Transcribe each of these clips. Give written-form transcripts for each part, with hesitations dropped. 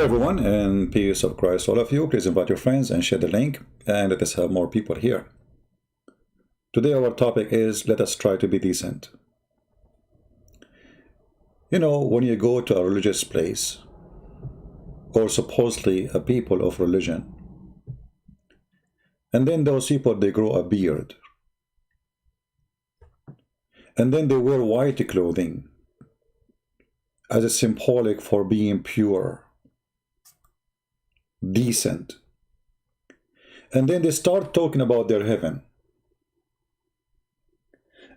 Hello everyone, and peace of Christ all of you. Please invite your friends and share the link, and let us have more people here. Today our topic is, let us try to be decent. You know, when you go to a religious place, or supposedly a people of religion, and then those people, they grow a beard, and then they wear white clothing as a symbolic for being pure, decent, and then they start talking about their heaven.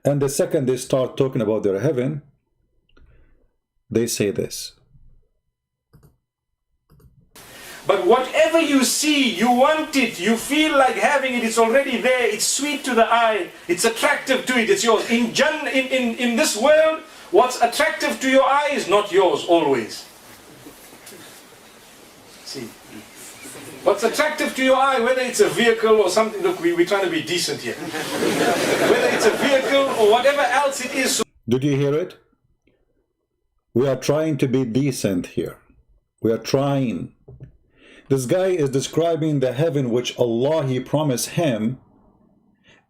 And the second they start talking about their heaven, they say this: but whatever you see, you want it, you feel like having it, it's already there, it's sweet to the eye, it's attractive to it, it's yours. In this world, what's attractive to your eye is not yours always. See, what's attractive to your eye, whether it's a vehicle or something, look, we're trying to be decent here. Whether it's a vehicle or whatever else it is. Did you hear it? We are trying to be decent here. We are trying. This guy is describing the heaven which Allah, He promised him,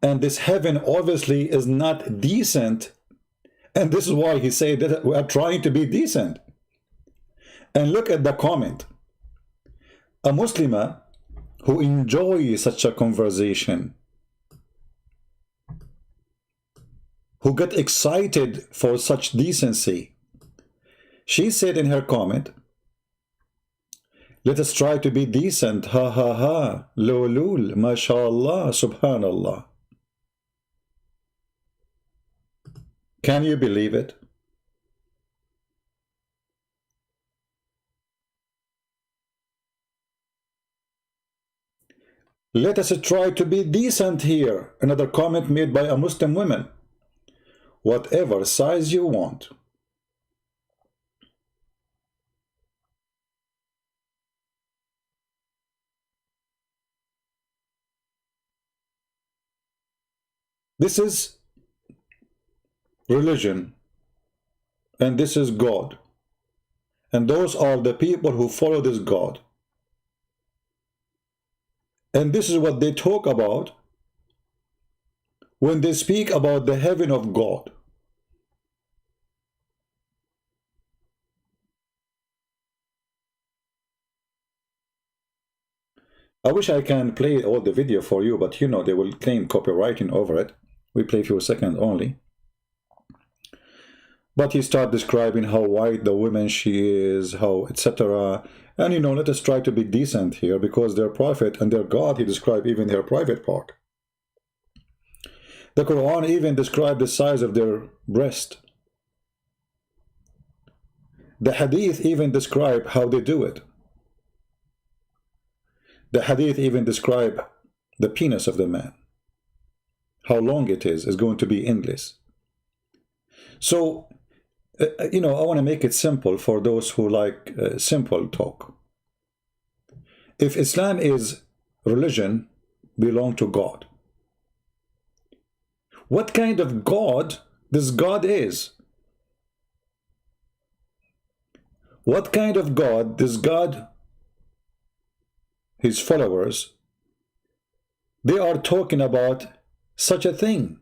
and this heaven obviously is not decent, and this is why he said that we are trying to be decent. And look at the comment. A Muslimah who enjoys such a conversation, who get excited for such decency, she said in her comment, let us try to be decent, ha ha ha, lulul, mashallah, subhanallah. Can you believe it? Let us try to be decent here. Another comment made by a Muslim woman. Whatever size you want. This is religion, and this is God, and those are the people who follow this God, and this is what they talk about when they speak about the heaven of God. I wish I can play all the video for you, but you know they will claim copywriting over it. We play a few seconds only. But he started describing how white the woman she is, how etc. And you know, let us try to be decent here, because their prophet and their God, he described even their private part. The Quran even described the size of their breast. The Hadith even describe how they do it. The Hadith even describe the penis of the man. How long it is going to be endless. So, you know, I want to make it simple for those who like simple talk. If Islam is religion, belong to God. What kind of God this God is? What kind of God this God, his followers, they are talking about such a thing.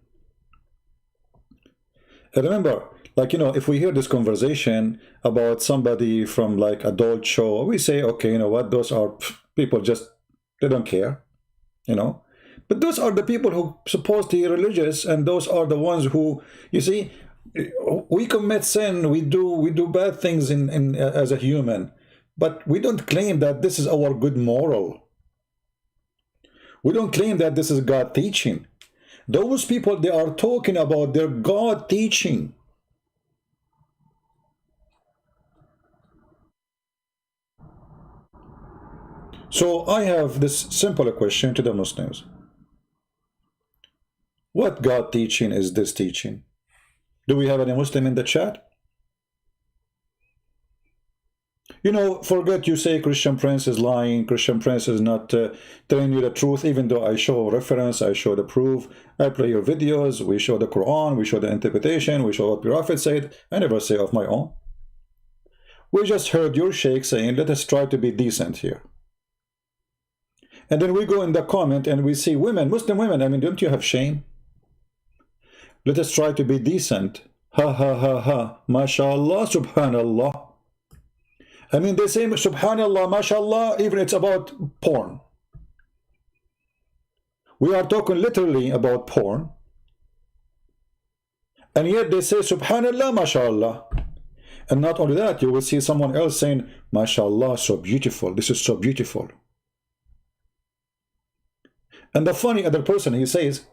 And remember, like, you know, if we hear this conversation about somebody from like adult show, we say, okay, you know what, those are people just, they don't care, you know. But those are the people who supposed to be religious, and those are the ones who, you see, we commit sin, we do bad things as a human, but we don't claim that this is our good moral. We don't claim that this is God teaching. Those people, they are talking about their God teaching. So I have this simple question to the Muslims. What God teaching is this teaching? Do we have any Muslim in the chat? You know, forget you say Christian Prince is lying, Christian Prince is not telling you the truth, even though I show reference, I show the proof, I play your videos, we show the Quran, we show the interpretation, we show what the Prophet said. I never say of my own. We just heard your sheikh saying, let us try to be decent here. And then we go in the comment and we see women, Muslim women, I mean, don't you have shame? Let us try to be decent. Ha ha ha ha. MashaAllah, subhanallah. I mean, they say subhanallah, mashallah, even it's about porn. We are talking literally about porn. And yet they say subhanallah, mashallah. And not only that, you will see someone else saying, mashallah, so beautiful. This is so beautiful. And the funny other person, he says,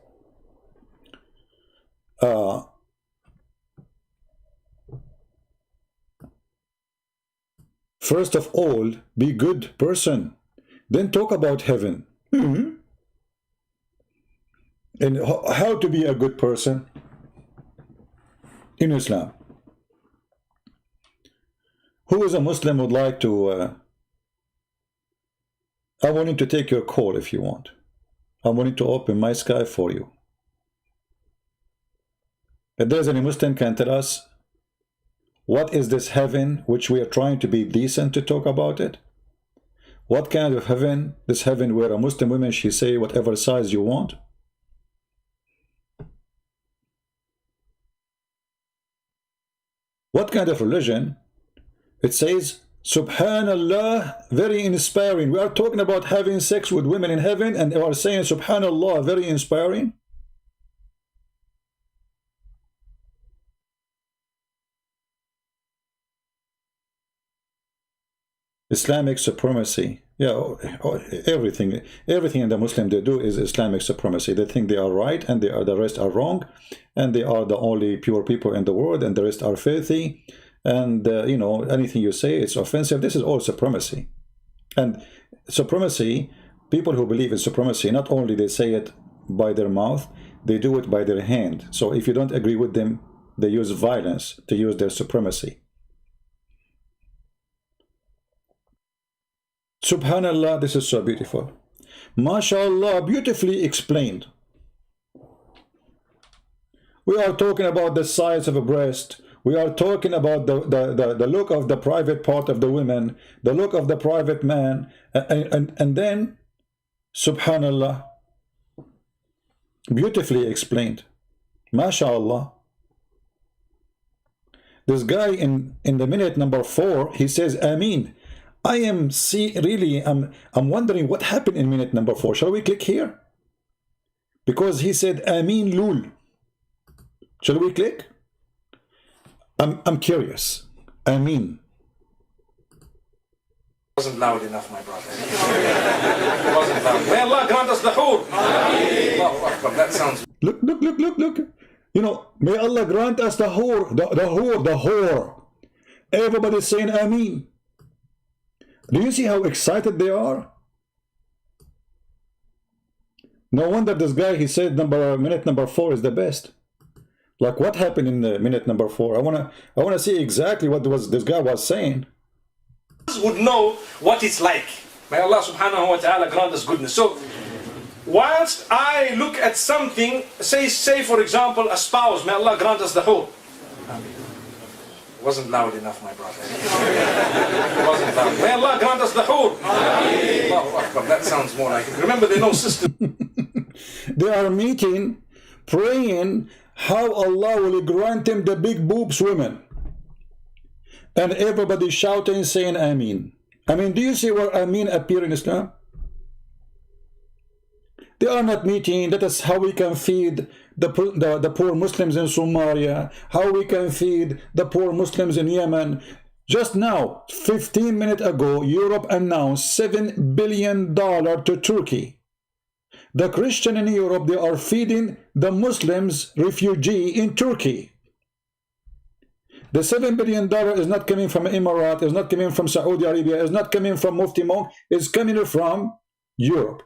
first of all, be good person. Then talk about heaven. And how to be a good person in Islam. Who is a Muslim would like to... I'm willing to take your call if you want. I'm willing to open my sky for you. If there's any Muslim can tell us, what is this heaven which we are trying to be decent to talk about it? What kind of heaven? This heaven where a Muslim woman, she say whatever size you want? What kind of religion? It says, Subhanallah, very inspiring. We are talking about having sex with women in heaven, and they are saying, Subhanallah, very inspiring. Islamic supremacy. Yeah, everything in the Muslim they do is Islamic supremacy. They think they are right, and the rest are wrong, and they are the only pure people in the world, and the rest are filthy. And you know, anything you say, it's offensive. This is all supremacy. And supremacy, people who believe in supremacy, not only they say it by their mouth, they do it by their hand. So if you don't agree with them, they use violence to use their supremacy. Subhanallah, this is so beautiful. MashaAllah, beautifully explained. We are talking about the size of a breast. We are talking about the look of the private part of the women, the look of the private man, and then, subhanallah, beautifully explained. MashaAllah. This guy in the minute number 4, he says, Ameen. I am I'm wondering what happened in minute number 4. Shall we click here? Because he said, Ameen Lul. Shall we click? I'm curious. Ameen. Wasn't loud enough, my brother. It wasn't loud. May Allah grant us the hur. Allahu Akbar. That sounds... Look. You know, may Allah grant us the hur, the whore. Everybody's saying Ameen. Do you see how excited they are? No wonder this guy, he said minute number 4 is the best. Like, what happened in the minute number 4? I wanna see exactly what this guy was saying. Would know what it's like. May Allah subhanahu wa ta'ala grant us goodness. So, whilst I look at something, say for example, a spouse, may Allah grant us the hur. It wasn't loud enough, my brother. It wasn't loud. May Allah grant us the hur. Allahu Akbar. That sounds more like it. Remember, they know system. They are meeting, praying how Allah will grant him the big boobs women. And everybody shouting, saying Ameen. I mean, do you see where Ameen appear in Islam? They are not meeting, that is how we can feed the poor Muslims in Somalia, how we can feed the poor Muslims in Yemen. Just now, 15 minutes ago, Europe announced $7 billion to Turkey. The Christian in Europe, they are feeding the Muslims refugee in Turkey. The $7 billion is not coming from Emirates, is not coming from Saudi Arabia, is not coming from Mufti Menk, it's coming from Europe.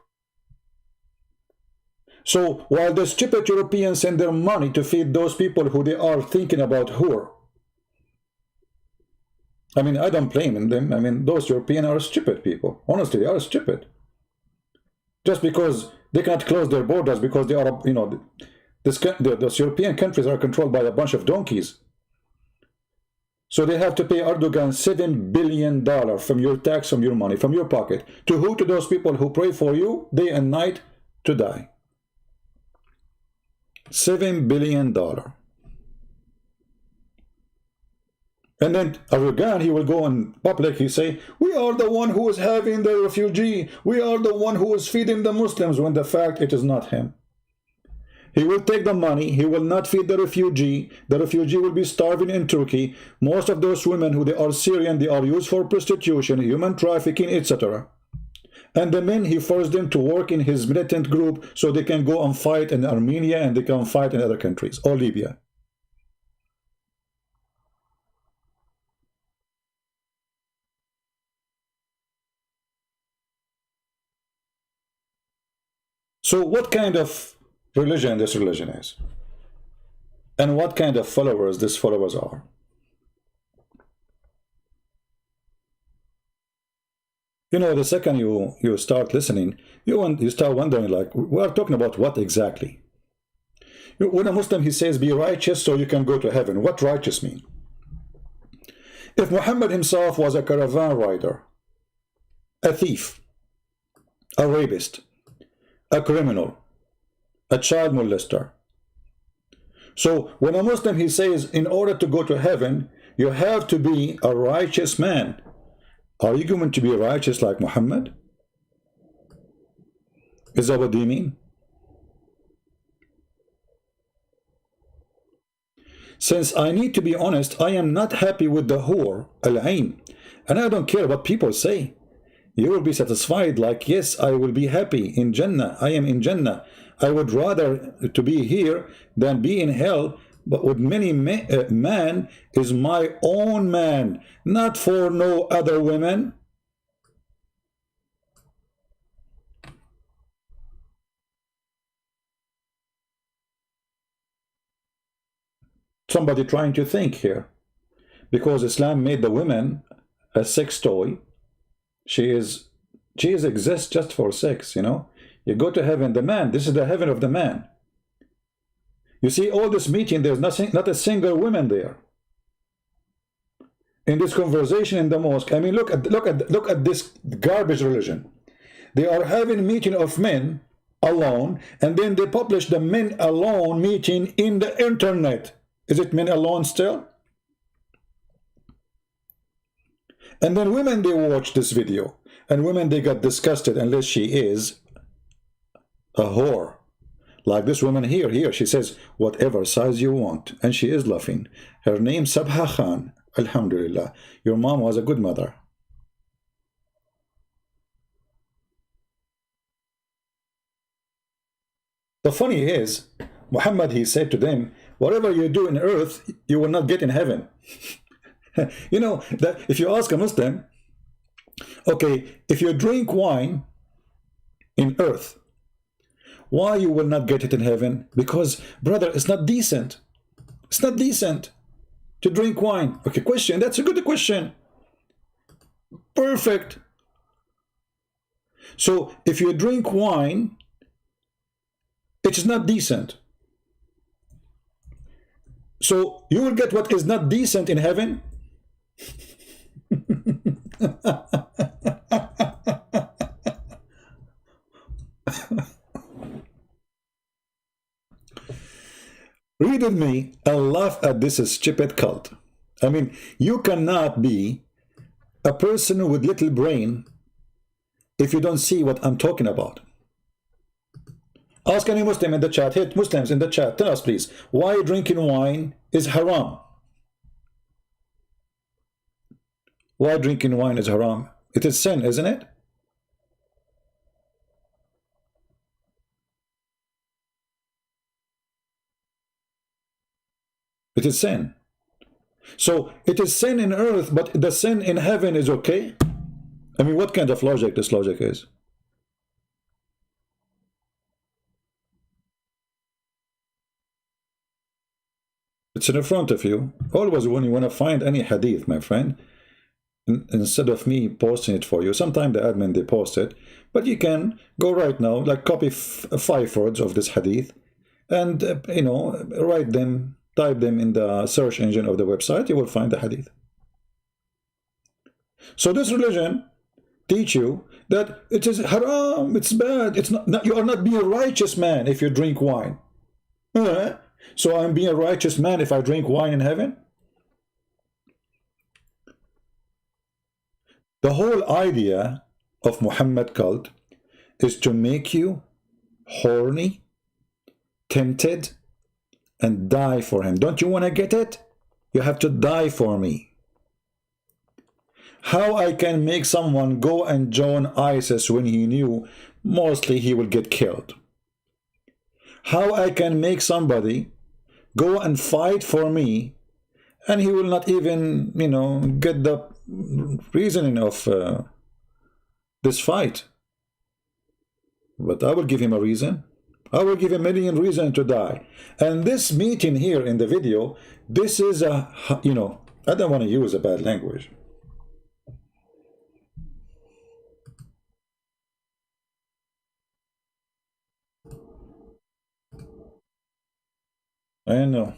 So while the stupid Europeans send their money to feed those people who they are thinking about whore, I mean, I don't blame them. I mean, those Europeans are stupid people. Honestly, they are stupid. Just because they cannot close their borders because they are, you know, those European countries are controlled by a bunch of donkeys. So they have to pay Erdogan $7 billion from your tax, from your money, from your pocket. To who? To those people who pray for you day and night to die. $7 billion. And then Erdogan, he will go in public, he say, we are the one who is having the refugee. We are the one who is feeding the Muslims, when the fact it is not him. He will take the money. He will not feed the refugee. The refugee will be starving in Turkey. Most of those women who they are Syrian, they are used for prostitution, human trafficking, etc. And the men, he forced them to work in his militant group so they can go and fight in Armenia and they can fight in other countries or Libya. So what kind of religion this religion is? And what kind of followers these followers are? You know, the second you start listening, you start wondering, like, we are talking about what exactly? When a Muslim, he says, be righteous so you can go to heaven. What righteous mean? If Muhammad himself was a caravan rider, a thief, a rapist, a criminal, a child molester. So when a Muslim, he says, in order to go to heaven, you have to be a righteous man. Are you going to be righteous like Muhammad? Is that what they mean? Since I need to be honest, I am not happy with the whore, al-ain, and I don't care what people say. You will be satisfied, like, yes, I will be happy in Jannah. I am in Jannah. I would rather to be here than be in hell. But with many man is my own man, not for no other women. Somebody trying to think here, because Islam made the women a sex toy. She exists just for sex, you know. You go to heaven, the man, this is the heaven of the man. You see, all this meeting, there's nothing, not a single woman there. In this conversation in the mosque, I mean, look at this garbage religion. They are having meeting of men alone, and then they publish the men alone meeting in the internet. Is it men alone still? And then women, they watch this video, and women, they got disgusted unless she is a whore. Like this woman here, she says, whatever size you want, and she is laughing. Her name Sabha Khan. Alhamdulillah, your mom was a good mother. The funny is, Muhammad, he said to them, whatever you do in earth, you will not get in heaven. You know, that if you ask a Muslim, okay, if you drink wine in earth, why you will not get it in heaven? Because, brother, it's not decent. It's not decent to drink wine. Okay, question. That's a good question. Perfect. So, if you drink wine, it is not decent. So, you will get what is not decent in heaven? Read with me and laugh at this stupid cult. I mean, you cannot be a person with little brain if you don't see what I'm talking about. Ask any Muslim in the chat. Hit Muslims in the chat. Tell us, please, why drinking wine is haram. Why drinking wine is haram? It is sin, isn't it? It is sin. So it is sin in earth, but the sin in heaven is okay? I mean, what kind of logic this logic is? It's in front of you. Always when you want to find any hadith, my friend, instead of me posting it for you, sometimes the admin, they post it, but you can go right now, like copy 5 words of this hadith and, you know, write them type them in the search engine of the website, you will find the hadith. So this religion teach you that it is haram, it's bad, it's not, you are not being a righteous man if you drink wine. So I'm being a righteous man if I drink wine in heaven? The whole idea of Muhammad cult is to make you horny, tempted, and die for him. Don't you want to get it? You have to die for me. How I can make someone go and join ISIS when he knew mostly he will get killed? How I can make somebody go and fight for me and he will not even, you know, get the reasoning of this fight? But I will give him a reason. I will give a million reasons to die. And this meeting here in the video, this is a, you know, I don't want to use a bad language. I know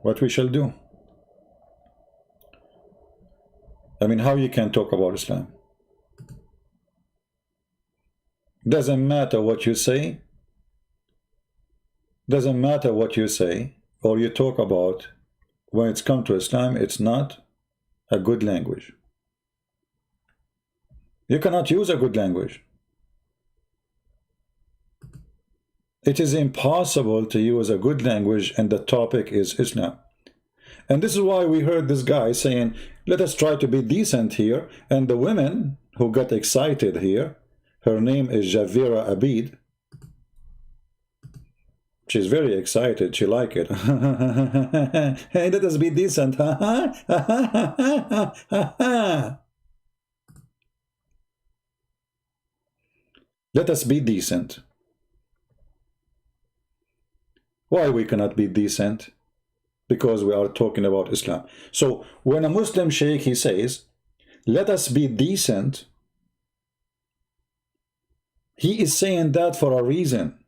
what we shall do. I mean, how you can talk about Islam? Doesn't matter what you say. Doesn't matter what you say or you talk about. When it's come to Islam, it's not a good language. You cannot use a good language. It is impossible to use a good language and the topic is Islam. And this is why we heard this guy saying, let us try to be decent here. And the women who got excited here, her name is Javira Abid. She's very excited. She like it. Hey, let us be decent. Let us be decent. Why we cannot be decent? Because we are talking about Islam. So when a Muslim sheikh, he says, let us be decent, he is saying that for a reason.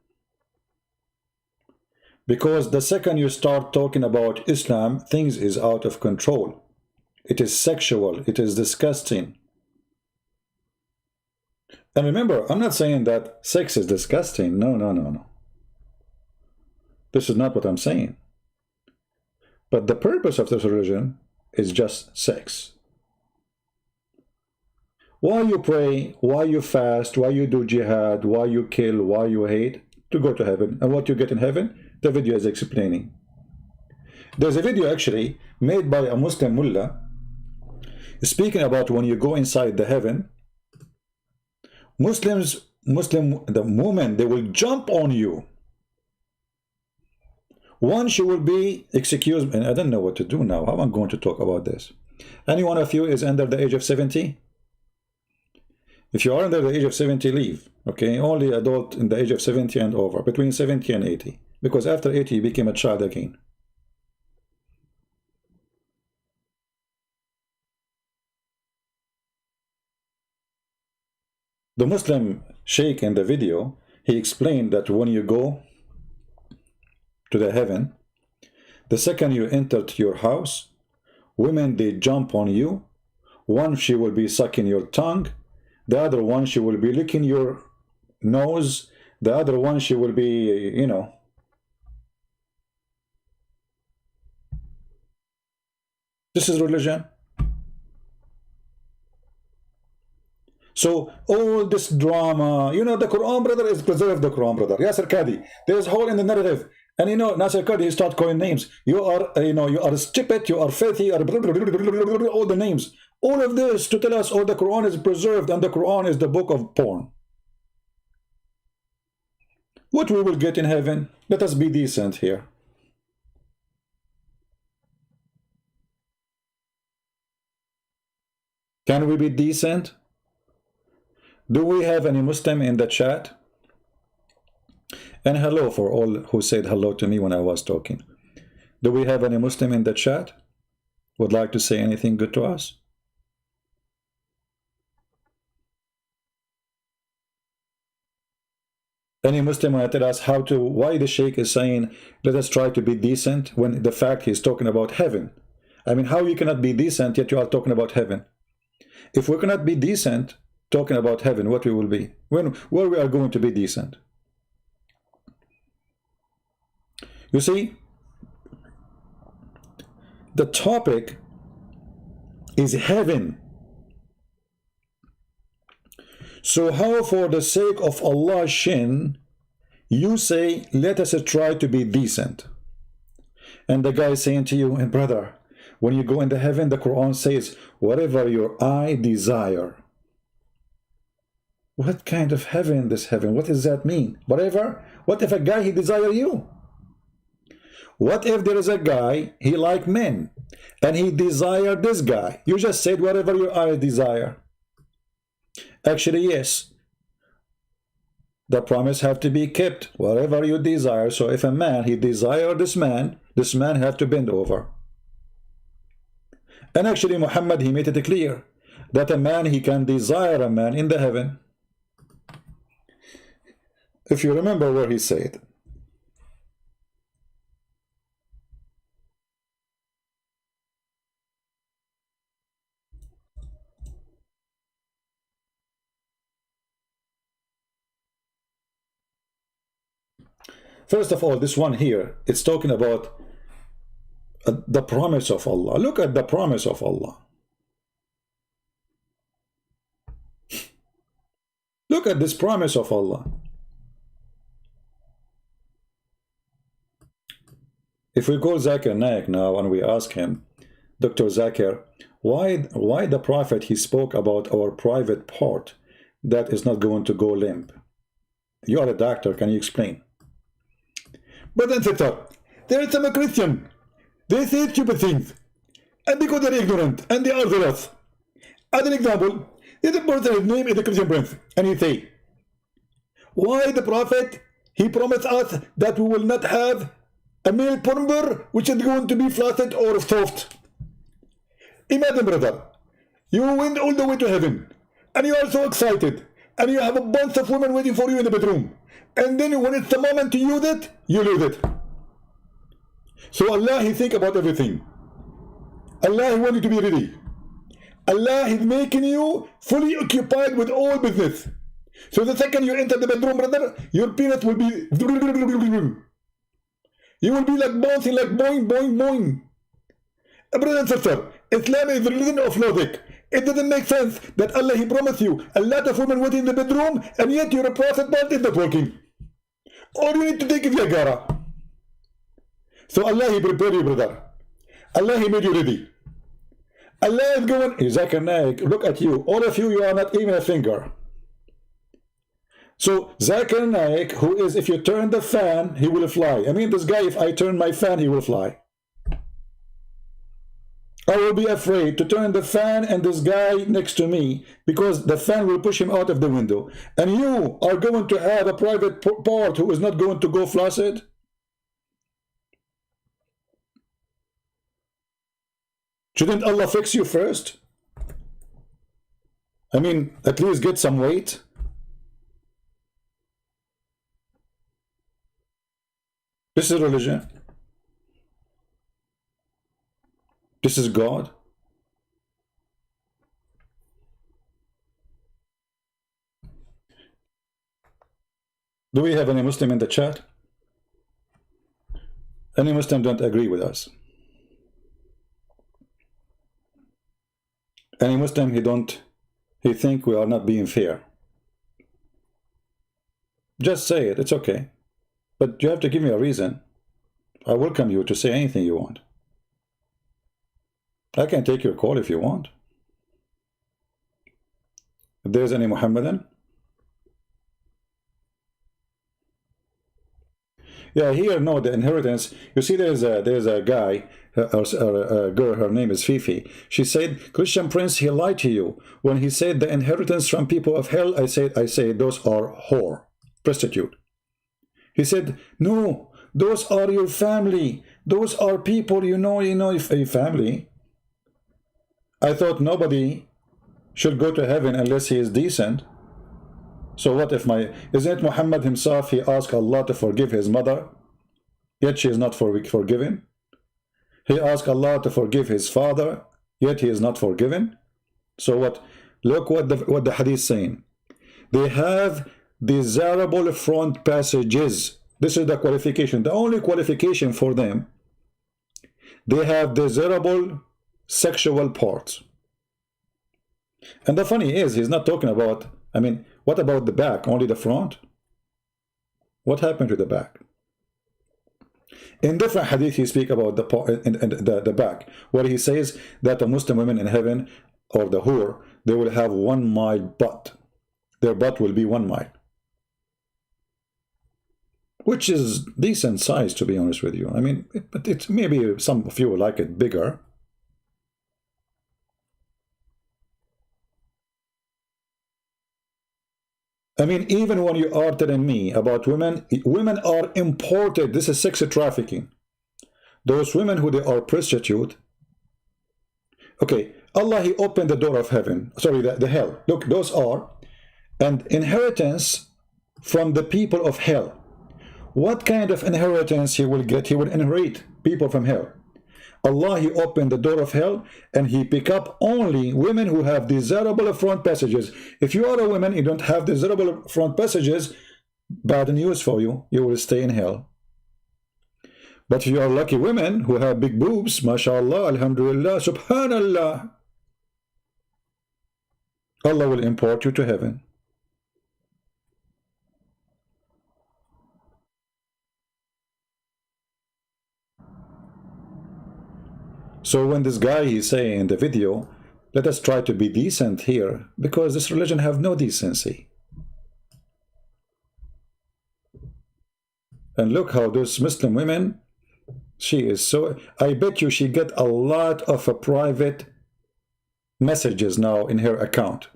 Because the second you start talking about Islam, things is out of control. It is sexual. It is disgusting. And remember, I'm not saying that sex is disgusting. No, no, no, no. This is not what I'm saying. But the purpose of this religion is just sex. Why you pray, why you fast, why you do jihad, why you kill, why you hate? To go to heaven. And what you get in heaven, the video is explaining. There's a video actually made by a Muslim mullah speaking about when you go inside the heaven, the moment they will jump on you. One, she will be, excuse me, and I don't know what to do now. How am I going to talk about this? Any one of you is under the age of 70? If you are under the age of 70, leave. Okay, only adult in the age of 70 and over, between 70 and 80. Because after 80, you became a child again. The Muslim sheikh in the video, he explained that when you go to the heaven, the second you enter your house, women, they jump on you. One, she will be sucking your tongue. The other one, she will be licking your nose. The other one, she will be, you know. This is religion. So all this drama, you know, the Quran, brother, is preserved the Quran, brother. Yasser Qadi, there's a hole in the narrative. And you know, Nasser Qadi, he start calling names. You are, you know, you are stupid, you are filthy, you are all the names. All of this to tell us, oh, the Quran is preserved and the Quran is the book of porn. What we will get in heaven? Let us be decent here. Can we be decent? Do we have any Muslim in the chat? And hello for all who said hello to me when I was talking. Do we have any Muslim in the chat? Would like to say anything good to us? Any Muslim want to tell us how to, why the Sheikh is saying, let us try to be decent, when the fact he's talking about heaven? I mean, how you cannot be decent yet you are talking about heaven? If we cannot be decent talking about heaven, what we will be? Where we are going to be decent? You see, the topic is heaven. So how, for the sake of Allah's shin, you say, let us try to be decent? And the guy is saying to you, and brother, when you go into heaven, the Quran says, whatever your eye desire. What kind of heaven, this heaven? What does that mean? Whatever? What if a guy, he desire you? What if there is a guy, he like men, and he desire this guy? You just said whatever your eye desire. Actually, yes. The promise have to be kept, whatever you desire. So if a man, he desire this man have to bend over. And actually Muhammad, he made it clear that a man, he can desire a man in the heaven. If you remember where he said, first of all, this one here, it's talking about the promise of Allah. Look at the promise of Allah. Look at this promise of Allah. If we call Zakir Naik now and we ask him, Dr. Zakir, why the Prophet, he spoke about our private part that is not going to go limp? You are a doctor, can you explain? But then, sister, there is some Christian. They say stupid things. And because they're ignorant and they are zealous. As an example, there's a person, his name is a Christian prince. And he say, why the Prophet, he promised us that we will not have a male plumber which is going to be flaccid or soft. Imagine, brother, you went all the way to heaven and you are so excited and you have a bunch of women waiting for you in the bedroom, and then when it's the moment to use it, you lose it. So Allah, he think about everything. Allah, he wants you to be ready. Allah is making you fully occupied with all business. So the second you enter the bedroom, brother, your penis will be, you will be like bouncing, like boing, boing, boing. Brother and sister, Islam is the religion of logic. It doesn't make sense that Allah, he promised you a lot of women waiting in the bedroom, and yet your private part is not working. Or you need to take Viagra. So Allah, he prepared you, brother. Allah, he made you ready. Allah is going, Zakir Naik, look at you. All of you, you are not even a finger. So Zakir Naik, who is, if you turn the fan, he will fly. I mean, this guy, if I turn my fan, he will fly. I will be afraid to turn the fan and this guy next to me, because the fan will push him out of the window. And you are going to have a private part who is not going to go flaccid? Shouldn't Allah fix you first? I mean, at least get some weight. This is religion. This is God. Do we have any Muslim in the chat? Any Muslim don't agree with us? Any Muslim, he think we are not being fair? Just say it, it's okay. But you have to give me a reason. I welcome you to say anything you want. I can take your call if you want. If there's any Muhammadan. Yeah, here, no, the inheritance. You see, there's a guy, a girl, her name is Fifi. She said, Christian Prince, he lied to you. When he said the inheritance from people of hell, I say those are whore, prostitute. He said, no, those are your family. Those are people, you know, if a family. I thought nobody should go to heaven unless he is decent. So what if isn't it Muhammad himself, he asked Allah to forgive his mother, yet she is not forgiven? He asked Allah to forgive his father, yet he is not forgiven. So what? Look what the hadith is saying. They have desirable front passages. This is the qualification. The only qualification for them, they have desirable sexual parts. And the funny is, he's not talking about, I mean, what about the back? Only the front? What happened to the back? In different hadith, he speaks about the back, where he says that the Muslim women in heaven, or the hur, they will have 1 mile butt. Their butt will be 1 mile. Which is decent size, to be honest with you. I mean, but it's maybe some of you like it bigger. I mean, even when you are telling me about women are imported. This is sex trafficking. Those women who they are prostitute. Okay, Allah, he opened the door of heaven. Sorry, the hell. Look, those are an inheritance from the people of hell. What kind of inheritance he will get? He will inherit people from hell. Allah, he opened the door of hell and he pick up only women who have desirable front passages. If you are a woman, you don't have desirable front passages, bad news for you. You will stay in hell. But if you are lucky women who have big boobs, mashallah, alhamdulillah, subhanallah, Allah will import you to heaven. So when this guy is saying in the video, let us try to be decent here, because this religion have no decency. And look how those Muslim women, she is so, I bet you she get a lot of private messages now in her account.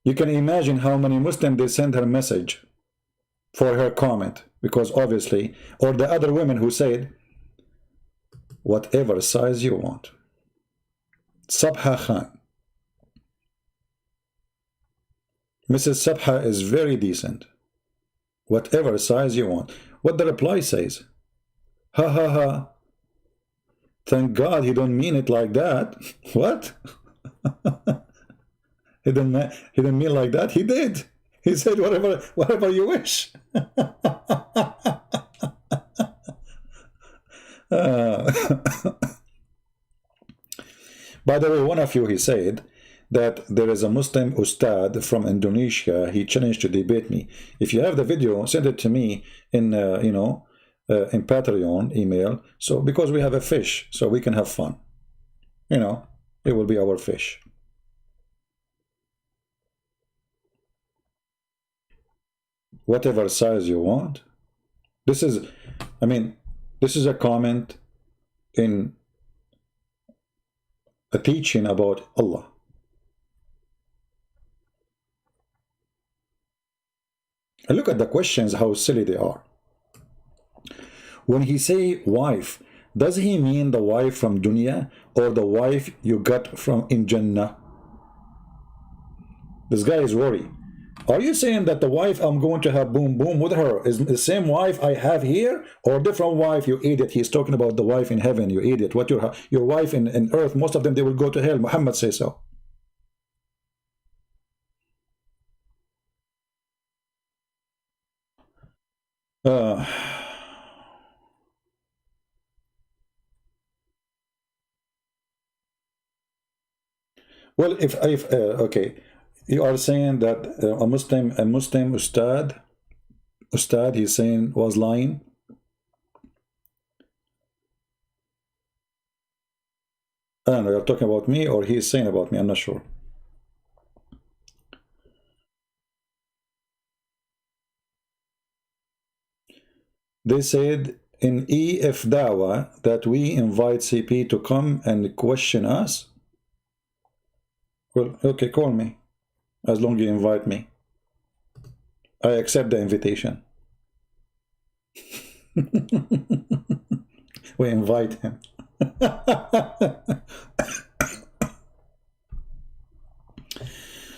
You can imagine how many Muslims they send her message for her comment, because obviously, or the other women who said, whatever size you want. Sabha Khan. Mrs. Sabha is very decent. Whatever size you want. What the reply says? Ha ha ha. Thank God he don't mean it like that. What? He didn't mean like that. He did. He said whatever you wish. By the way, one of you, he said that there is a Muslim ustad from Indonesia. He challenged to debate me. If you have the video, send it to me in in Patreon email. So because we have a fish, so we can have fun. It will be our fish. Whatever size you want. This is, I mean, this is a comment in a teaching about Allah. And look at the questions, how silly they are. When he say wife, does he mean the wife from dunya or the wife you got from in Jannah? This guy is worried. Are you saying that the wife I'm going to have boom boom with her is the same wife I have here, or different wife, you idiot? He's talking about the wife in heaven, you idiot. What your wife in earth, most of them, they will go to hell. Muhammad says so. Well, if okay, you are saying that a Muslim ustad, he's saying was lying. I don't know, you're talking about me or he's saying about me, I'm not sure. They said in EF Dawa that we invite CP to come and question us. Well, okay, call me. As long as you invite me. I accept the invitation. We invite him.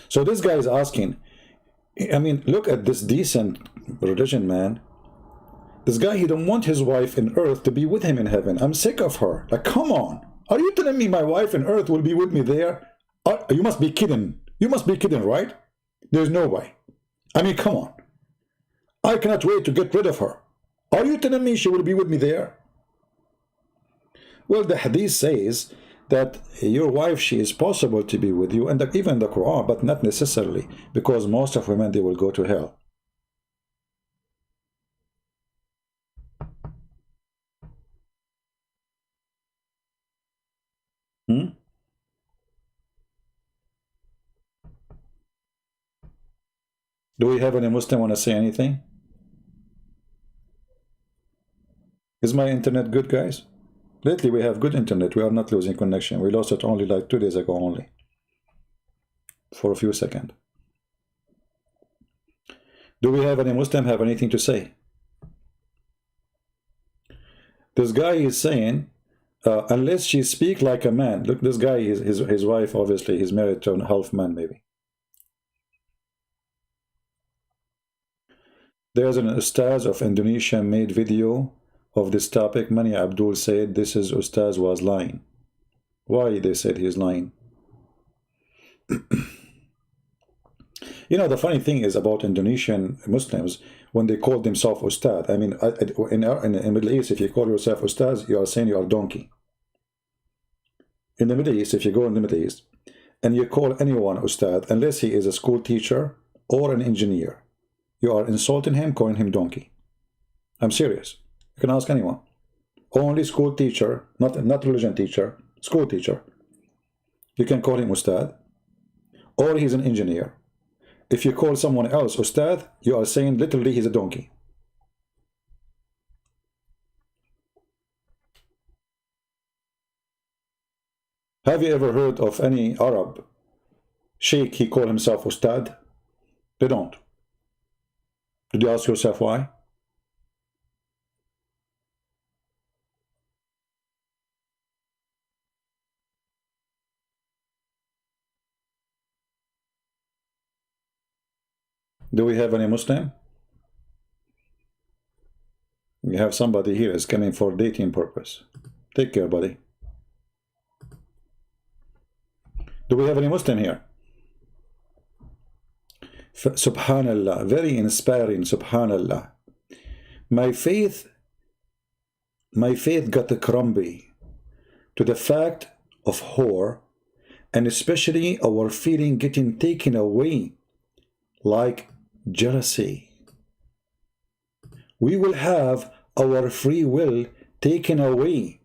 So this guy is asking, I mean, look at this decent religion, man. This guy, he don't want his wife in earth to be with him in heaven. I'm sick of her. Like, come on. Are you telling me my wife in earth will be with me there? You must be kidding. You must be kidding, right? There's no way. I mean, come on. I cannot wait to get rid of her. Are you telling me she will be with me there? Well, the hadith says that your wife, she is possible to be with you, and even the Quran, but not necessarily, because most of women, they will go to hell. Hmm? Do we have any Muslim want to say anything? Is my internet good, guys? Lately we have good internet. We are not losing connection. We lost it only like 2 days ago only. For a few seconds. Do we have any Muslim have anything to say? This guy is saying, unless she speak like a man. Look, this guy, his wife, obviously, he's married to a half man, maybe. There's an Ustaz of Indonesia made video of this topic. Many Abdul said this is Ustaz was lying. Why they said he's lying? You know, the funny thing is about Indonesian Muslims, when they call themselves Ustad, I mean, in the Middle East, if you call yourself Ustaz, you are saying you are donkey. In the Middle East, if you go in the Middle East, and you call anyone Ustad, unless he is a school teacher or an engineer, you are insulting him, calling him donkey. I'm serious. You can ask anyone. Only school teacher, not religion teacher, school teacher. You can call him Ustad, or he's an engineer. If you call someone else Ustad, you are saying literally he's a donkey. Have you ever heard of any Arab sheikh, he call himself Ustad? They don't. Did you ask yourself why? Do we have any Muslim? We have somebody here is coming for dating purpose. Take care, buddy. Do we have any Muslim here? Subhanallah, very inspiring, subhanallah. My faith got crumbly to the fact of whore, and especially our feeling getting taken away, like jealousy. We will have our free will taken away,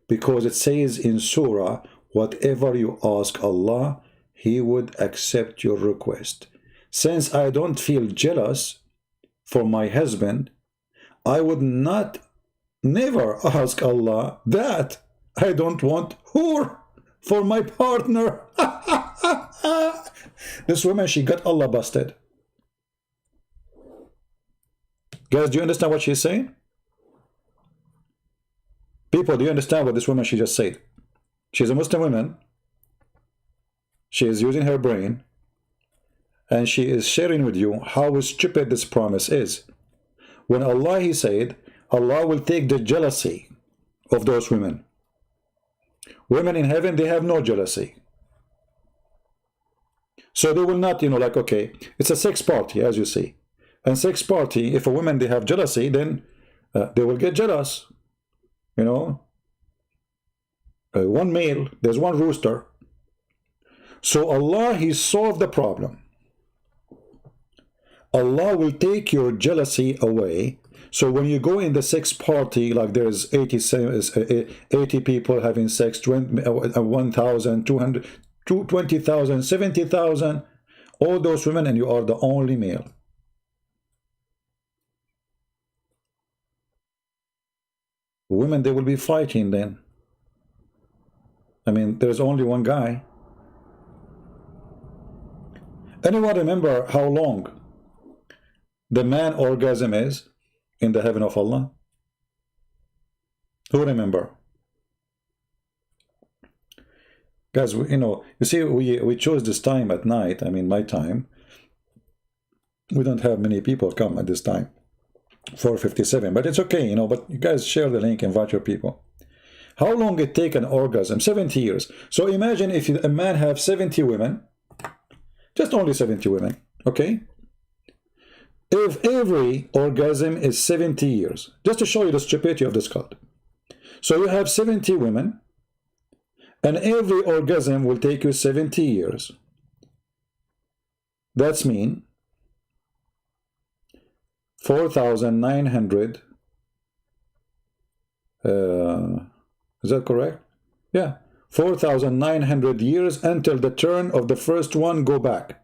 because it says in Surah, whatever you ask Allah, He would accept your request. Since I don't feel jealous for my husband, I would never ask Allah that I don't want her for my partner. This woman, she got Allah busted. Guys, do you understand what she's saying? People, do you understand what this woman, she just said? She's a Muslim woman. She is using her brain. And she is sharing with you how stupid this promise is. When Allah, He said, Allah will take the jealousy of those women. Women in heaven, they have no jealousy. So they will not, like, okay, it's a sex party, as you see. And sex party, if a woman, they have jealousy, then they will get jealous. One male, there's one rooster. So Allah, He solved the problem. Allah will take your jealousy away. So when you go in the sex party, like there's 80 people having sex, 1,000, 200, 20,000, 70,000, all those women, and you are the only male. Women, they will be fighting then. I mean, there's only one guy. Anyone remember how long the man orgasm is in the heaven of Allah? Who remember? Guys, you see, we chose this time at night, I mean my time, We don't have many people come at this time. 4:57, but it's okay, you know. But you guys share the link, invite your people. How long it take an orgasm? 70 years. So imagine if a man have 70 women, just only 70 women, okay? If every orgasm is 70 years, just to show you the stupidity of this cult. So you have 70 women, and every orgasm will take you 70 years. That's mean 4,900, is that correct? Yeah, 4,900 years until the turn of the first one go back.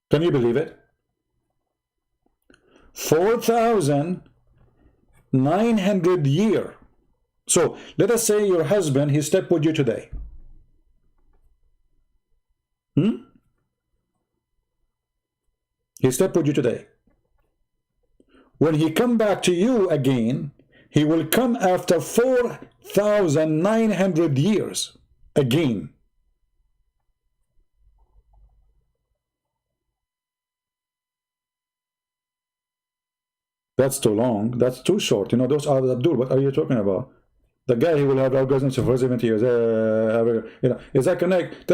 Can you believe it? 4,900 year. So let us say your husband, he slept with you today. He slept with you today. When he come back to you again, he will come after 4,900 years again. That's too long. That's too short. You know, those are Abdul. What are you talking about? The guy who will have orgasms for 70 years. You know, is that connect?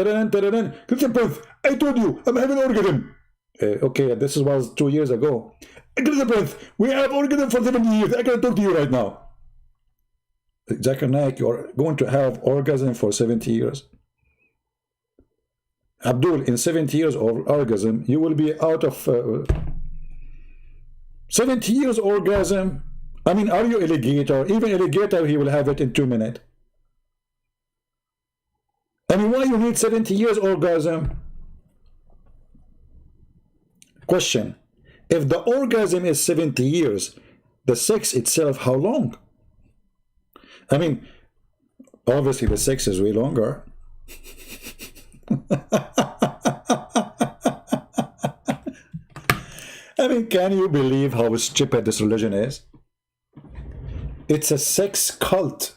I told you, I'm having orgasm. Okay, this was 2 years ago. We have orgasm for 70 years. I can talk to you right now. Zakir Naik, you're going to have orgasm for 70 years. Abdul, in 70 years of orgasm, you will be out of 70 years orgasm. I mean, are you alligator? Even alligator, he will have it in 2 minutes. I mean, why you need 70 years orgasm? Question. If the orgasm is 70 years, the sex itself, how long? I mean, obviously the sex is way longer. I mean, can you believe how stupid this religion is? It's a sex cult.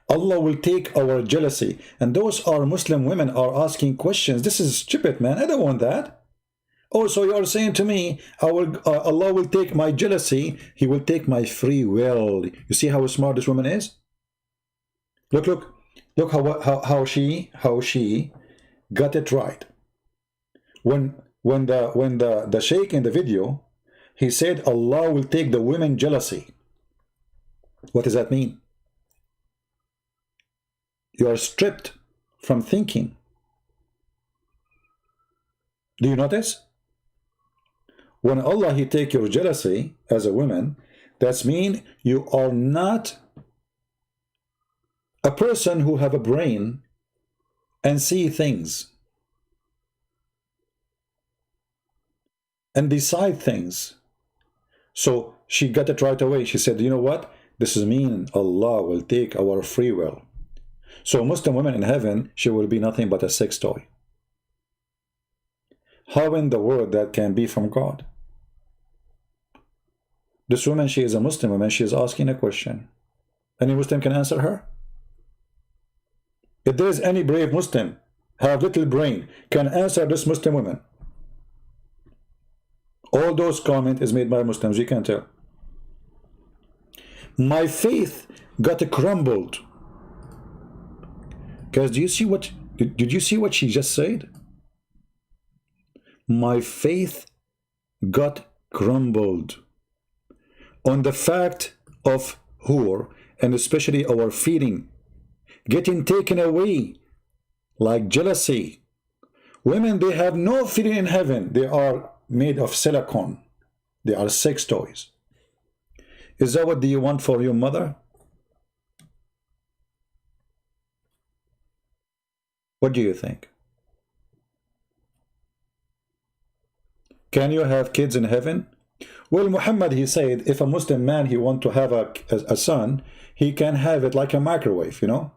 Allah will take our jealousy. And those are Muslim women are asking questions. This is stupid, man. I don't want that. Oh, so you are saying to me, Allah will take my jealousy. He will take my free will. You see how smart this woman is? Look how she got it right. When the sheikh in the video, he said Allah will take the women jealousy. What does that mean? You are stripped from thinking. Do you notice? When Allah he take your jealousy as a woman, that's mean you are not a person who have a brain and see things and decide things. So she got it right away. She said, you know what? This is mean Allah will take our free will. So Muslim woman in heaven, she will be nothing but a sex toy. How in the world that can be from God? This woman, she is a Muslim woman. She is asking a question. Any Muslim can answer her? If there is any brave Muslim, have little brain, can answer this Muslim woman. All those comment is made by Muslims. You can tell. My faith got crumbled. Guys, do you see what? Did you see what she just said? My faith got crumbled on the fact of hur, and especially our feeling getting taken away, like jealousy. Women, they have no feeling in heaven. They are made of silicone. They are sex toys. Is that what do you want for your mother? What do you think? Can you have kids in heaven? Well, Muhammad, he said, if a Muslim man, he want to have a son, he can have it like a microwave, you know?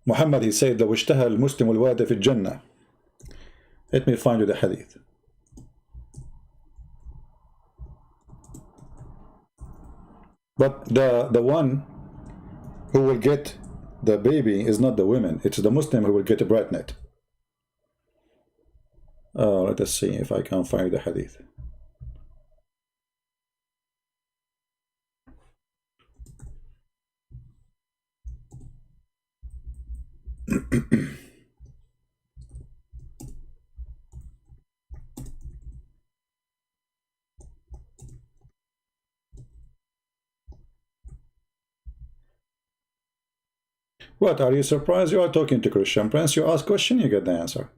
Muhammad, he said, لو اشتهى المسلم الواد في الجنة. Let me find you the hadith. But the one who will get the baby is not the women, it's the Muslim who will get pregnant. Let us see if I can find the hadith. What, are you surprised? You are talking to Christian Prince, you ask question, you get the answer.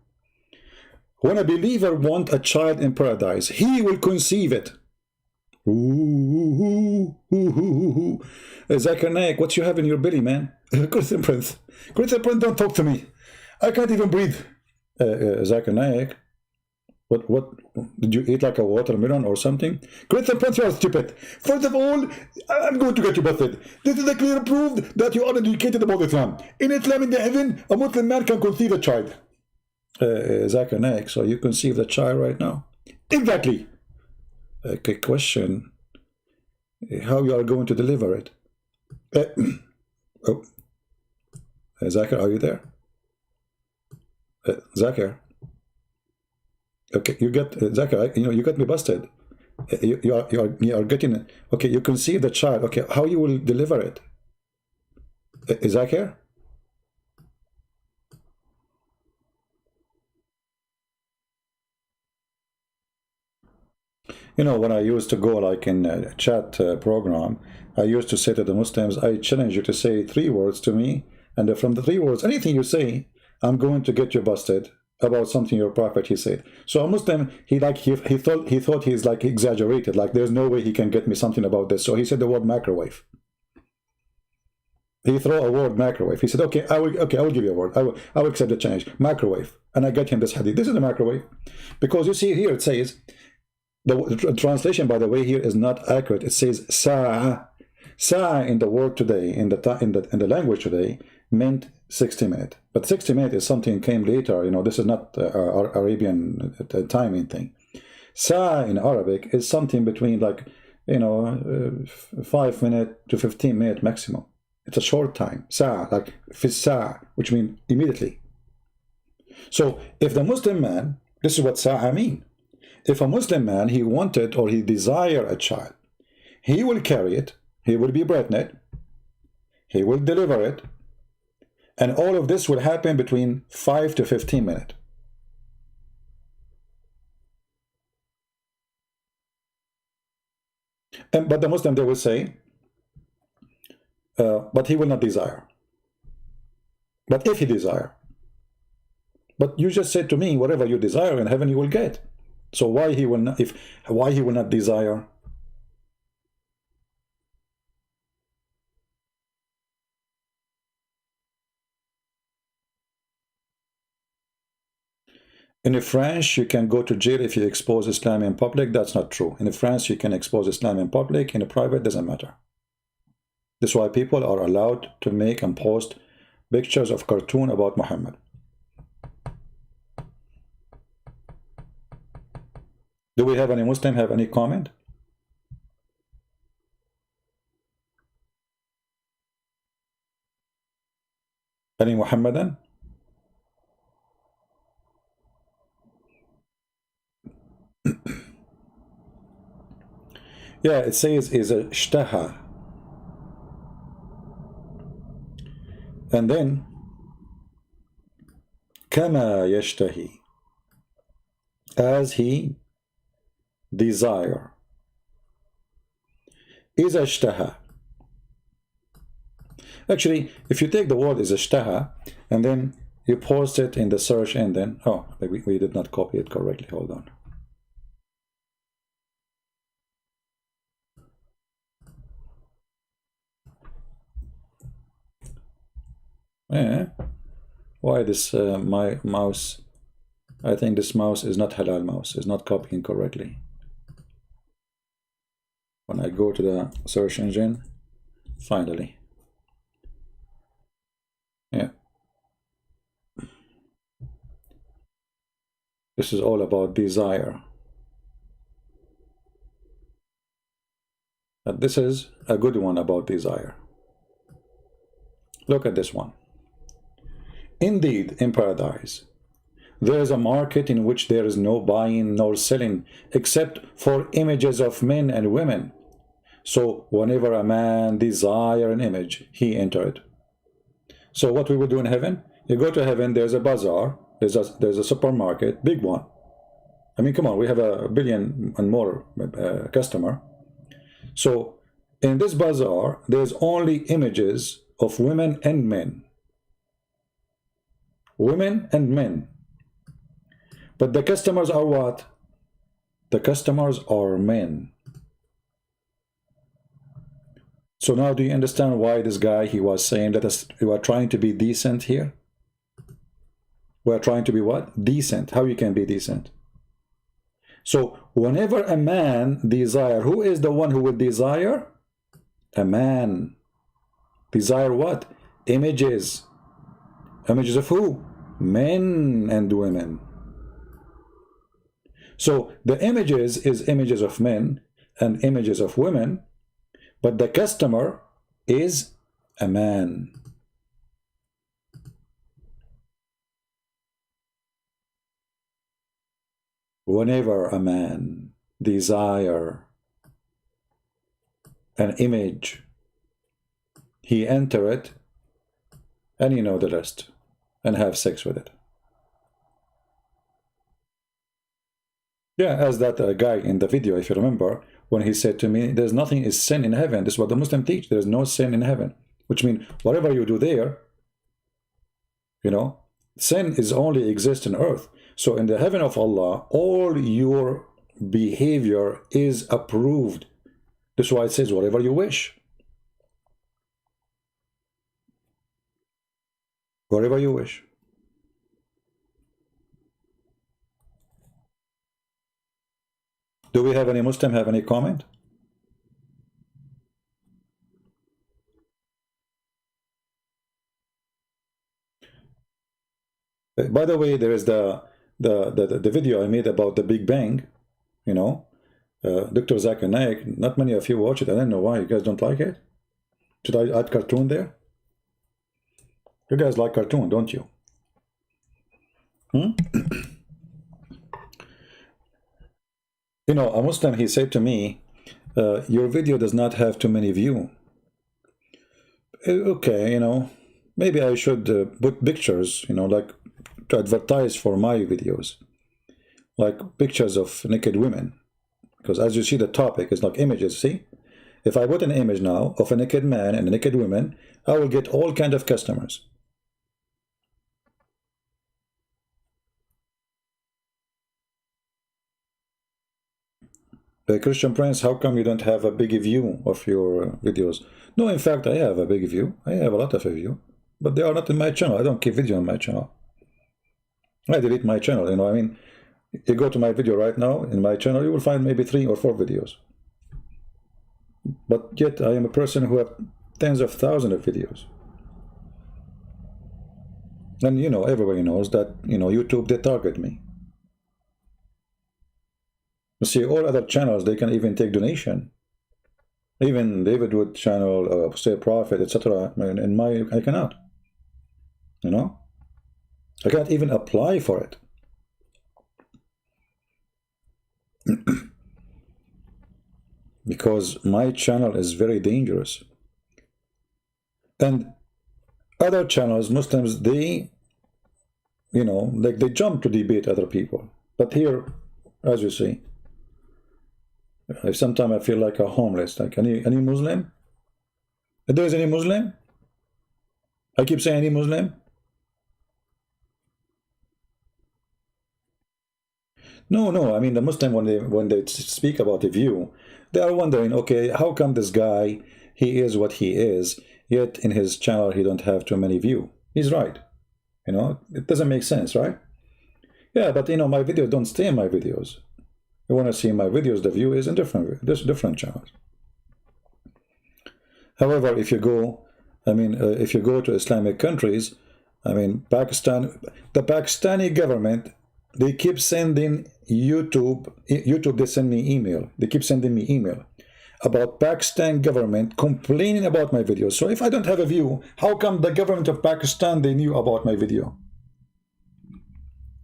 When a believer wants a child in paradise, he will conceive it. Zakir Naik, what you have in your belly, man? Christian Prince, don't talk to me. I can't even breathe. Zakir Naik, what did you eat, like a watermelon or something? Christian Prince, you are stupid. First of all, I'm going to get you busted. This is a clear proof that you are educated about Islam. In Islam, in the heaven, a Muslim man can conceive a child. Zakir Naik, so you conceive the child right now? Exactly. Okay, question. How you are going to deliver it? Zakir, are you there? Zakir. Okay, you get Zakir. You got me busted. You are getting. Okay, you conceive the child. Okay, how you will deliver it? Zakir. When I used to go like in a chat program, I used to say to the Muslims, I challenge you to say 3 words to me, and from the 3 words, anything you say, I'm going to get you busted about something your prophet he said. So a Muslim, he thought he's like exaggerated, like there's no way he can get me something about this. So he said the word microwave. He threw a word microwave. He said, okay, I will give you a word. I will accept the challenge. Microwave. And I get him this hadith. This is the microwave. Because you see here it says, the translation, by the way, here is not accurate. It says sa'a. Sa'a in the word today, in the language today, meant 60 minutes. But 60 minutes is something came later. This is not Arabian timing thing. Sa'a in Arabic is something between 5 minutes to 15 minutes maximum. It's a short time. Sa'a, like fissa, which means immediately. So if the Muslim man, this is what sa'a mean. If a Muslim man, he wanted or he desire a child, he will carry it, he will be pregnant, he will deliver it, and all of this will happen between 5 to 15 minutes. But the Muslim, they will say, but he will not desire. But if he desire. But you just said to me, whatever you desire in heaven you will get. So why he will not desire? In France, you can go to jail if you expose Islam in public. That's not true. In France, you can expose Islam in public. In a private, doesn't matter. That's why people are allowed to make and post pictures of cartoon about Muhammad. Do we have any Muslim have any comment? Any Muhammadan? Yeah, it says is a ishtaha. And then kama yashtahi, as he desire. Is ishtaha. Actually, if you take the word is ishtaha and then you post it in the search engine, oh, we did not copy it correctly. Hold on. Yeah. Why this my mouse? I think this mouse is not halal mouse. It's not copying correctly. When I go to the search engine, finally. Yeah. This is all about desire. And this is a good one about desire. Look at this one. Indeed, in paradise, there is a market in which there is no buying nor selling except for images of men and women. So whenever a man desire an image, he enter it. So what we will do in heaven? You go to heaven, there's a bazaar, there's a supermarket, big one. I mean, come on, we have a billion and more customer. So in this bazaar, there's only images of women and men. Women and men. But the customers are what? The customers are men. So now do you understand why this guy, he was saying that we are trying to be decent here? We are trying to be what? Decent. How you can be decent? So whenever a man desire, who is the one who will desire? A man. Desire what? Images. Images of who? Men and women. So the images is images of men and images of women, but the customer is a man. Whenever a man desire an image, he enter it, and you know the rest, and have sex with it. Yeah, as that guy in the video, if you remember, when he said to me, there's nothing is sin in heaven. This is what the Muslim teach. There's no sin in heaven, which means whatever you do there, you know, sin is only exist in earth. So in the heaven of Allah, all your behavior is approved. That's why it says whatever you wish. Whatever you wish. Do we have any Muslim have any comment? By the way, there is the video I made about the Big Bang, you know, Dr. Zakir Naik. Not many of you watch it. I don't know why you guys don't like it. Should I add cartoon there? You guys like cartoon, don't you? You know, a Muslim, he said to me, your video does not have too many views. Okay, you know, maybe I should put pictures, you know, like to advertise for my videos, like pictures of naked women, because as you see, the topic is like images. See, if I put an image now of a naked man and a naked woman, I will get all kind of customers. Christian Prince, how come you don't have a big view of your videos? No, in fact, I have a big view. I have a lot of view, but they are not in my channel. I don't keep video on my channel. I delete my channel, you know. I mean, you go to my video right now in my channel, you will find maybe 3 or 4 videos. But yet, I am a person who have tens of thousands of videos. And you know, everybody knows that, you know, YouTube, they target me. You see, all other channels, they can even take donation. Even David Wood channel, say Prophet, etc. In my, I cannot. You know, I can't even apply for it. Because my channel is very dangerous. And other channels, Muslims, they, you know, like they jump to debate other people. But here, as you see, sometimes I feel like a homeless. Like any Muslim? If there is any Muslim? I keep saying any Muslim? No. I mean the Muslim, when they speak about the view, they are wondering, okay, how come this guy, he is what he is, yet in his channel he don't have too many views? He's right. You know, it doesn't make sense, right? Yeah, but you know, my videos don't stay in my videos. You want to see my videos, the view is in different channels. However, if you go, I mean, if you go to Islamic countries, I mean, Pakistan, the Pakistani government, they keep sending YouTube, they send me email. They keep sending me email. about Pakistan government complaining about my video. So if I don't have a view, how come the government of Pakistan, they knew about my video?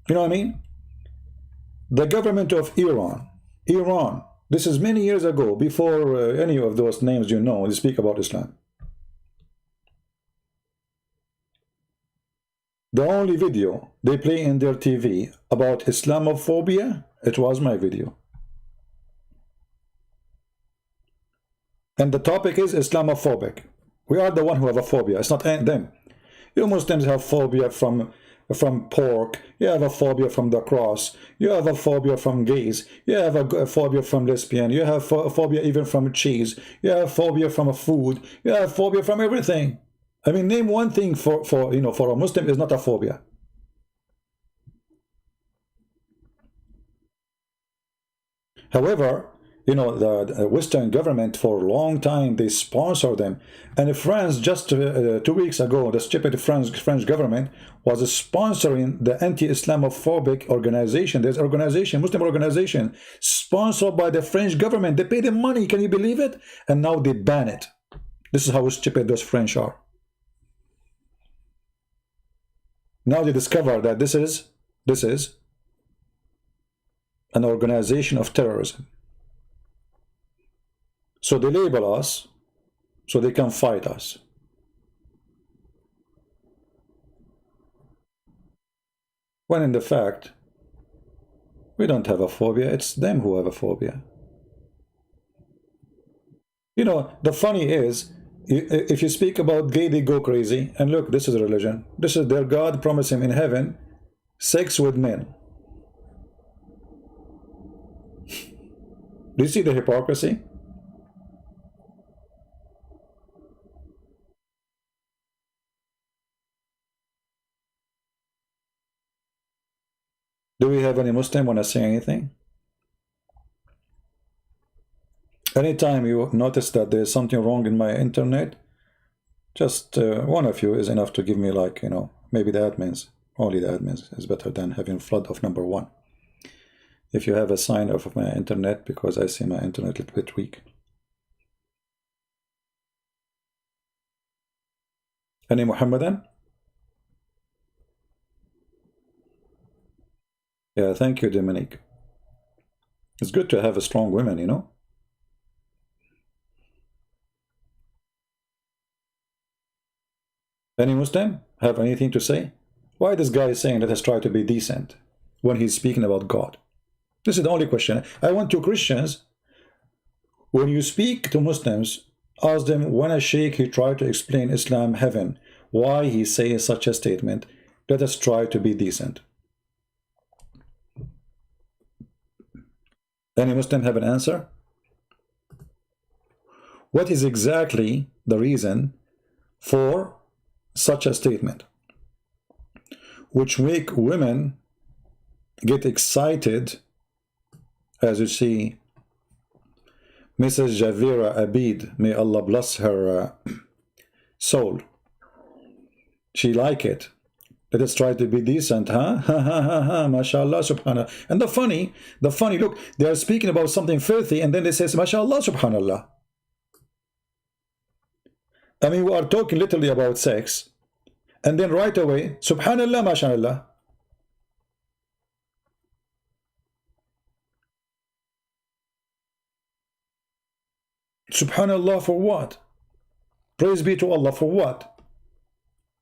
You know what I mean? The government of Iran, this is many years ago, before any of those names you know, they speak about Islam. The only video they play in their TV about Islamophobia, it was my video. And the topic is Islamophobic. We are the one who have a phobia. It's not them. You Muslims have phobia from pork. You have a phobia from the cross. You have a phobia from gays. You have a phobia from lesbian. You have a phobia even from cheese. You have a phobia from a food. You have a phobia from everything. I mean, name one thing for a Muslim is not a phobia. However, you know, the Western government for a long time, they sponsor them. And France, just 2 weeks ago, the stupid French government was sponsoring the anti-Islamophobic organization. There's organization, Muslim organization, sponsored by the French government. They pay them money, can you believe it? And now they ban it. This is how stupid those French are. Now they discover that this is an organization of terrorism. So they label us so they can fight us. When in the fact, we don't have a phobia, it's them who have a phobia. You know, the funny is, if you speak about gay, they go crazy. And look, this is a religion. This is their God promised him in heaven, sex with men. Do you see the hypocrisy? Do we have any Muslim want to say anything? Anytime you notice that there's something wrong in my internet, just one of you is enough to give me, like, you know, maybe the admins. Only the admins is better than having flood of number one. If you have a sign of my internet, because I see my internet a little bit weak. Any Muhammadan? Yeah, thank you, Dominique. It's good to have a strong women, you know. Any Muslim have anything to say? Why this guy is saying let us try to be decent when he's speaking about God? This is the only question. I want to Christians, when you speak to Muslims, ask them when a sheikh he tried to explain Islam heaven, why he says such a statement. Let us try to be decent. Any Muslim have an answer? What is exactly the reason for such a statement, which make women get excited? As you see, Mrs. Javira Abid, may Allah bless her soul, she like it. Let us try to be decent, huh? Ha ha ha ha, mashallah, subhanallah. And the funny, look, they are speaking about something filthy, and then they say, mashallah, subhanallah. I mean, we are talking literally about sex, and then right away, subhanallah, mashallah. Subhanallah for what? Praise be to Allah for what?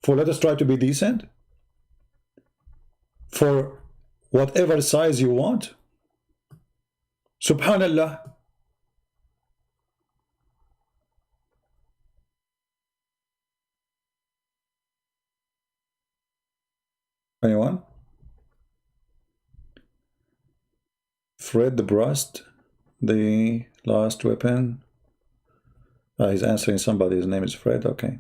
For let us try to be decent? For whatever size you want? Subhanallah. Anyone? Fred the Brust, the last weapon. He's answering somebody, his name is Fred, okay.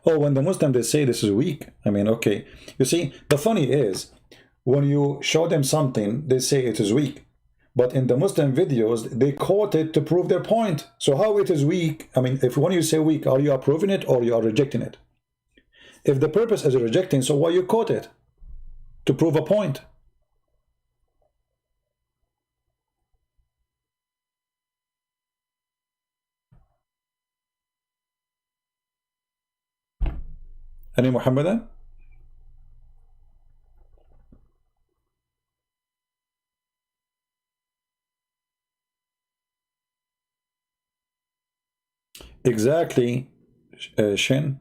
Oh, when the Muslim, they say this is weak. I mean, okay. You see, the funny is, when you show them something, they say it is weak. But in the Muslim videos, they quote it to prove their point. So how it is weak? I mean, if when you say weak, are you approving it or you are rejecting it? If the purpose is rejecting, so why you quote it? To prove a point. Any Muhammadan? Exactly, Shin.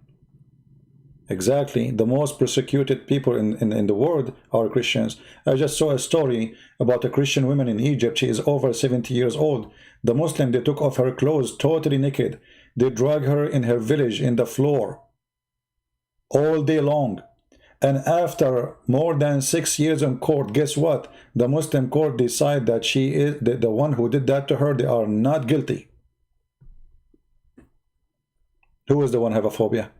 Exactly. The most persecuted people in the world are Christians. I just saw a story about a Christian woman in Egypt. She is over 70 years old. The Muslim, they took off her clothes totally naked. They drag her in her village in the floor all day long. And after more than 6 years in court, guess what? The Muslim court decide that she is the one who did that to her. They are not guilty. Who is the one have a phobia?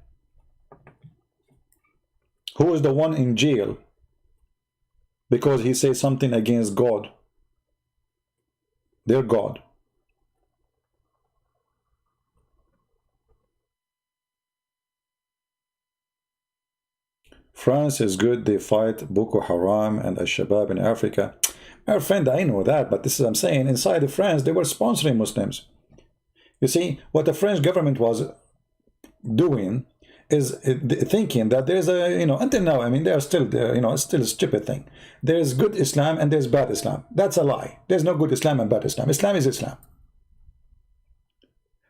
Who is the one in jail because he says something against God? Their God. France is good. They fight Boko Haram and Al-Shabaab in Africa. My friend, I know that, but this is I'm saying. Inside of France, they were sponsoring Muslims. You see, what the French government was doing is thinking that there's a, until now, I mean, they are still there, it's still a stupid thing. There's good Islam and there's bad Islam. That's a lie. There's no good Islam and bad Islam. Islam is Islam.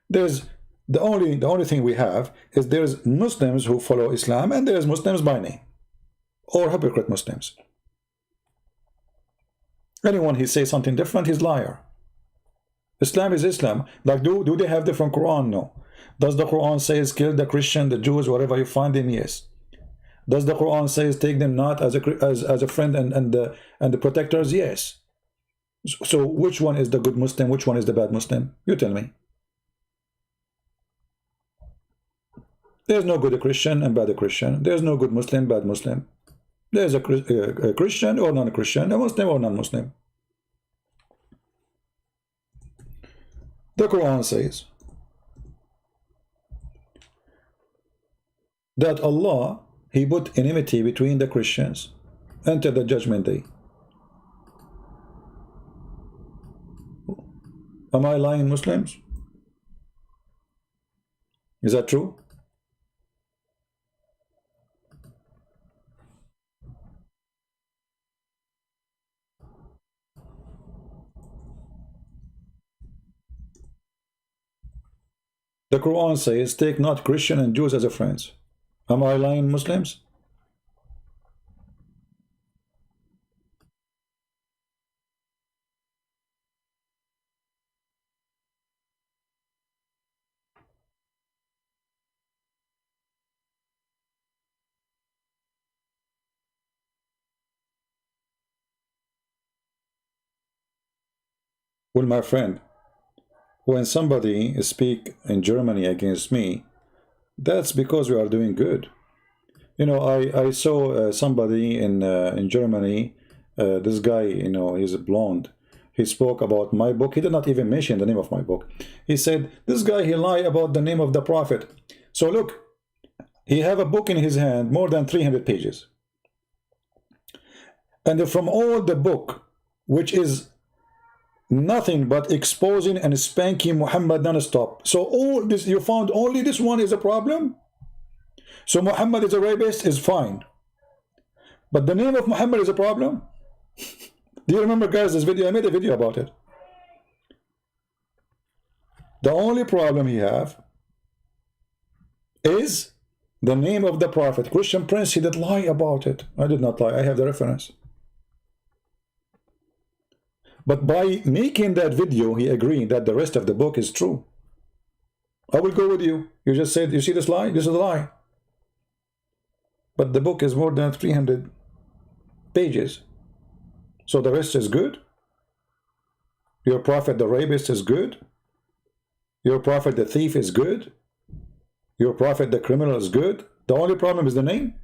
There's the only thing we have is there's Muslims who follow Islam and there's Muslims by name or hypocrite Muslims. Anyone who says something different, he's liar. Islam is Islam. Like, do they have different Quran? No. Does the Quran say kill the Christian, the Jews, wherever you find them? Yes. Does the Quran say take them not as a friend and the protectors? Yes. So which one is the good Muslim? Which one is the bad Muslim? You tell me. There's no good Christian and bad Christian. There's no good Muslim, bad Muslim. There's a Christian or non-Christian, a Muslim or non-Muslim. The Quran says that Allah, He put enmity between the Christians until the judgment day. Am I lying, Muslims? Is that true? The Quran says, take not Christian and Jews as a friends. Am I lying, Muslims? Well, my friend, when somebody speak in Germany against me, that's because we are doing good. I saw somebody in Germany, this guy, he's blonde. He spoke about my book. He did not even mention the name of my book. He said, this guy, he lied about the name of the prophet. So look, he have a book in his hand, more than 300 pages. And from all the book, which is nothing but exposing and spanking Muhammad non-stop. So all this, you found only this one is a problem? So Muhammad is a rapist is fine. But the name of Muhammad is a problem? Do you remember, guys, this video? I made a video about it. The only problem he have is the name of the prophet. Christian Prince, he did lie about it. I did not lie. I have the reference. But by making that video, he agreed that the rest of the book is true. I will go with you. You just said, you see this lie? This is a lie. But the book is more than 300 pages. So the rest is good. Your prophet, the rapist, is good. Your prophet, the thief, is good. Your prophet, the criminal, is good. The only problem is the name.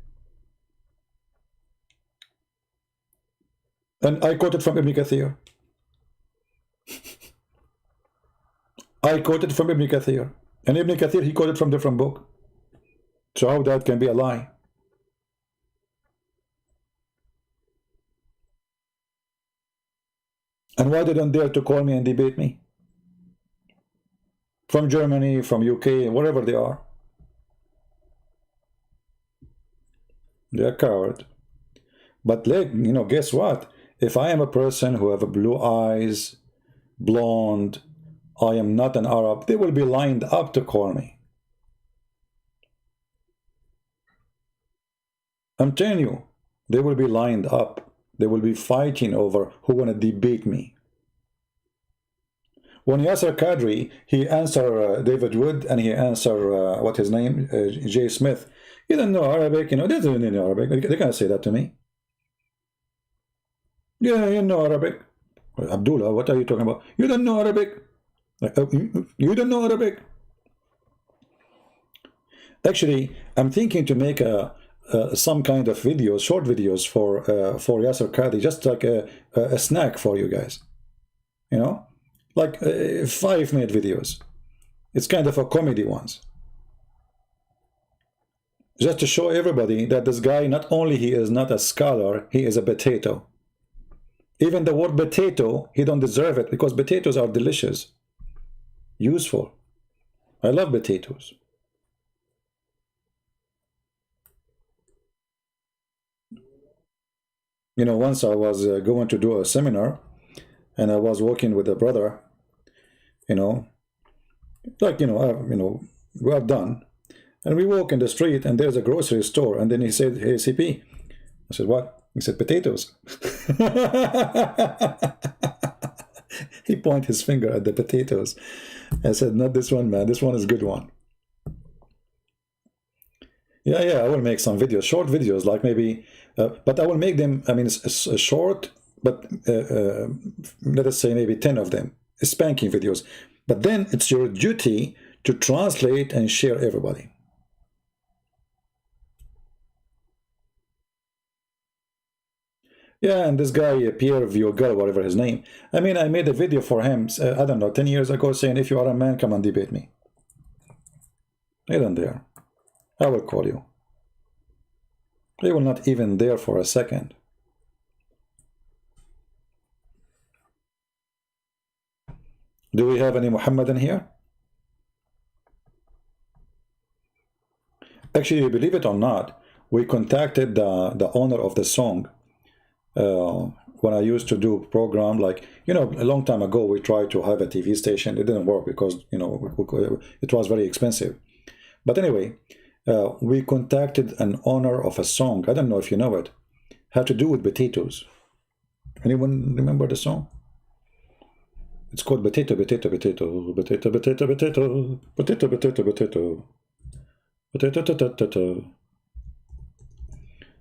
And I quoted from Ibn Kathir. I quoted from Ibn Kathir. And Ibn Kathir, he quoted from different book. So how that can be a lie? And why they don't dare to call me and debate me? From Germany, from UK, wherever they are. They're coward. But like, guess what? If I am a person who have blue eyes, blonde, I am not an Arab, they will be lined up to call me. I'm telling you, they will be lined up. They will be fighting over who want to debate me. When Yasser Qadri, he answered David Wood, and he answered, what his name, Jay Smith. You don't know Arabic, they don't know Arabic. They can't say that to me. Yeah, you know Arabic. Abdullah, what are you talking about? You don't know Arabic. You don't know Arabic. Actually, I'm thinking to make some kind of videos, short videos for Yasser Qadri, just like a snack for you guys. Like 5-minute videos. It's kind of a comedy ones. Just to show everybody that this guy, not only he is not a scholar, he is a potato. Even the word potato, he don't deserve it, because potatoes are delicious, useful. I love potatoes. Once I was going to do a seminar, and I was walking with a brother, we are done, and we walk in the street, and there's a grocery store, and then he said, "Hey, CP." I said, "What?" He said, "Potatoes." He pointed his finger at the potatoes. I said, "Not this one, man. This one is a good one." Yeah, I will make some videos, short videos, like maybe, but I will make them, it's short, but let us say maybe 10 of them, spanking videos. But then it's your duty to translate and share everybody. Yeah, and this guy, Pierre Viogal, whatever his name, I made a video for him, I don't know, 10 years ago, saying, if you are a man, come and debate me. He don't dare. I will call you. He will not even dare for a second. Do we have any Muhammadan here? Actually, believe it or not, we contacted the owner of the song. When I used to do a program, like, a long time ago, we tried to have a TV station. It didn't work because, it was very expensive. But anyway, we contacted an owner of a song. I don't know if you know it. Had to do with potatoes. Anyone remember the song? It's called Potato, Potato, Potato, Potato, Potato, Potato, Potato, Potato, Potato, Potato, Potato.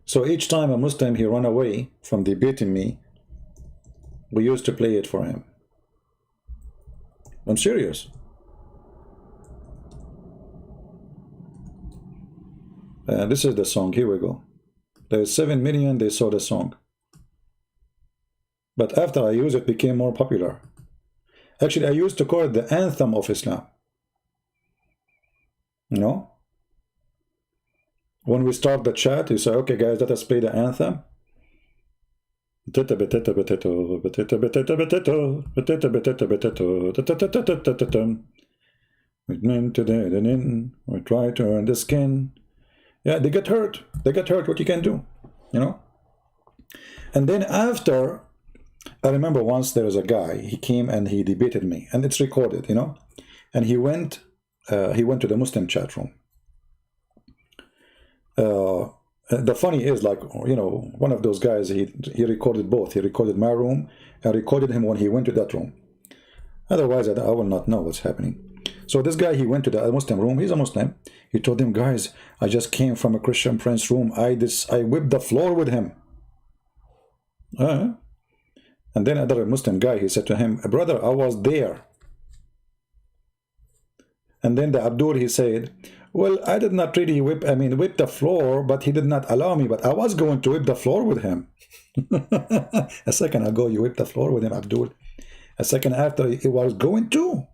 So each time a Muslim he run away from debating me, we used to play it for him. I'm serious. This is the song. Here we go. There's 7 million, they saw the song. But after I use it, it became more popular. Actually, I used to call it the anthem of Islam. When we start the chat, you say, okay, guys, let us play the anthem. We try to earn the skin. Yeah, they get hurt. They get hurt. What you can do, And then after, I remember once there was a guy. He came and he debated me, and it's recorded, And he went to the Muslim chat room. The funny is, like, one of those guys, he recorded both. He recorded my room and recorded him when he went to that room. Otherwise, I will not know what's happening. So this guy, he went to the Muslim room. He's a Muslim. He told them, guys, I just came from a Christian prince room. I whipped the floor with him. And then another Muslim guy, he said to him, brother, I was there. And then the Abdul, he said, well, I did not really whip the floor, but he did not allow me. But I was going to whip the floor with him. A second ago, you whipped the floor with him, Abdul. A second after, he was going to.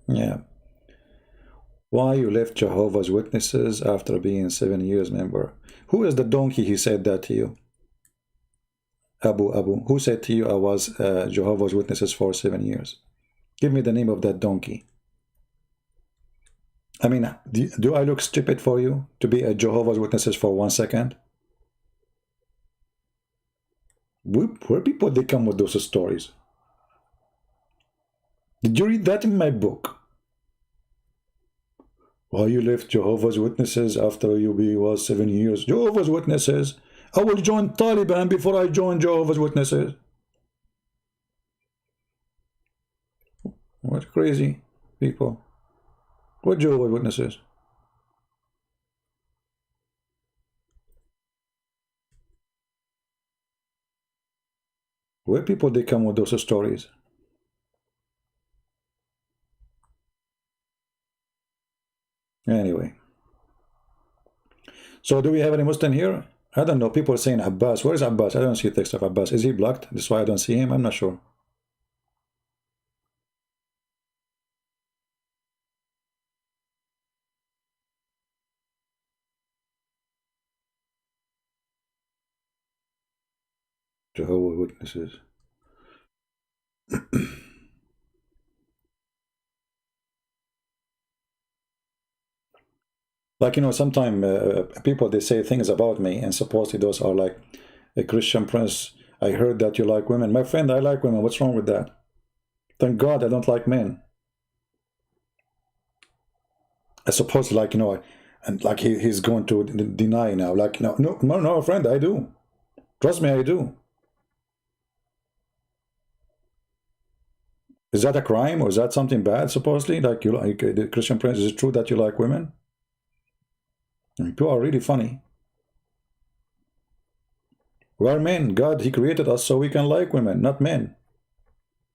Yeah. Why you left Jehovah's Witnesses after being 7 years member? Who is the donkey he said that to you? Abu. Who said to you I was Jehovah's Witnesses for 7 years? Give me the name of that donkey. I mean, do I look stupid for you to be a Jehovah's Witnesses for 1 second? Where people they come with those stories? Did you read that in my book? Why you left Jehovah's Witnesses after you was 7 years? Jehovah's Witnesses. I will join Taliban before I join Jehovah's Witnesses. What crazy people? What Jehovah's Witnesses? Where people they come with those stories? Anyway. So do we have any Muslim here? I don't know. People are saying Abbas. Where is Abbas? I don't see text of Abbas. Is he blocked? That's why I don't see him. I'm not sure. Jehovah's Witnesses. Like, you know, sometimes people, they say things about me, and supposedly those are like a Christian prince. I heard that you like women. My friend, I like women. What's wrong with that? Thank God I don't like men. I suppose, like, you know, and like he's going to deny now. Like, you know, no, friend, I do. Trust me, I do. Is that a crime, or is that something bad, supposedly? Like, you like the Christian prince, is it true that you like women? I mean, people are really funny. We are men. God, he created us so we can like women, not men.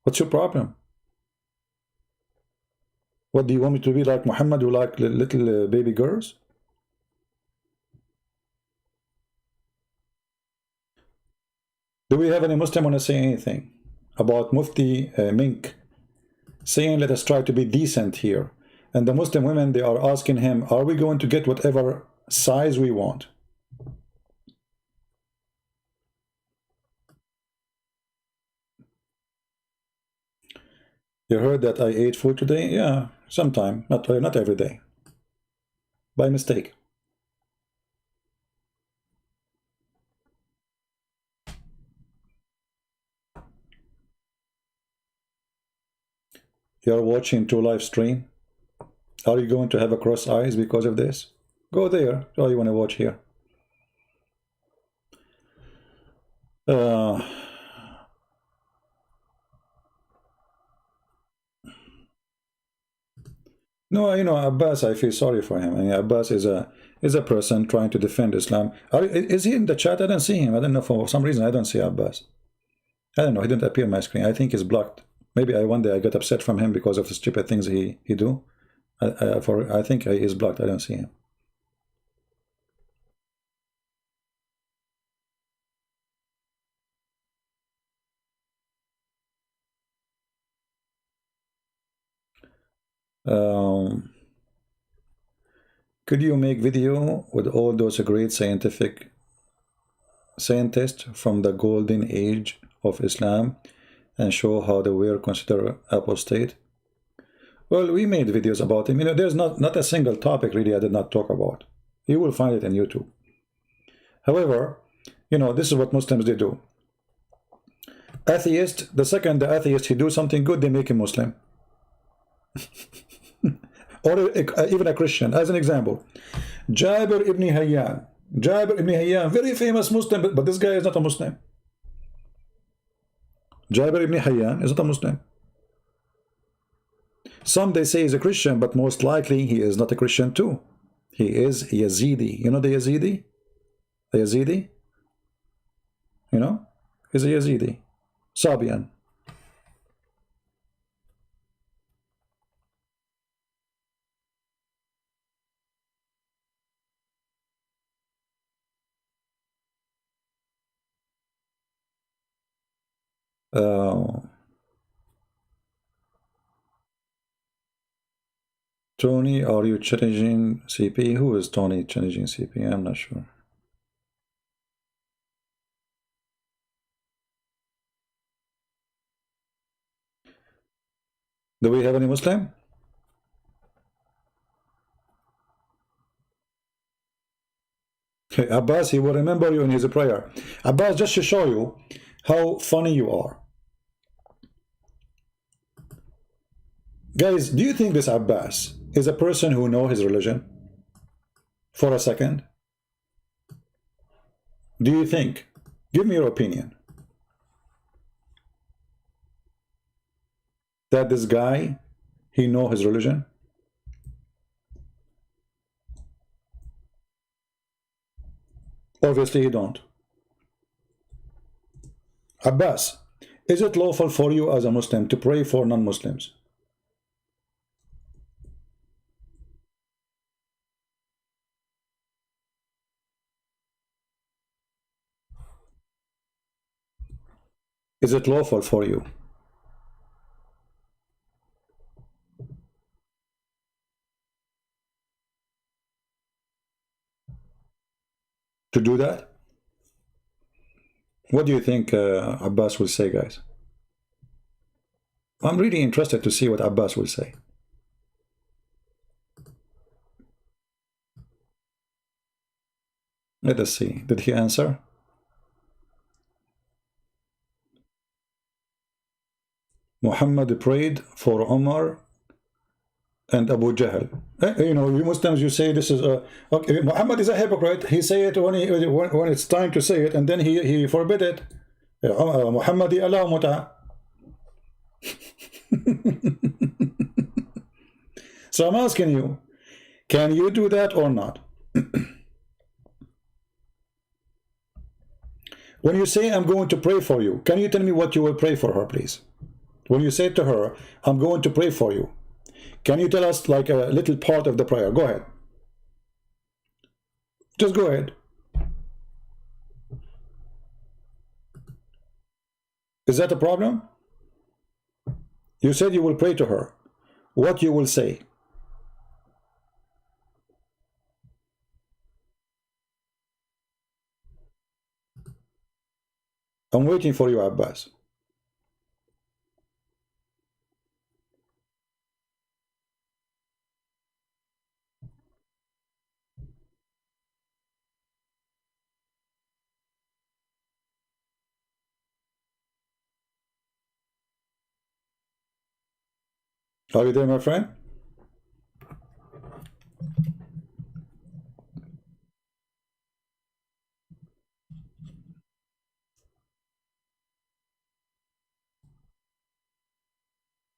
What's your problem? What, do you want me to be like Muhammad, who like little baby girls? Do we have any Muslim want to say anything about Mufti Menk saying, let us try to be decent here? And the Muslim women, they are asking him, are we going to get whatever size we want? You heard that I ate food today? Yeah, sometime, not every day. By mistake. You're watching two live stream. Are you going to have a cross eyes because of this? Go there. Or you want to watch here? Uh, no, you know, Abbas, I feel sorry for him. I mean, Abbas is a person trying to defend Islam. Is he in the chat? I don't see him. I don't know, for some reason I don't see Abbas. I don't know. He didn't appear on my screen. I think he's blocked. Maybe one day I got upset from him because of the stupid things he do. I think he is blocked. I don't see him. Um, could you make video with all those great scientists from the golden age of Islam and show how they were considered apostate? Well, we made videos about him. You know, there's not a single topic really I did not talk about. You will find it in YouTube. However, you know, this is what Muslims they do. Atheist, the second the atheist he do something good, they make him Muslim. Or even a Christian. As an example, Jabir ibn Hayyan. Jabir ibn Hayyan, very famous Muslim, but this guy is not a Muslim. Jabir ibn Hayyan is not a Muslim. Some they say he's a Christian, but most likely he is not a Christian too. He is Yazidi. You know the Yazidi? The Yazidi? You know? He's a Yazidi. Sabian. Tony, are you challenging CP? Who is Tony challenging CP? I'm not sure. Do we have any Muslim? Abbas, he will remember you in his prayer. Abbas, just to show you how funny you are. Guys, do you think this Abbas is a person who knows his religion? For a second. Do you think? Give me your opinion. That this guy, he knows his religion? Obviously he don't. Abbas, is it lawful for you as a Muslim to pray for non-Muslims? Is it lawful for you to do that? What do you think Abbas will say, guys? I'm really interested to see what Abbas will say. Let us see. Did he answer? Muhammad prayed for Umar and Abu Jahl. You know, you Muslims, you say this is a okay. Muhammad is a hypocrite. He say it when it's time to say it, and then he forbid it. Muhammad Allah muta. So I'm asking you, can you do that or not? When you say I'm going to pray for you, can you tell me what you will pray for her, please? When you say to her, I'm going to pray for you, can you tell us like a little part of the prayer? Go ahead. Just go ahead. Is that a problem? You said you will pray to her. What you will say? I'm waiting for you, Abbas. Are you there, my friend?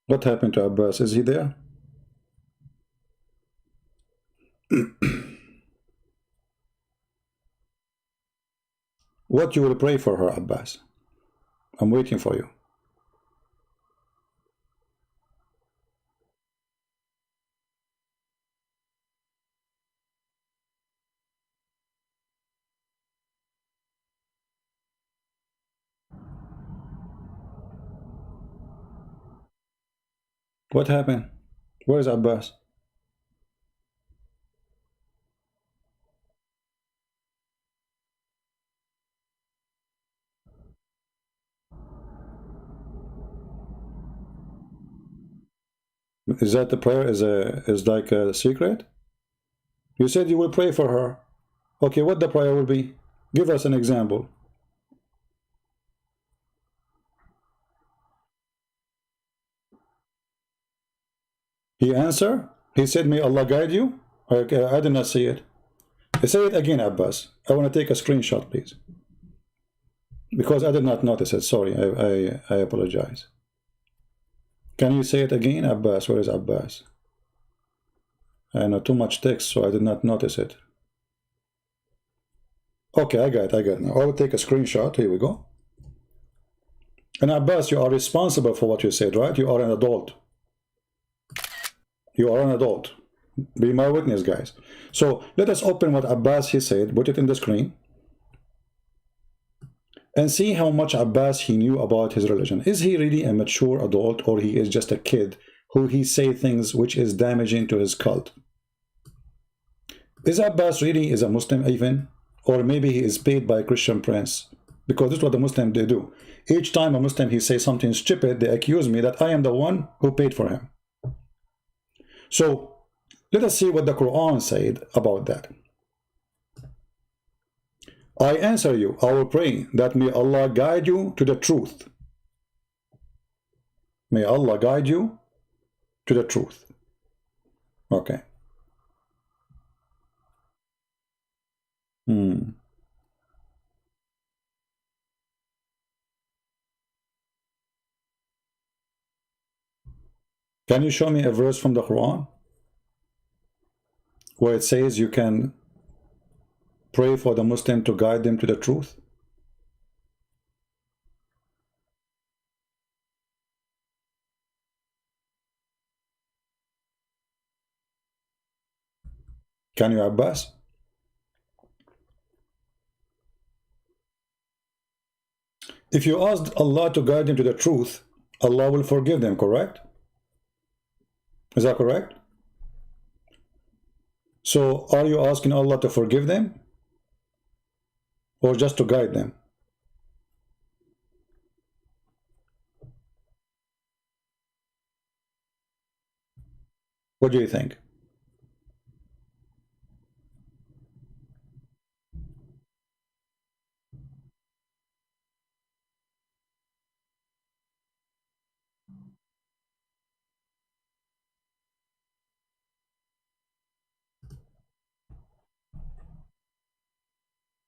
What happened to Abbas? Is he there? What you will pray for her, Abbas? I'm waiting for you. What happened? Where is Abbas? Is that the prayer is like a secret? You said you will pray for her. Okay, what the prayer will be? Give us an example. He answered. He said, may Allah guide you. Okay, I did not see it. Say it again, Abbas. I want to take a screenshot, please. Because I did not notice it. Sorry, I apologize. Can you say it again, Abbas? Where is Abbas? I know too much text, so I did not notice it. Okay, I got it now. I will take a screenshot. Here we go. And Abbas, you are responsible for what you said, right? You are an adult. You are an adult. Be my witness, guys. So let us open what Abbas he said, put it in the screen, and see how much Abbas he knew about his religion. Is he really a mature adult, or he is just a kid who he say things which is damaging to his cult? Is Abbas really is a Muslim even? Or maybe he is paid by a Christian prince? Because this is what the Muslims they do. Each time a Muslim he say something stupid, they accuse me that I am the one who paid for him. So let us see what the Quran said about that. I answer you, I will pray that may Allah guide you to the truth. May Allah guide you to the truth. Okay. Hmm. Can you show me a verse from the Quran where it says you can pray for the Muslim to guide them to the truth? Can you, Abbas? If you asked Allah to guide them to the truth, Allah will forgive them, correct? Is that correct? So are you asking Allah to forgive them or just to guide them? What do you think?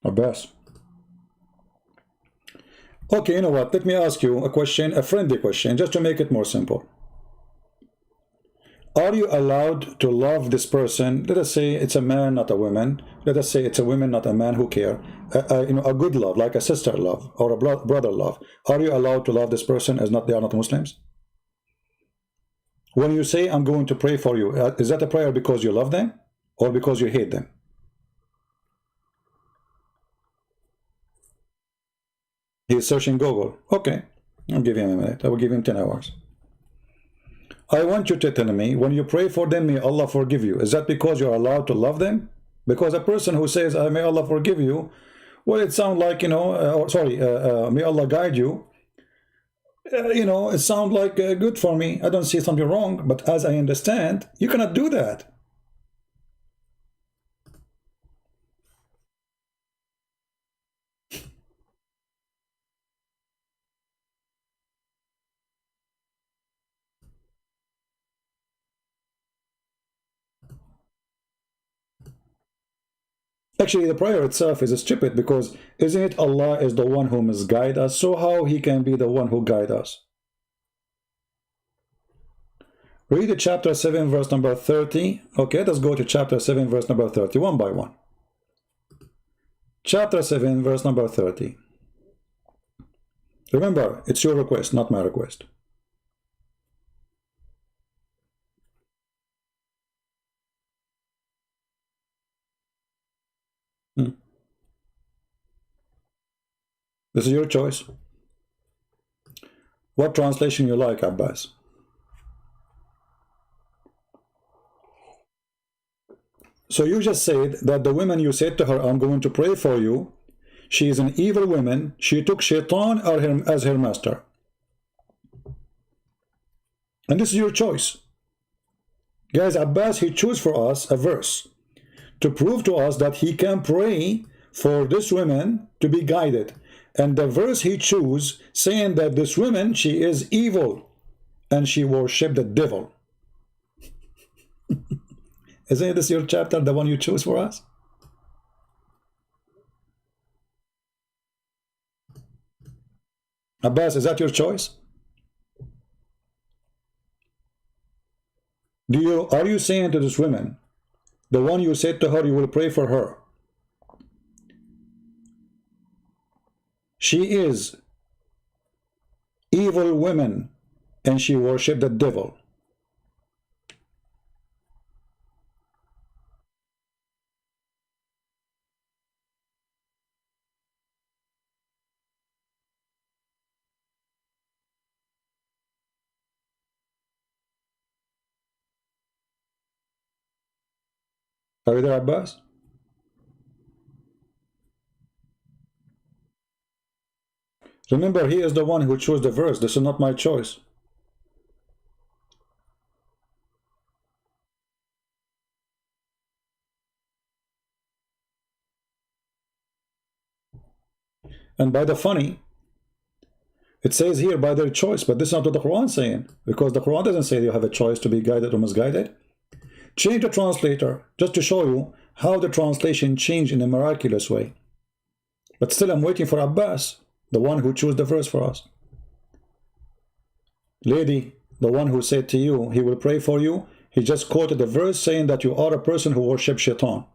Abbas? Okay, you know what? Let me ask you a question, a friendly question, just to make it more simple. Are you allowed to love this person? Let us say it's a man, not a woman. Let us say it's a woman, not a man. Who care? You know, a good love, like a sister love or a brother love. Are you allowed to love this person as not they are not Muslims? When you say I'm going to pray for you, is that a prayer because you love them or because you hate them? He's searching Google. Okay, I'll give him a minute. I will give him 10 hours. I want you to tell me, when you pray for them, may Allah forgive you. Is that because you're allowed to love them? Because a person who says, may Allah forgive you, well, it sounds like, you know, may Allah guide you. You know, it sounds like good for me. I don't see something wrong. But as I understand, you cannot do that. Actually, the prayer itself is stupid because isn't it Allah is the one who misguide us? So how he can be the one who guide us? Read the chapter 7, verse number 30. Okay, let's go to chapter 7, verse number 30, one by one. Chapter 7, verse number 30. Remember, it's your request, not my request. This is your choice. What translation you like, Abbas? So you just said that the woman you said to her, I'm going to pray for you, she is an evil woman. She took Shaitan as her master. And this is your choice. Guys, Abbas, he chose for us a verse to prove to us that he can pray for this woman to be guided. And the verse he chose saying that this woman, she is evil and she worshiped the devil. Isn't this your chapter, the one you chose for us? Abbas, is that your choice? Are you saying to this woman, the one you said to her, you will pray for her, she is evil woman and she worshiped the devil? Are you there, Abbas? Remember, he is the one who chose the verse. This is not my choice. And by the funny, it says here by their choice, but this is not what the Quran is saying, because the Quran doesn't say you have a choice to be guided or misguided. Change the translator just to show you how the translation changed in a miraculous way. But still, I'm waiting for Abbas, the one who chose the verse for us. Lady, the one who said to you, he will pray for you, he just quoted the verse saying that you are a person who worships shaitan.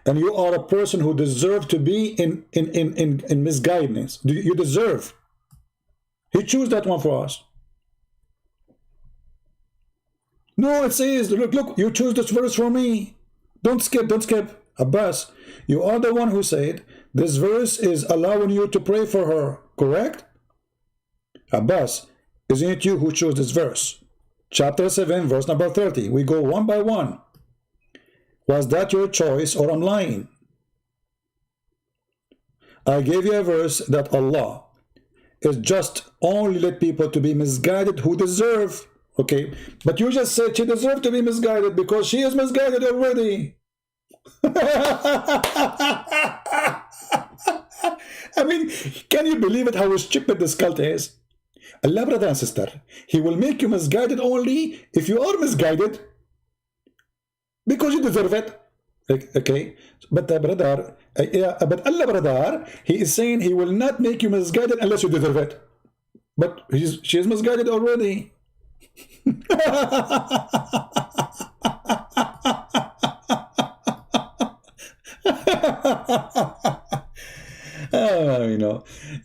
And you are a person who deserves to be in misguidance. You deserve. He chose that one for us. No, it says, look, you choose this verse for me. Don't skip. Abbas, you are the one who said this verse is allowing you to pray for her, correct? Abbas, isn't it you who chose this verse? Chapter 7, verse number 30. We go one by one. Was that your choice or I'm lying? I gave you a verse that Allah is just only let people to be misguided who deserve. Okay, but you just said she deserved to be misguided because she is misguided already. I mean, can you believe it how stupid this cult is? Allah, brother and sister, He will make you misguided only if you are misguided because you deserve it. Okay, but brother, but Allah, brother, He is saying He will not make you misguided unless you deserve it. But she is misguided already.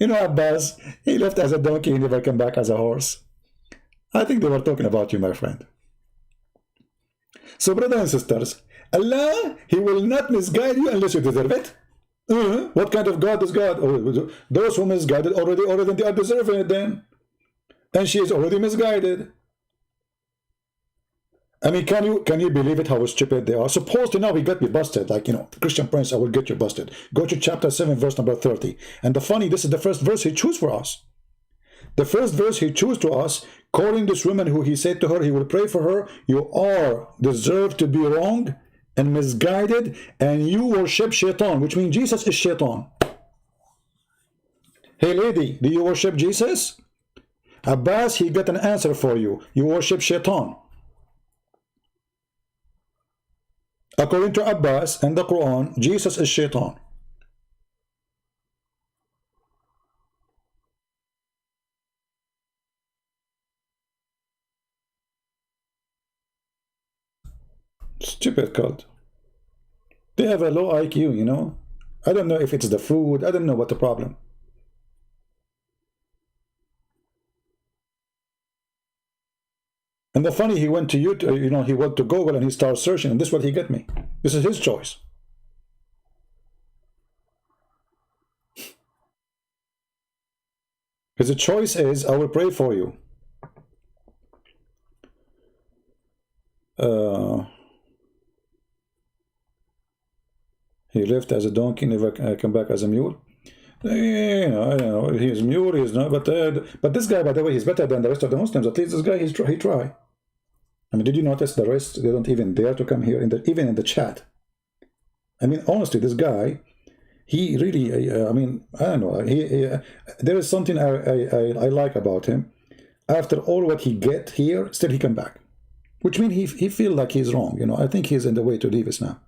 You know, Abbas, he left as a donkey, he never came back as a horse. I think they were talking about you, my friend. So, brothers and sisters, Allah, He will not misguide you unless you deserve it. What kind of God is God? Oh, those who misguided already they are deserving it then. And she is already misguided. I mean, can you believe it how stupid they are? Suppose now he got me busted, like, the Christian Prince, I will get you busted. Go to chapter 7, verse number 30. And the funny, this is the first verse he chose for us. The first verse he chose to us, calling this woman who he said to her, he will pray for her, you are deserved to be wrong and misguided, and you worship shaitan, which means Jesus is shaitan. Hey lady, do you worship Jesus? Abbas, he got an answer for you. You worship shaitan. According to Abbas and the Quran, Jesus is shaitan. Stupid cult. They have a low IQ, I don't know if it's the food. I don't know what the problem. And the funny, he went to YouTube, he went to Google and he started searching, and this is what he got me. This is his choice. His choice is, I will pray for you. He left as a donkey, never come back as a mule. I don't know, he's mule, he's not, but this guy, by the way, he's better than the rest of the Muslims. At least this guy, he try. I mean, did you notice the rest? They don't even dare to come here, even in the chat. I mean, honestly, this guy, he really, I mean, I don't know. There is something I like about him. After all what he get here, still he come back. Which means he feel like he's wrong. I think he's in the way to leave us now.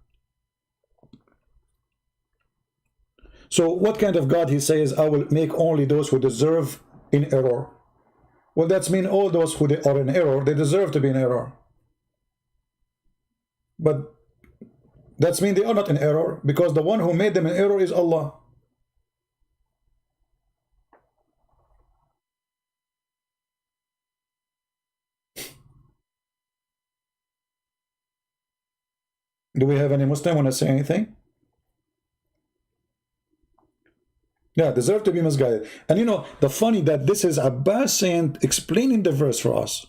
So what kind of God he says, I will make only those who deserve in error? Well, that's mean all those who are in error, they deserve to be in error. But that's mean they are not in error, because the one who made them in error is Allah. Do we have any Muslim want to say anything? Yeah, deserve to be misguided. And the funny that this is Abbas saying, explaining the verse for us.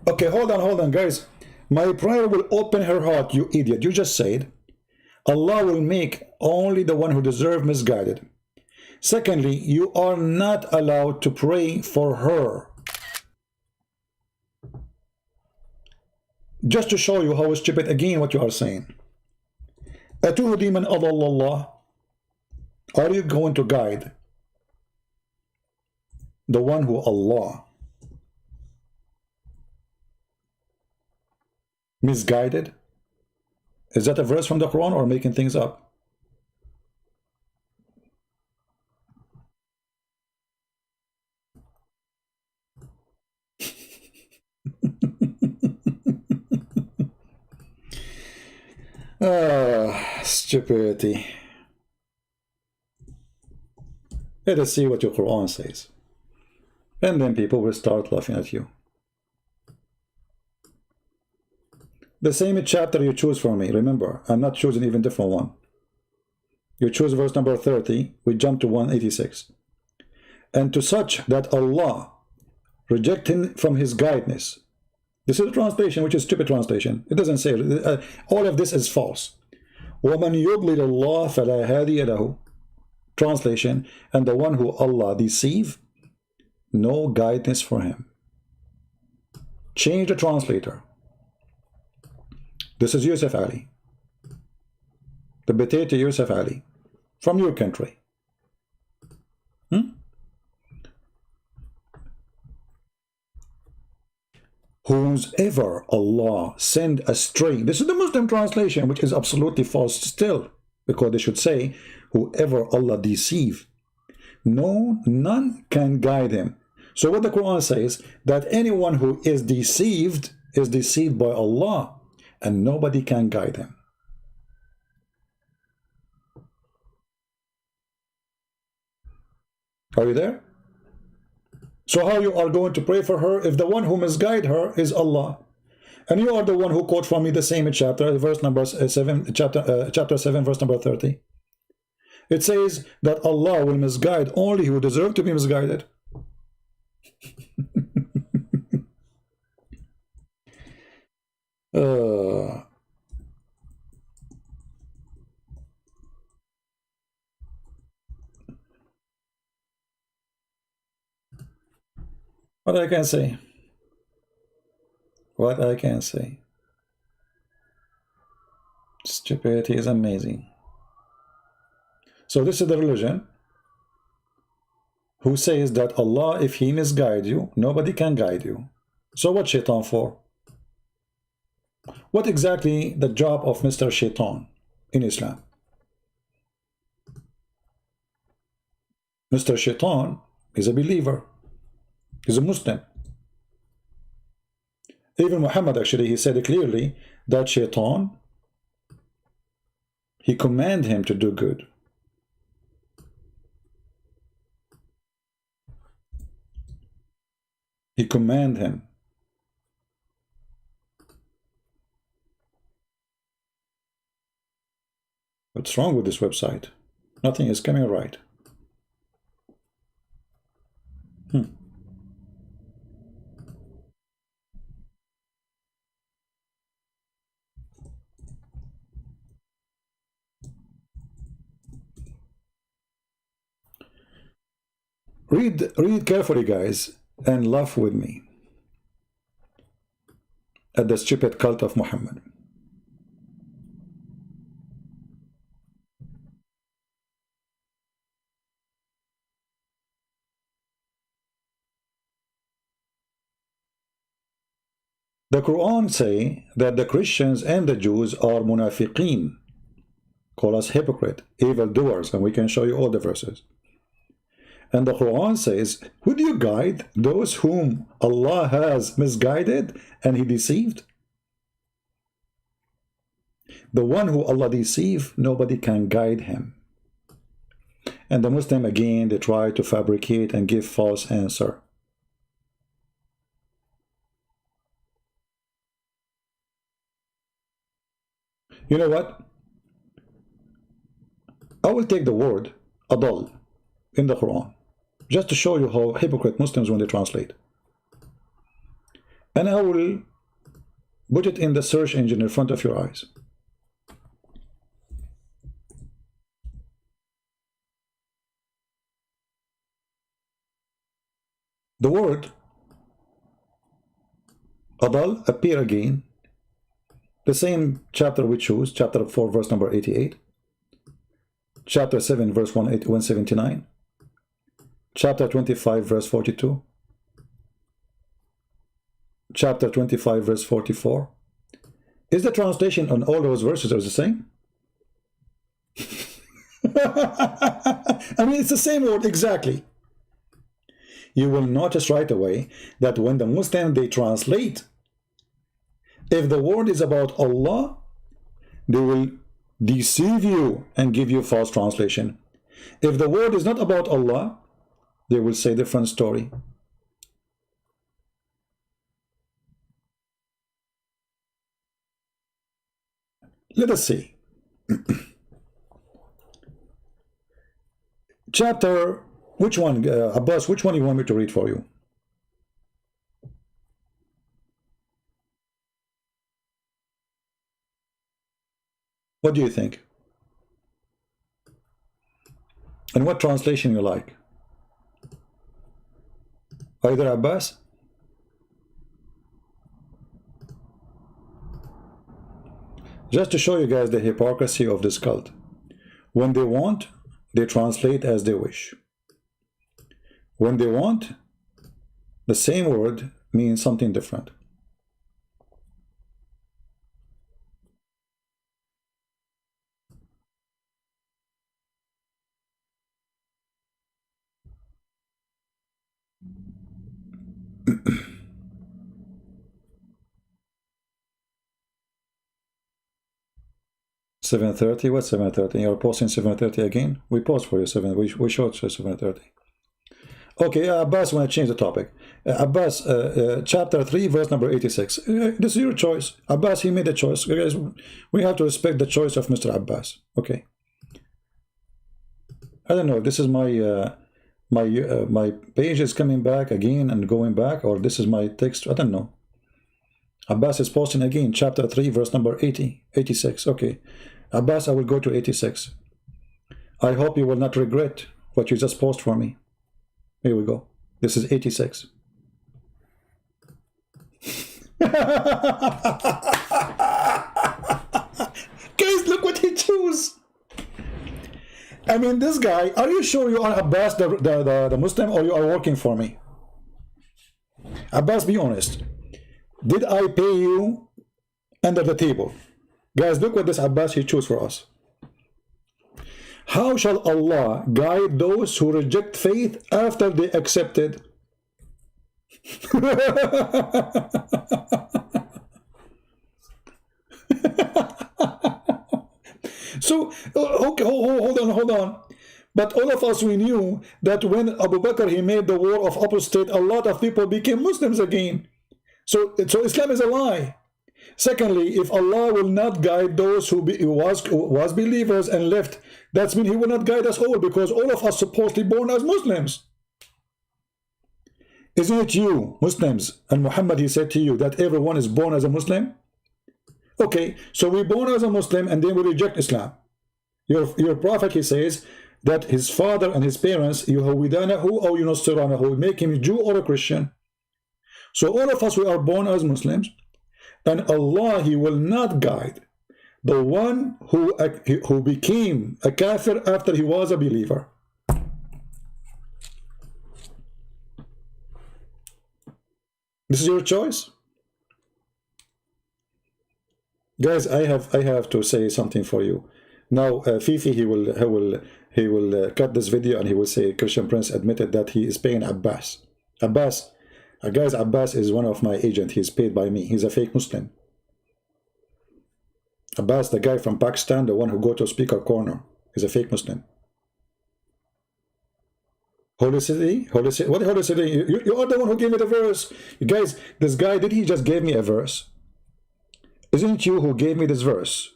Okay, hold on, guys. My prayer will open her heart, you idiot. You just said, Allah will make only the one who deserves misguided. Secondly, you are not allowed to pray for her. Just to show you how stupid, again, what you are saying. أتهدي من أضل الله? Are you going to guide the one who Allah misguided? Is that a verse from the Quran or making things up? Stupidity. Let us see what your Quran says. And then people will start laughing at you. The same chapter you choose for me. Remember, I'm not choosing even different one. You choose verse number 30. We jump to 186. And to such that Allah rejecting from his guidance. This is a translation, which is stupid translation. It doesn't say, all of this is false. وَمَنْ يُضْلِلِ اللَّهِ فَلَا هَادِيَ لَهُ. Translation, and the one who Allah deceive, no guidance for him. Change the translator. This is Yusuf Ali, the potato Yusuf Ali, from your country. Whosoever Allah send astray. This is the Muslim translation, which is absolutely false still, because they should say, whoever Allah deceive, none can guide him. So what the Quran says, that anyone who is deceived by Allah, and nobody can guide him. Are you there? So how you are going to pray for her if the one who misguide her is Allah? And you are the one who quote from me the same chapter, verse number 7, chapter 7, verse number 30. It says that Allah will misguide only who deserve to be misguided. What I can say? What I can say? Stupidity is amazing. So this is the religion who says that Allah, if he misguide you, nobody can guide you. So what shaitan for? What exactly the job of Mr. Shaitan in Islam? Mr. Shaitan is a believer. He's a Muslim. Even Muhammad, actually, he said clearly that Shaitan, he commanded him to do good. He commanded him. What's wrong with this website? Nothing is coming right. Read carefully, guys, and laugh with me at the stupid cult of Muhammad. The Quran say that the Christians and the Jews are munafiqeen, call us hypocrite, evildoers, and we can show you all the verses. And the Quran says, would you guide those whom Allah has misguided and he deceived? The one who Allah deceived, nobody can guide him. And the Muslim, again, they try to fabricate and give false answer. You know what? I will take the word adal in the Quran, just to show you how hypocrite Muslims when they translate. And I will put it in the search engine in front of your eyes. The word adal appear again The same chapter we choose, chapter 4, verse number 88. Chapter 7, verse 179. Chapter 25, verse 42. Chapter 25, verse 44. Is the translation on all those verses are the same? I mean, it's the same word exactly. You will notice right away that when the Muslim, they translate, if the word is about Allah, they will deceive you and give you false translation. If the word is not about Allah, they will say different story. Let us see. Chapter, which one, Abbas, which one you want me to read for you? What do you think? And what translation you like? Either Abbas? Just to show you guys the hypocrisy of this cult. When they want, they translate as they wish. When they want, the same word means something different. $7:30. What 7:30? You're posting 7:30 again? We post for you 7. We showed 7:30. Okay, Abbas, want to change the topic. Abbas, chapter 3, verse number 86. This is your choice. Abbas, he made a choice. Guys, we have to respect the choice of Mr. Abbas. Okay. I don't know if this is my page is coming back again and going back, or this is my text. I don't know. Abbas is posting again, chapter 3, verse number 86. Okay. Abbas, I will go to 86. I hope you will not regret what you just posted for me. Here we go. This is 86. Guys, look what he chose. I mean, this guy, are you sure you are Abbas, the Muslim, or you are working for me? Abbas, be honest. Did I pay you under the table? Guys, look what this Abbas he chose for us. How shall Allah guide those who reject faith after they accepted? So, okay, hold on. But all of us, we knew that when Abu Bakr, he made the war of apostate, a lot of people became Muslims again. So Islam is a lie. Secondly, if Allah will not guide those who was believers and left, that means he will not guide us all, because all of us supposedly born as Muslims. Isn't it you, Muslims, and Muhammad, he said to you that everyone is born as a Muslim? Okay, so we're born as a Muslim and then we reject Islam. Your prophet, he says that his father and his parents, Yahudanahu or Yunusiranahu, make him Jew or a Christian. So all of us, we are born as Muslims, and Allah, he will not guide the one who became a kafir after he was a believer. This is your choice. Guys, I have to say something for you. Now, Fifi, he will cut this video and he will say Christian Prince admitted that he is paying Abbas. Guys, Abbas is one of my agents. He's paid by me. He's a fake Muslim. Abbas, the guy from Pakistan, the one who go to speaker corner, is a fake Muslim. Holy City? What Holy City? You are the one who gave me the verse. You guys, this guy, did he just give me a verse? Isn't it you who gave me this verse?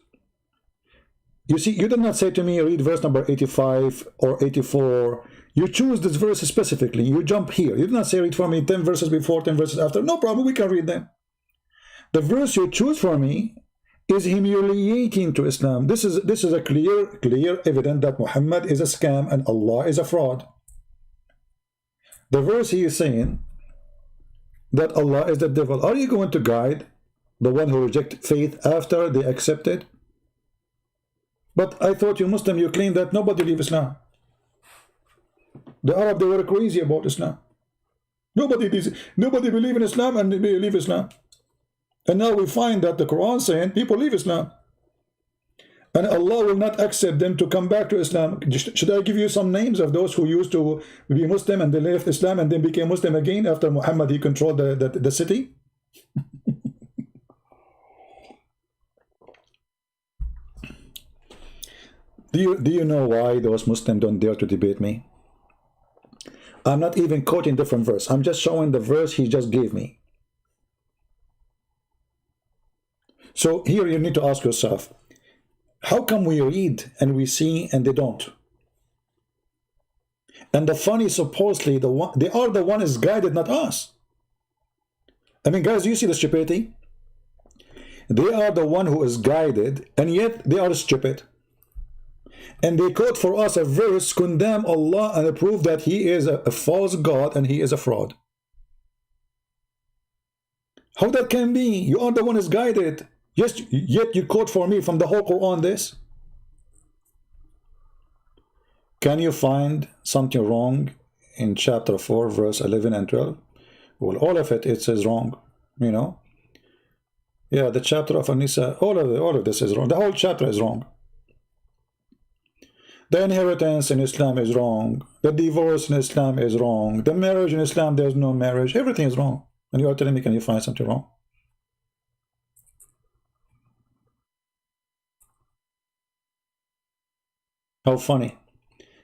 You see, you did not say to me, read verse number 85 or 84. You choose this verse specifically. You jump here. You did not say read for me 10 verses before, 10 verses after. No problem, we can read them. The verse you choose for me is humiliating to Islam. This is a clear evidence that Muhammad is a scam and Allah is a fraud. The verse he is saying that Allah is the devil. Are you going to guide The one who reject faith after they accept it? But I thought you Muslim, you claim that nobody leave Islam. The Arab, they were crazy about Islam. Nobody believe in Islam and they leave Islam. And now we find that the Quran saying people leave Islam. And Allah will not accept them to come back to Islam. Should I give you some names of those who used to be Muslim and they left Islam and then became Muslim again after Muhammad, he controlled the city? Do you know why those Muslims don't dare to debate me? I'm not even quoting different verse. I'm just showing the verse he just gave me. So here you need to ask yourself, how come we read and we see and they don't? And the funny, supposedly, they are the one is guided, not us. I mean, guys, you see the stupidity? They are the one who is guided, and yet they are stupid. And they quote for us a verse, condemn Allah and prove that he is a false God and he is a fraud. How that can be? You are the one who is guided. Yes, yet you quote for me from the whole Quran this. Can you find something wrong in chapter 4, verse 11 and 12? Well, all of it says wrong, you know. Yeah, the chapter of An-Nisa, all of this is wrong. The whole chapter is wrong. The inheritance in Islam is wrong. The divorce in Islam is wrong. The marriage in Islam, there's no marriage. Everything is wrong. And you are telling me, can you find something wrong? How funny.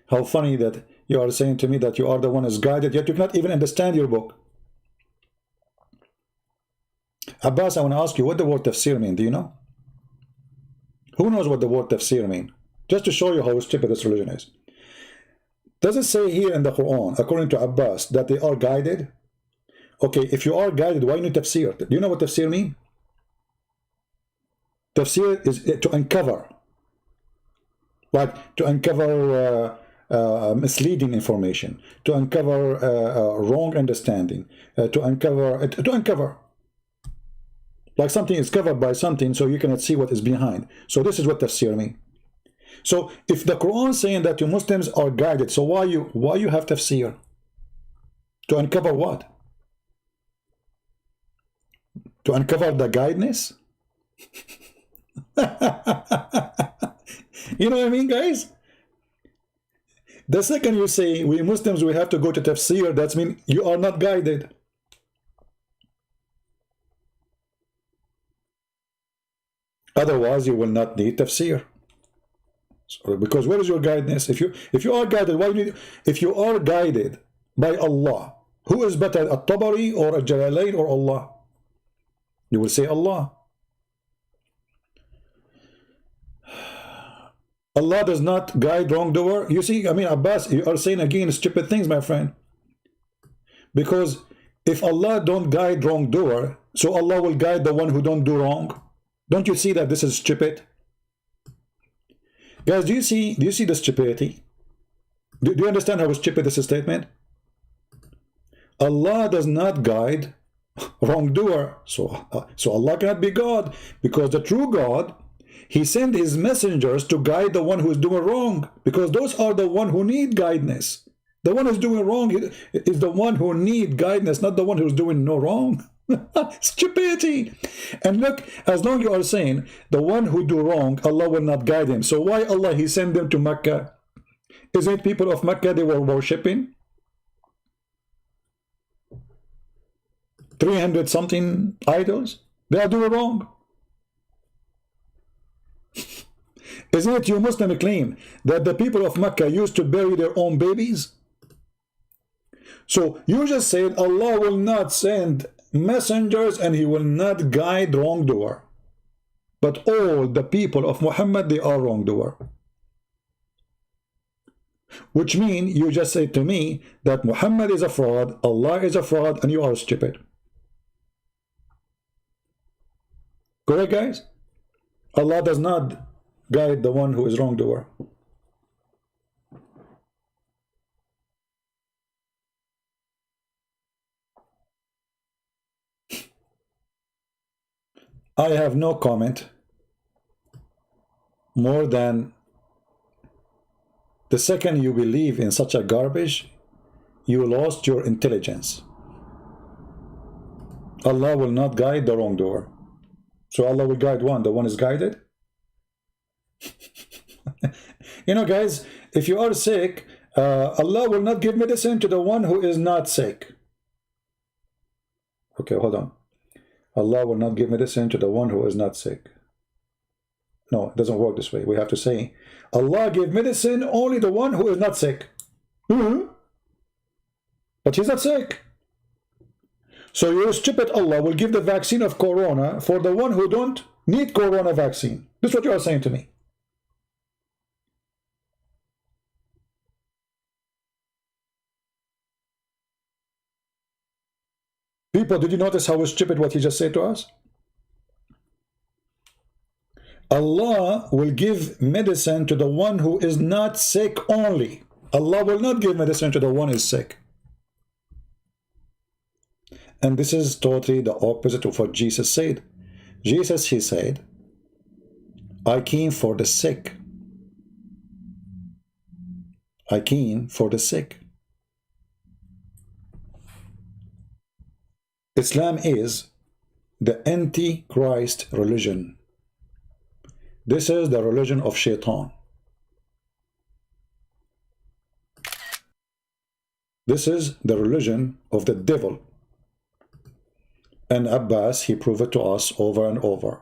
How funny that you are saying to me that you are the one who is guided, yet you cannot even understand your book. Abbas, I want to ask you, what the word tafsir mean? Do you know? Who knows what the word tafsir mean? Just to show you how stupid this religion is. Does it say here in the Quran, according to Abbas, that they are guided? Okay, if you are guided, why need tafsir? Do you know what tafsir mean? Tafsir is to uncover. Like to uncover misleading information, to uncover wrong understanding, to uncover. Like something is covered by something, so you cannot see what is behind. So this is what tafsir mean. So if the Quran is saying that you Muslims are guided, so why you have tafsir? To uncover what? To uncover the guidance? You know what I mean, guys? The second you say we Muslims we have to go to tafsir, that means you are not guided. Otherwise, you will not need tafsir. So, because where is your guidance? If you are guided, why need? If you are guided by Allah, who is better, At-Tabari or Al-Jalalain or Allah? You will say Allah. Allah does not guide wrongdoer. You see, I mean, Abbas, you are saying again stupid things, my friend. Because if Allah don't guide wrongdoer, so Allah will guide the one who don't do wrong. Don't you see that this is stupid? Guys, do you see the stupidity? Do you understand how stupid this statement? Allah does not guide wrongdoer. So Allah cannot be God, because the true God, he sent his messengers to guide the one who is doing wrong, because those are the one who need guidance. The one who's doing wrong is the one who need guidance, not the one who's doing no wrong. Stupidity. And look, as long as you are saying the one who do wrong, Allah will not guide him. So why Allah he sent them to Mecca? Isn't people of Mecca they were worshipping 300 something idols? They are doing wrong. Isn't it you Muslim claim that the people of Mecca used to bury their own babies? So you just said Allah will not send messengers and he will not guide wrongdoer. But all the people of Muhammad, they are wrongdoer. Which means you just said to me that Muhammad is a fraud, Allah is a fraud, and you are stupid. Correct, guys? Allah does not guide the one who is wrongdoer. I have no comment more than the second you believe in such a garbage, you lost your intelligence. Allah will not guide the wrongdoer. So Allah will guide one. The one is guided. You know, guys, if you are sick, Allah will not give medicine to the one who is not sick. Okay, hold on. Allah will not give medicine to the one who is not sick. No, it doesn't work this way. We have to say, Allah gave medicine only the one who is not sick. But he's not sick. So your stupid Allah will give the vaccine of corona for the one who don't need corona vaccine. This is what you are saying to me. People, did you notice how stupid what he just said to us? Allah will give medicine to the one who is not sick only. Allah will not give medicine to the one who is sick. And this is totally the opposite of what Jesus said. Jesus, he said, I came for the sick. I came for the sick. Islam is the anti-Christ religion. This is the religion of Shaitan. This is the religion of the devil. And Abbas, he proved it to us over and over.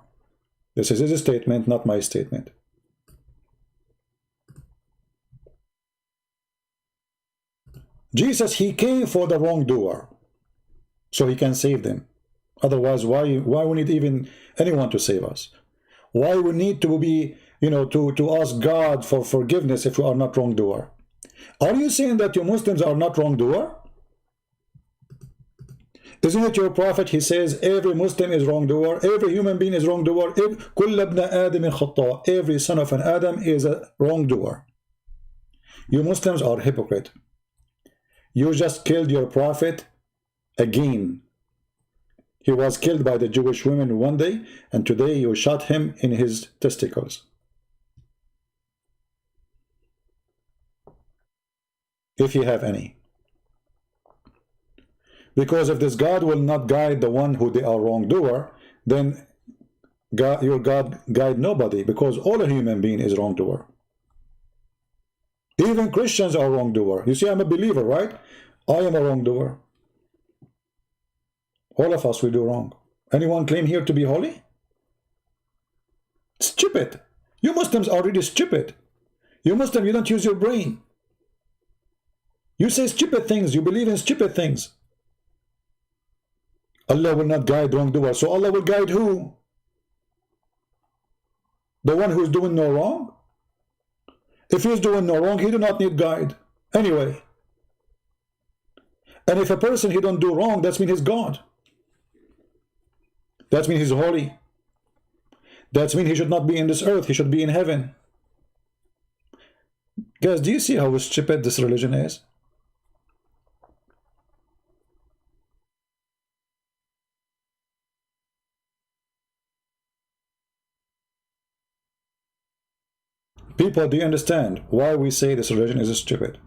This is his statement, not my statement. Jesus, he came for the wrongdoer, so he can save them. Otherwise, why we need even anyone to save us? Why we need to be, to ask God for forgiveness if we are not wrongdoer? Are you saying that you Muslims are not wrongdoer? Isn't it your prophet? He says every Muslim is wrongdoer, every human being is wrongdoer, every son of an Adam is a wrongdoer. You Muslims are hypocrite. You just killed your prophet again. He was killed by the Jewish women one day, and today you shot him in his testicles. If you have any. Because if this God will not guide the one who they are wrongdoer, then your God guide nobody, because all a human being is wrongdoer. Even Christians are wrongdoer. You see, I'm a believer, right? I am a wrongdoer. All of us will do wrong. Anyone claim here to be holy? Stupid. You Muslims are really stupid. You Muslim, you don't use your brain. You say stupid things. You believe in stupid things. Allah will not guide wrongdoer. So Allah will guide who? The one who is doing no wrong? If he is doing no wrong, he do not need guide. Anyway. And if a person he don't do wrong, that means he's God. That means he's holy. That means he should not be in this earth. He should be in heaven. Guys, do you see how stupid this religion is? People, do you understand why we say this religion is stupid?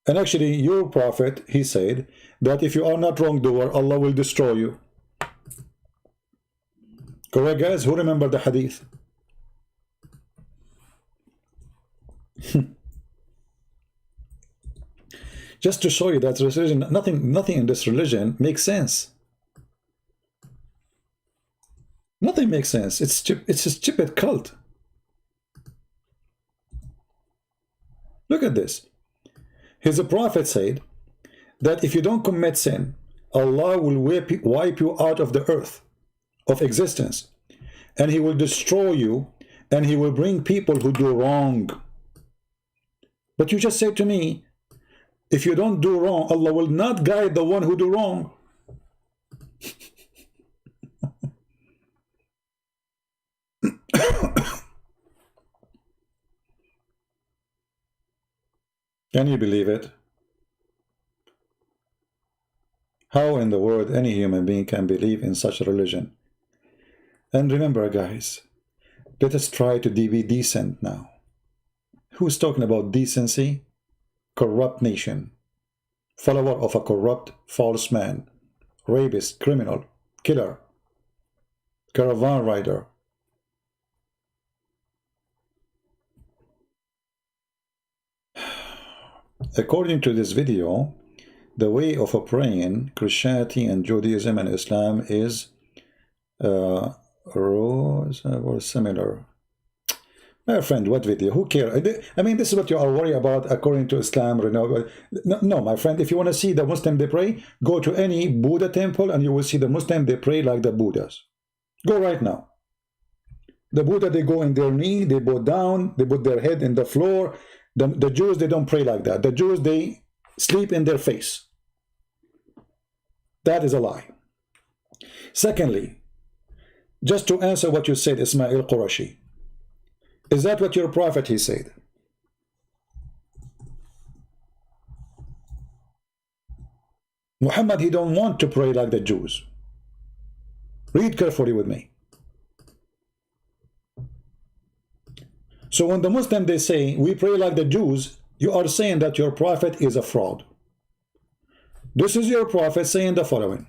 And actually, your prophet, he said that if you are not wrongdoer, Allah will destroy you. Correct, guys? Who remember the hadith? Just to show you that this religion, nothing in this religion makes sense. Nothing makes sense. It's a stupid cult. Look at this. His prophet said that if you don't commit sin, Allah will wipe you out of the earth of existence, and he will destroy you, and he will bring people who do wrong. But you just said to me, if you don't do wrong, Allah will not guide the one who do wrong. Can you believe it? How in the world any human being can believe in such a religion? And remember, guys, let us try to be decent now. Who's talking about decency? Corrupt nation, follower of a corrupt false man, rapist, criminal, killer, caravan rider. According to this video, the way of praying, Christianity and Judaism and Islam is or similar. My friend, what video? Who cares? I mean, this is what you are worried about according to Islam. No, my friend, if you want to see the Muslim they pray, go to any Buddha temple and you will see the Muslim they pray like the Buddhas. Go right now. The Buddha, they go in their knee, they bow down, they put their head in the floor. The Jews, they don't pray like that. The Jews, they sleep in their face. That is a lie. Secondly, just to answer what you said, Ismail Qurashi, is that what your prophet, he said? Muhammad, he don't want to pray like the Jews. Read carefully with me. So when the Muslim, they say, we pray like the Jews, you are saying that your prophet is a fraud. This is your prophet saying the following.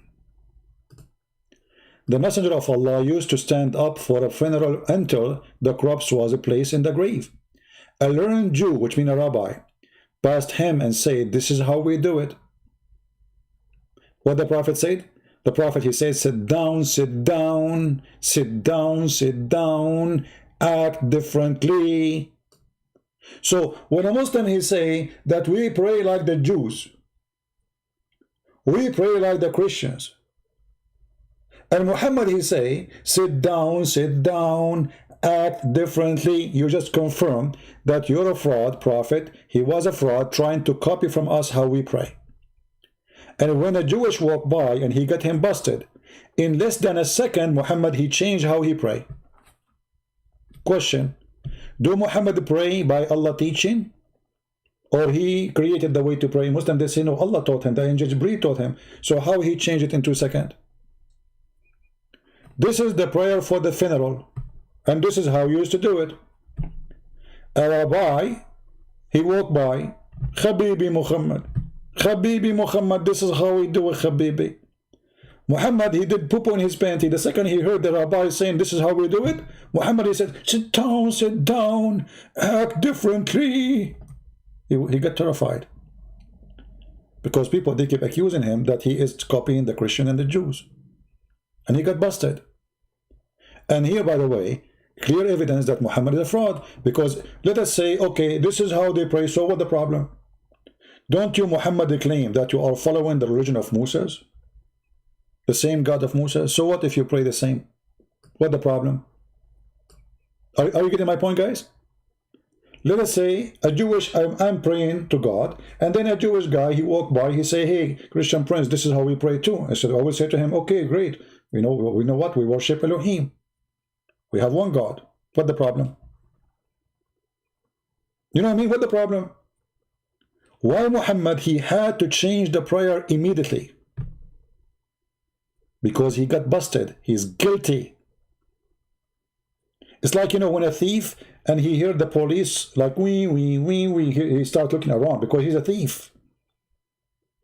The messenger of Allah used to stand up for a funeral until the corpse was placed in the grave. A learned Jew, which means a rabbi, passed him and said, this is how we do it. What the prophet said? The prophet, he said, sit down, sit down, sit down, sit down, act differently. So when a Muslim, he say that we pray like the Jews, we pray like the Christians, and Muhammad, he say, sit down, act differently, you just confirm that you're a fraud prophet. He was a fraud trying to copy from us how we pray. And when a Jewish walked by and he got him busted, in less than a second, Muhammad, he changed how he pray. Question, do Muhammad pray by Allah teaching? Or he created the way to pray? Muslim, they say, no, Allah taught him, the angel Jibreel taught him. So how he changed it in 2 seconds? This is the prayer for the funeral, and this is how you used to do it. A rabbi, he walked by, Habibi Muhammad, this is how we do it, Habibi. Muhammad, he did poop on his panty. The second he heard the rabbi saying, this is how we do it, Muhammad, he said, sit down, act differently. He got terrified. Because people, they keep accusing him that he is copying the Christian and the Jews. And he got busted. And here, by the way, clear evidence that Muhammad is a fraud. Because let us say, okay, this is how they pray, so what the problem? Don't you, Muhammad, claim that you are following the religion of Moses? The same God of Moses? So what if you pray the same? What the problem? Are you getting my point, guys? Let us say a Jewish, I'm praying to God, and then a Jewish guy, he walked by, he say, hey, Christian prince, this is how we pray too. I will say to him, okay, great. We know what? We worship Elohim. We have one God. What the problem? You know what I mean? What the problem? Why Muhammad, he had to change the prayer immediately? Because he got busted. He's guilty. It's like, you know, when a thief and he heard the police like he start looking around because he's a thief.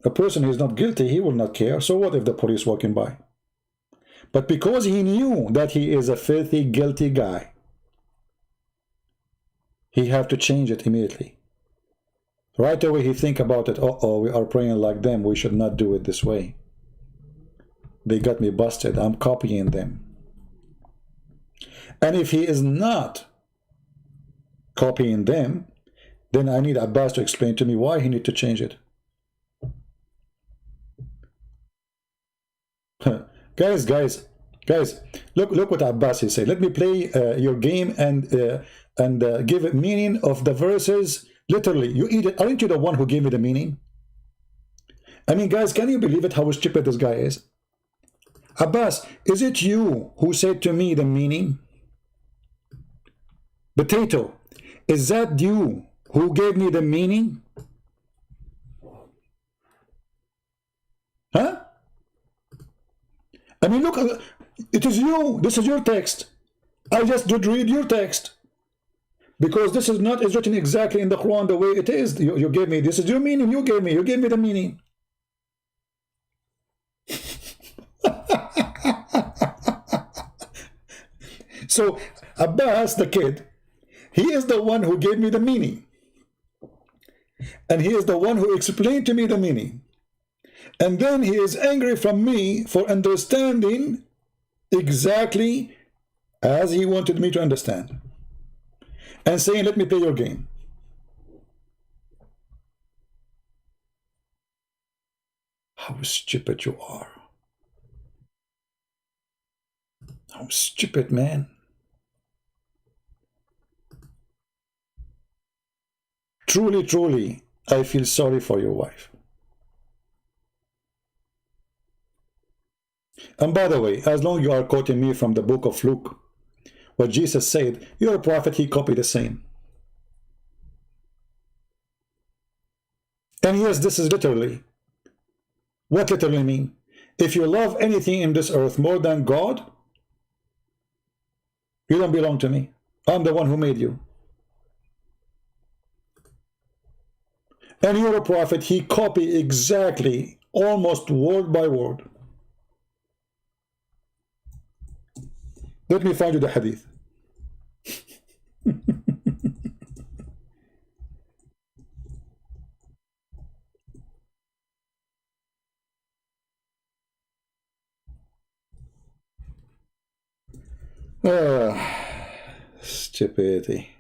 A person who is not guilty, he will not care. So what if the police walking by? But because he knew that he is a filthy, guilty guy, he had to change it immediately. Right away he think about it, uh-oh, we are praying like them, we should not do it this way. They got me busted, I'm copying them. And if he is not copying them, then I need Abbas to explain to me why he need to change it. Guys, look what Abbas he said. Let me play your game and give it meaning of the verses. Literally, you eat it. Aren't you the one who gave me the meaning? I mean, guys, can you believe it how stupid this guy is? Abbas, is it you who said to me the meaning? Potato, is that you who gave me the meaning? Huh? I mean, look, it is you. This is your text. I just did read your text. Because this is not is written exactly in the Quran the way it is. You gave me, this is your meaning, you gave me the meaning. So Abbas, the kid, he is the one who gave me the meaning. And he is the one who explained to me the meaning. And then he is angry from me for understanding exactly as he wanted me to understand. And saying, let me play your game. How stupid you are. How stupid, man. Truly, truly, I feel sorry for your wife. And by the way, as long as you are quoting me from the book of Luke, what Jesus said, you're a prophet, he copied the same. And yes, this is literally. What literally mean? If you love anything in this earth more than God, you don't belong to me. I'm the one who made you. And you're a prophet, he copied exactly, almost word by word. Let me find you the hadith. Stupidity.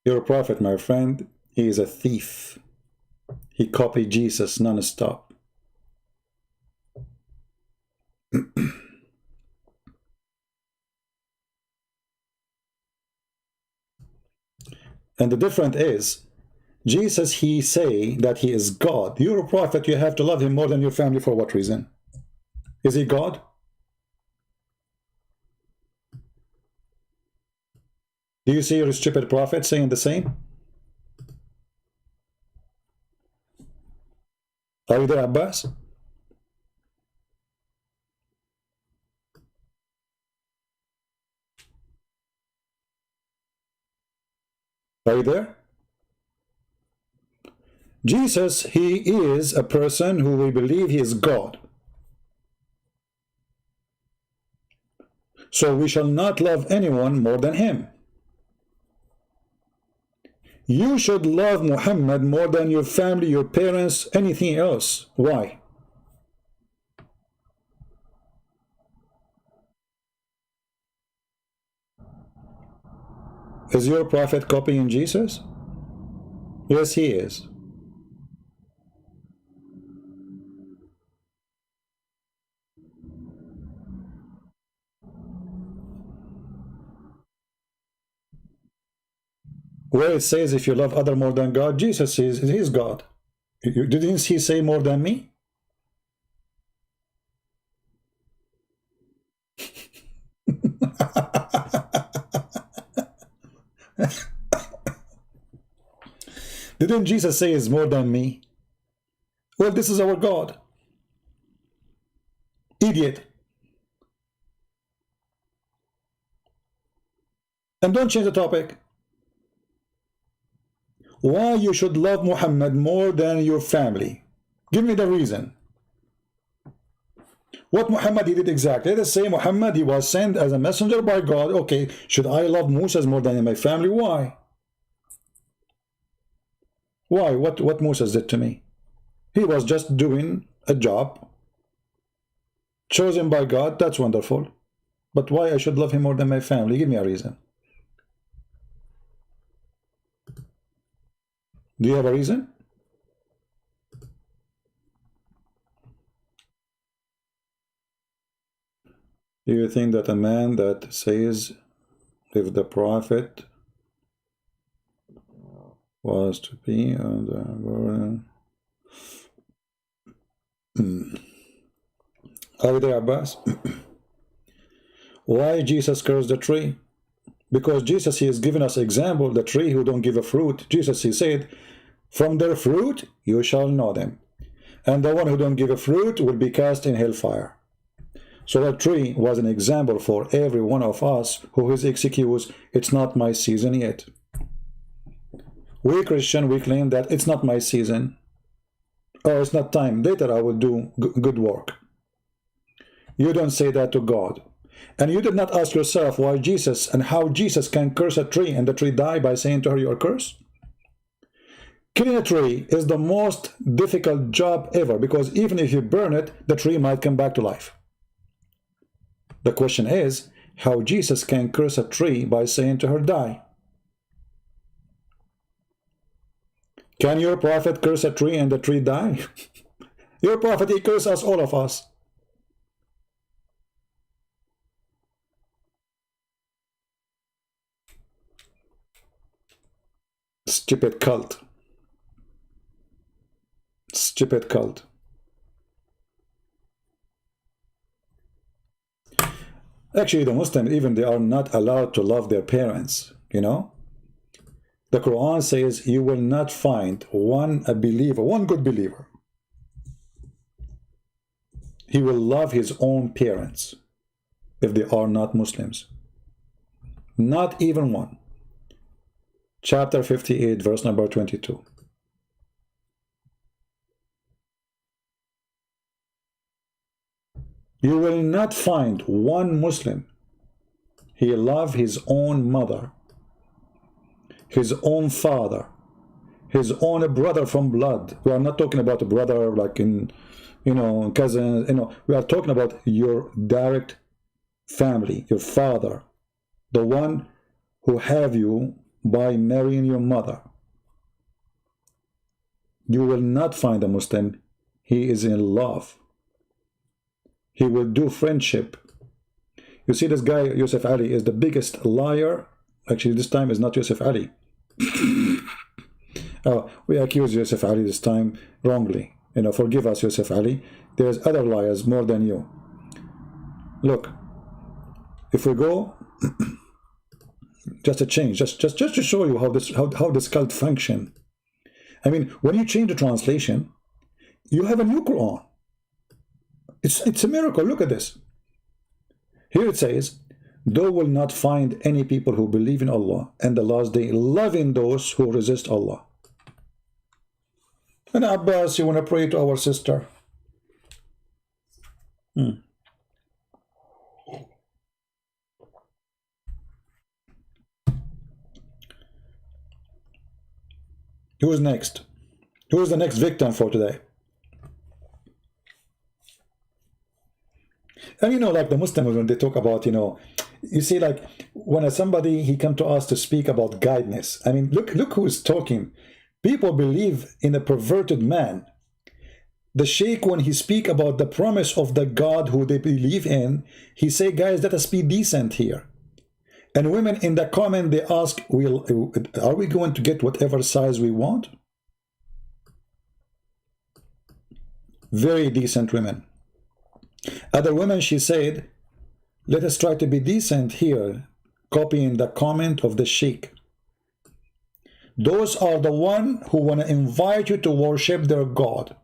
You're a prophet, my friend. He is a thief. He copied Jesus non-stop. And the difference is, Jesus, he say that he is God. You're a prophet, you have to love him more than your family. For what reason? Is he God? Do you see your stupid prophet saying the same? Are you there, Abbas? Are you there? Jesus, he is a person who we believe he is God. So we shall not love anyone more than him. You should love Muhammad more than your family, your parents, anything else. Why? Is your prophet copying Jesus? Yes, he is. Where it says if you love other more than God, Jesus says he's God. Didn't he say more than me? Didn't Jesus say is more than me? Well, this is our God. Idiot. And don't change the topic. Why you should love Muhammad more than your family? Give me the reason. What Muhammad he did exactly? Let's say Muhammad, he was sent as a messenger by God. Okay, should I love Moses more than my family? Why? Why? What Moses did to me? He was just doing a job chosen by God. That's wonderful. But why I should love him more than my family? Give me a reason. Do you have a reason? Do you think that a man that says if the prophet was to be on the Are you there, Abbas? Why Jesus cursed the tree? Because Jesus, he has given us example, the tree who don't give a fruit. Jesus, he said, from their fruit you shall know them. And the one who don't give a fruit will be cast in hellfire. So that tree was an example for every one of us who is excuse, it's not my season yet. We Christian, we claim that it's not my season, or it's not time, later I will do good work. You don't say that to God. And you did not ask yourself why Jesus and how Jesus can curse a tree and the tree die by saying to her, you are cursed. Killing a tree is the most difficult job ever, because even if you burn it, the tree might come back to life. The question is how Jesus can curse a tree by saying to her, die. Can your prophet curse a tree and the tree die? Your prophet, he curses us, all of us. Stupid cult. Stupid cult. Actually, the Muslims, even they are not allowed to love their parents, you know. The Quran says you will not find one good believer. He will love his own parents if they are not Muslims. Not even one. Chapter 58, verse number 22. You will not find one Muslim. He loves his own mother, his own father, his own brother from blood. We are not talking about a brother like in, cousins. We are talking about your direct family, your father, the one who have you by marrying your mother. You will not find a Muslim. He is in love. He will do friendship. You see, this guy, Yusuf Ali, is the biggest liar. Actually, this time is not Yusuf Ali. We accuse Yusuf Ali this time wrongly. Forgive us, Yusuf Ali. There's other liars more than you. Look, if we go, just a change, just to show you how this cult function. I mean, when you change the translation, you have a new Quran. It's a miracle. Look at this. Here it says, thou will not find any people who believe in Allah and the last day loving those who resist Allah. And Abbas, you want to pray to our sister? Who's next? Who is the next victim for today? And like the Muslims, when they talk about, you see, like when somebody, he come to us to speak about guidance. I mean, look who is talking. People believe in a perverted man. The sheikh, when he speak about the promise of the God who they believe in, he say, guys, let us be decent here. And women in the comment, they ask, are we going to get whatever size we want? Very decent women. Other women, she said, let us try to be decent here, copying the comment of the sheikh. Those are the one who want to invite you to worship their God.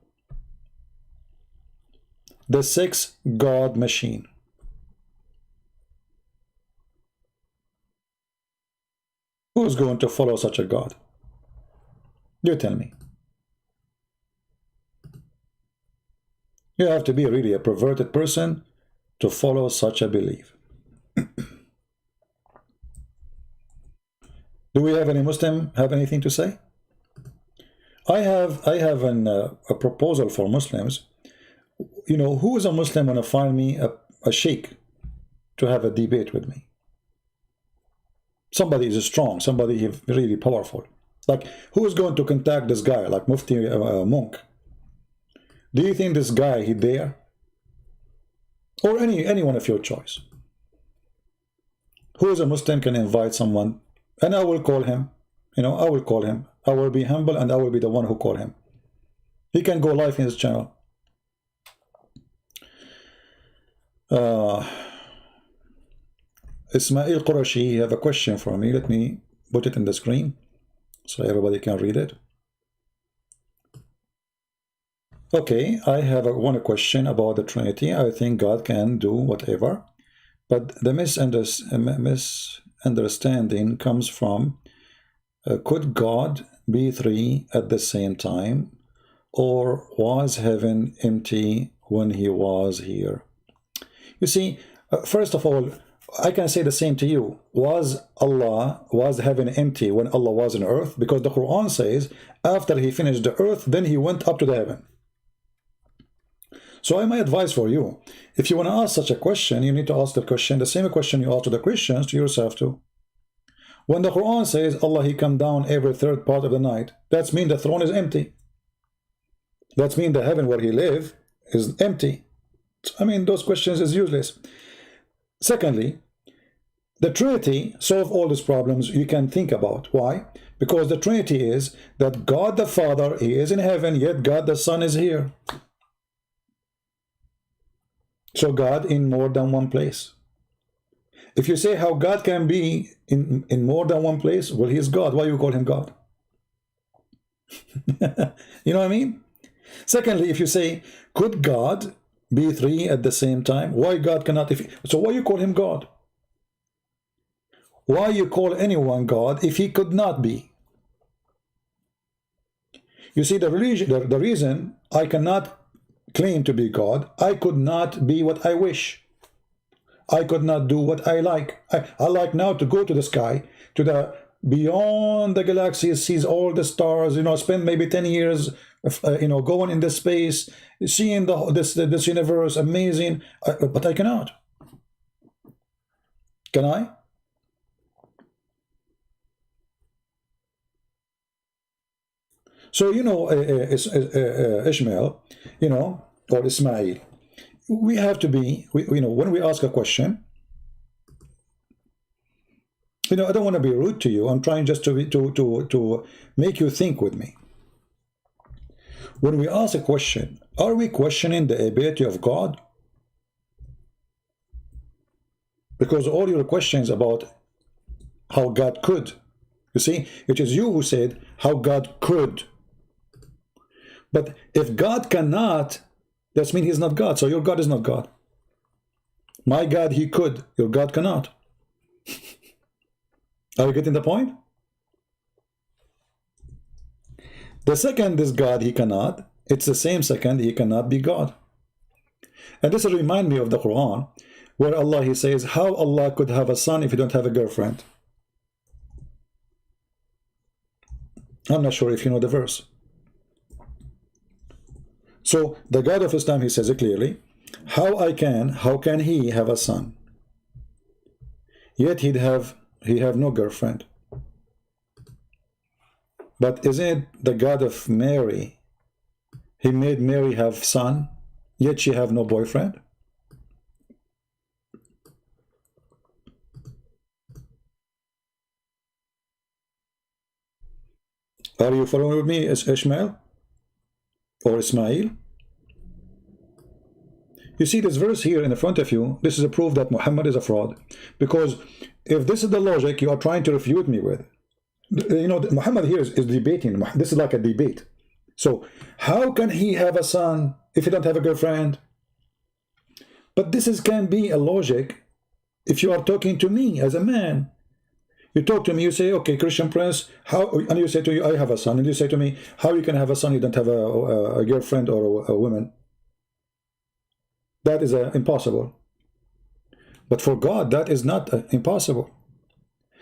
The sex God machine. Who's going to follow such a God? You tell me. You have to be really a perverted person to follow such a belief. Do we have any Muslim have anything to say? I have a proposal for Muslims. Who is a Muslim want to find me a sheikh to have a debate with me? Somebody is strong, somebody is really powerful. Like, who is going to contact this guy, like Mufti Menk? Do you think this guy, he there? Or anyone of your choice? Who is a Muslim can invite someone, and I will call him. I will call him. I will be humble, and I will be the one who call him. He can go live in his channel. Ismail Qurashi, you have a question for me. Let me put it in the screen so everybody can read it. Okay, I have one question about the Trinity. I think God can do whatever, but the misunderstanding comes from could God be three at the same time, or was heaven empty when he was here? You see, first of all, I can say the same to you. Was heaven empty when Allah was on earth? Because the Quran says after he finished the earth, then he went up to the heaven. So my advice for you, if you want to ask such a question, you need to ask the question, the same question you ask to the Christians, to yourself too. When the Quran says Allah, he come down every third part of the night, that means the throne is empty. That means the heaven where he live is empty. I mean, those questions is useless. Secondly, the Trinity solve all these problems you can think about. Why? Because the Trinity is that God the Father, he is in heaven, yet God the Son is here. So God in more than one place. If you say how God can be in more than one place, well, he is God. Why you call him God? You know what I mean? Secondly, if you say, could God be three at the same time? Why God cannot? So why you call him God? Why you call anyone God if he could not be? You see, the reason I cannot claim to be God, I could not be what I wish. I could not do what I like. I like now to go to the sky, to the beyond the galaxies, sees all the stars, you know, spend maybe 10 years, you know, going in the space, seeing this universe, amazing, but I cannot. Can I? So, you know, Ishmael, you know, or Ismail, we have to be, you know, when we ask a question, you know, I don't want to be rude to you. I'm trying just to make you think with me. When we ask a question, are we questioning the ability of God? Because all your questions about how God could, you see, it is you who said how God could. But if God cannot, that means he's not God. So your God is not God. My God, he could. Your God cannot. Are you getting the point? The second is God, he cannot. It's the same second, he cannot be God. And this will remind me of the Quran, where Allah, he says, how Allah could have a son if he don't have a girlfriend? I'm not sure if you know the verse. So the God of Islam, he says it clearly, how can he have a son? Yet he have no girlfriend. But isn't it the God of Mary? He made Mary have son, yet she have no boyfriend. Are you following with me, Ishmael? Or Ismail? You see this verse here in the front of you, this is a proof that Muhammad is a fraud. Because if this is the logic you are trying to refute me with, you know, Muhammad here is debating. This is like a debate. So how can he have a son if he don't have a girlfriend? But this can be a logic if you are talking to me as a man. You talk to me, you say, okay, Christian Prince, how, and you say to you, I have a son, and you say to me, how you can have a son, you don't have a girlfriend or a woman? That is impossible. But for God, that is not impossible.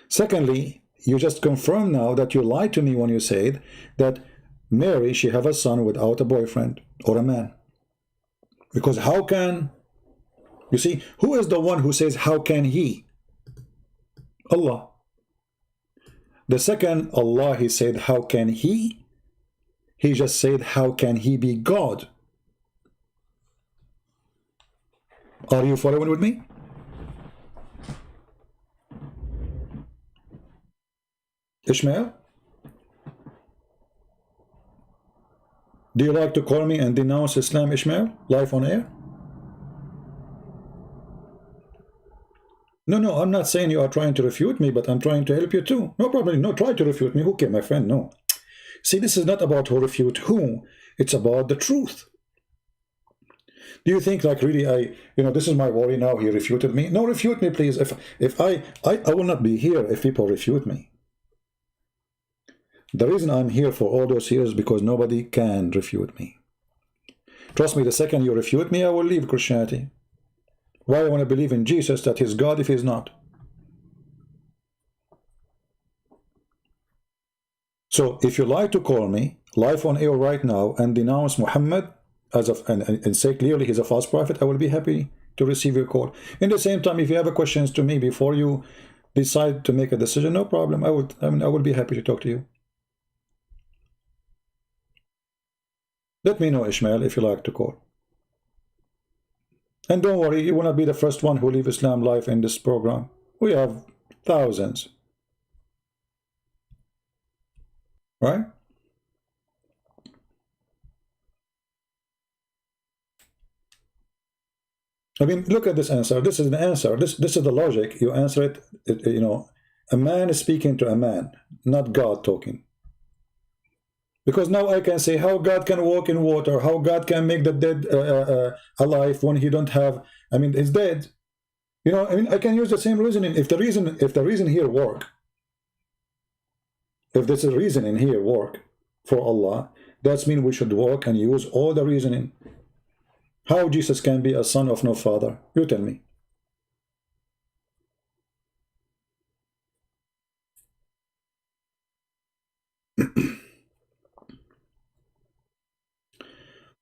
Secondly, you just confirm now that you lied to me when you said that Mary, she have a son without a boyfriend or a man. Because how can, you see, who is the one who says, how can he? Allah. The second Allah, he said, how can he? He just said, how can he be God? Are you following with me? Ishmael? Do you like to call me and denounce Islam, Ishmael? Live on air? No, I'm not saying you are trying to refute me, but I'm trying to help you too. No problem. No, try to refute me. Okay, my friend, no. See, this is not about who refute who. It's about the truth. Do you think like really this is my worry now, he refuted me? No, refute me, please. If I will not be here if people refute me. The reason I'm here for all those years because nobody can refute me. Trust me, the second you refute me, I will leave Christianity. Why I want to believe in Jesus, that he's God if he's not. So if you like to call me live on air right now and denounce Muhammad and say clearly he's a false prophet, I will be happy to receive your call. In the same time, if you have questions to me before you decide to make a decision, no problem. I will be happy to talk to you. Let me know, Ismael, if you like to call. And don't worry, you will not be the first one who leave Islam live in this program. We have thousands. Right? I mean, look at this answer. This is the answer. This is the logic. You answer it, a man is speaking to a man, not God talking. Because now I can say how God can walk in water, how God can make the dead alive when he don't have, he's dead. I can use the same reasoning. If the reason here work, if there's a reason in here work for Allah, that means we should work and use all the reasoning. How Jesus can be a son of no father? You tell me.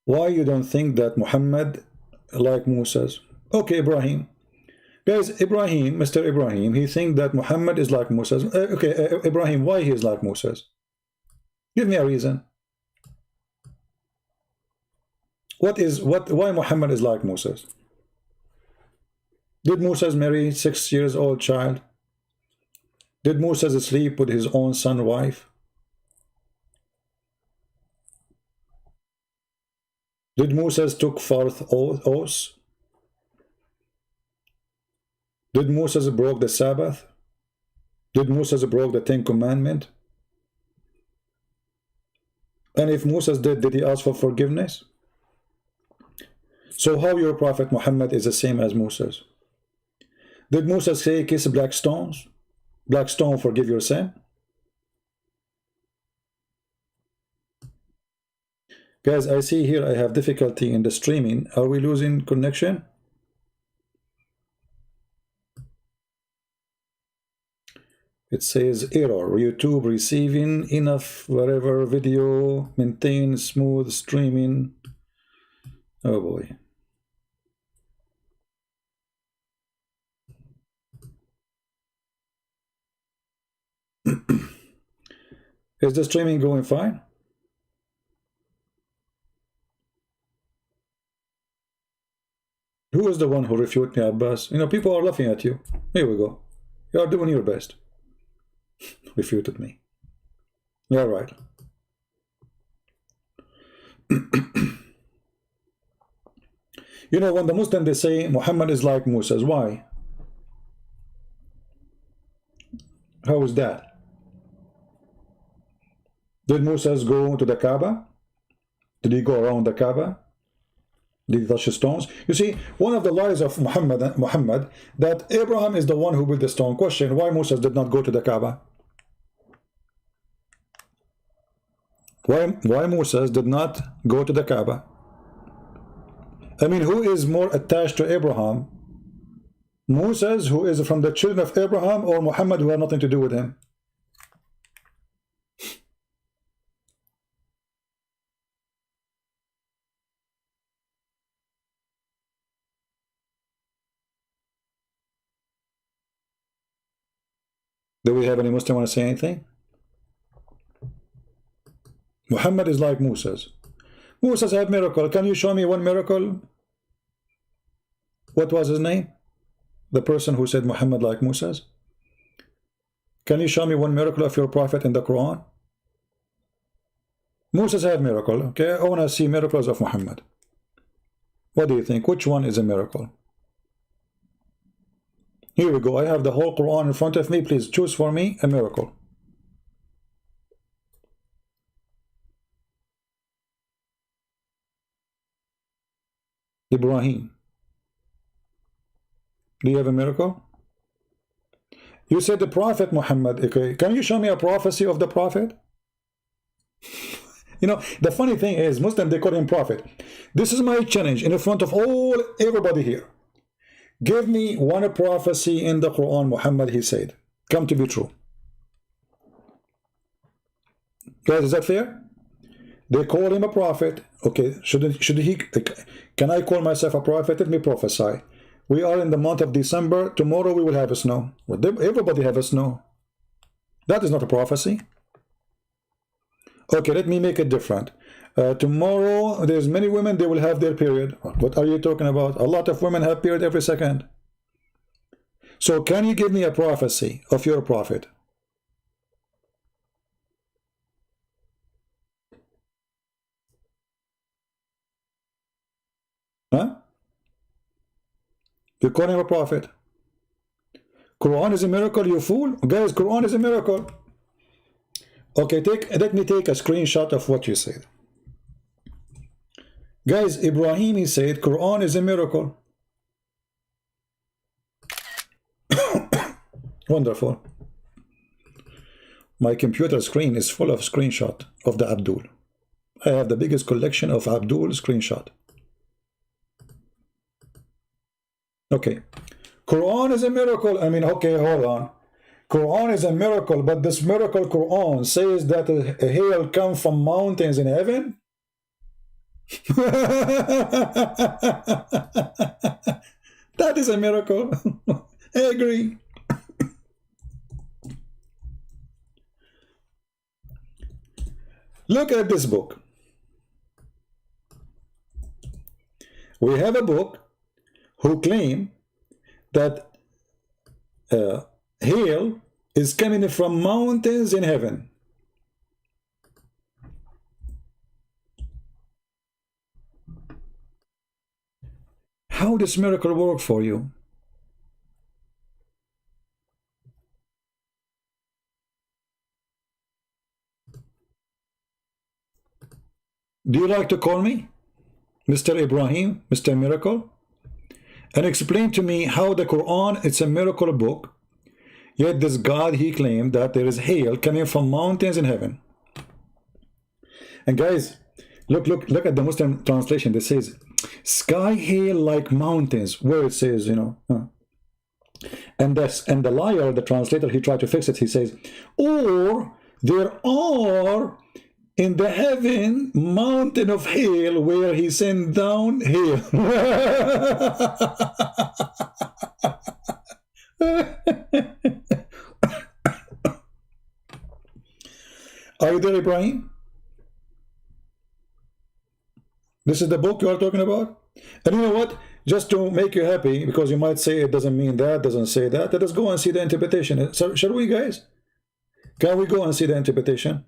Why you don't think that Muhammad like Moses? Okay, Ibrahim. Guys, Mr. Ibrahim, he think that Muhammad is like Moses. Okay, Ibrahim, why he is like Moses? Give me a reason. Why Muhammad is like Moses? Did Moses marry 6 years old child? Did Moses sleep with his own son wife? Did Moses took forth oaths? Did Moses broke the Sabbath? Did Moses broke the 10 Commandments? And if Moses did he ask for forgiveness? So how your prophet Muhammad is the same as Moses? Did Moses say kiss black stones? Black stone forgive your sin? Guys, I see here I have difficulty in the streaming. Are we losing connection? It says error. YouTube receiving enough whatever video. Maintain smooth streaming. Oh boy. Is the streaming going fine? Who is the one who refuted me, Abbas? People are laughing at you. Here we go. You are doing your best. Refuted me. Yeah, right. When the Muslims, they say Muhammad is like Moses. Why? How is that? Did Moses go to the Kaaba? Did he go around the Kaaba? Did he touch the stones? You see, one of the lies of Muhammad that Abraham is the one who built the stone. Question, why Moses did not go to the Kaaba? Why Moses did not go to the Kaaba? Who is more attached to Abraham? Moses, who is from the children of Abraham, or Muhammad, who had nothing to do with him? Do we have any Muslim want to say anything? Muhammad is like Moses. Moses had miracle. Can you show me one miracle? What was his name? The person who said Muhammad like Moses? Can you show me one miracle of your prophet in the Quran? Moses had miracle. Okay, I want to see miracles of Muhammad. What do you think? Which one is a miracle? Here we go. I have the whole Quran in front of me. Please choose for me a miracle. Ibrahim. Do you have a miracle? You said the Prophet Muhammad. Okay. Can you show me a prophecy of the Prophet? You know, the funny thing is, Muslim, they call him Prophet. This is my challenge in front of everybody here. Give me one prophecy in the Quran, Muhammad, he said, come to be true. Guys, is that fair? They call him a prophet. Okay, should he, can I call myself a prophet? Let me prophesy. We are in the month of December. Tomorrow we will have a snow. Well, everybody have a snow. That is not a prophecy. Okay, let me make it different. Tomorrow, there's many women, they will have their period. What are you talking about? A lot of women have period every second. So can you give me a prophecy of your prophet? Huh? You call him a prophet. Quran is a miracle, you fool. Guys, Quran is a miracle. Okay, let me take a screenshot of what you said. Guys, Ibrahim, he said, Quran is a miracle. Wonderful. My computer screen is full of screenshot of the Abdul. I have the biggest collection of Abdul screenshot. Okay. Quran is a miracle. I mean, okay, hold on. Quran is a miracle, but this miracle Quran says that a hail comes from mountains in heaven? That is a miracle. I agree. Look at this book. We have a book who claim that hail is coming from mountains in heaven. How does miracle work for you? Do you like to call me Mr. Ibrahim, Mr. Miracle? And explain to me how the Quran, it's a miracle book, yet this God, he claimed that there is hail coming from mountains in heaven. And guys, look at the Muslim translation. That says, sky hail like mountains, where it says, you know. And the liar, the translator, he tried to fix it. He says, or there are in the heaven mountain of hail where he sent down hail. Are you there, Ibrahim? This is the book you are talking about? And you know what? Just to make you happy, because you might say it doesn't mean that, doesn't say that, let us go and see the interpretation. So, shall we, guys? Can we go and see the interpretation?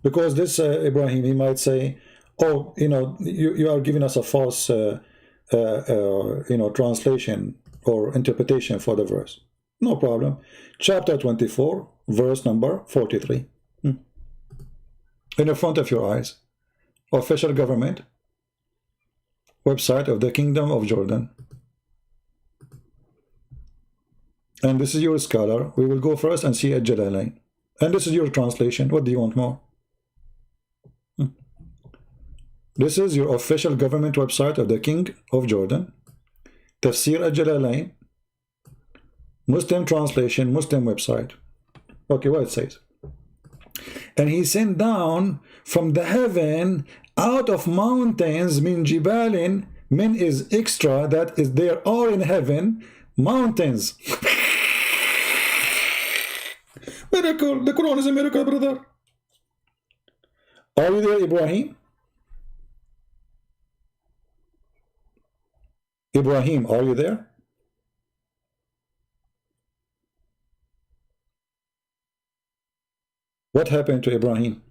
Because this Ibrahim, he might say, oh, you know, you are giving us a false, you know, translation or interpretation for the verse. No problem. Chapter 24, verse number 43. In the front of your eyes. Official government website of the Kingdom of Jordan. And this is your scholar. We will go first and see Al-Jalalain. And this is your translation. What do you want more? This is your official government website of the King of Jordan. Tafsir Al-Jalalain. Muslim translation, Muslim website. Okay, what it says. And he sent down from the heaven out of mountains, min jibalin, min is extra, that is there are in heaven mountains. Miracle, the Quran is a miracle, brother. Are you there, Ibrahim? Ibrahim, are you there? What happened to Ibrahim?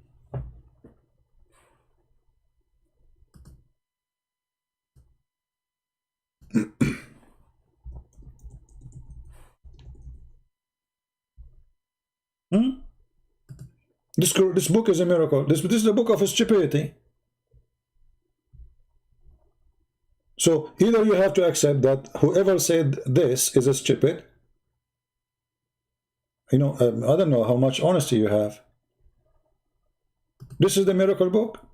Hmm? This book is a miracle. This is the book of stupidity. So either you have to accept that whoever said this is a stupid. You know, I don't know how much honesty you have. This is the miracle book.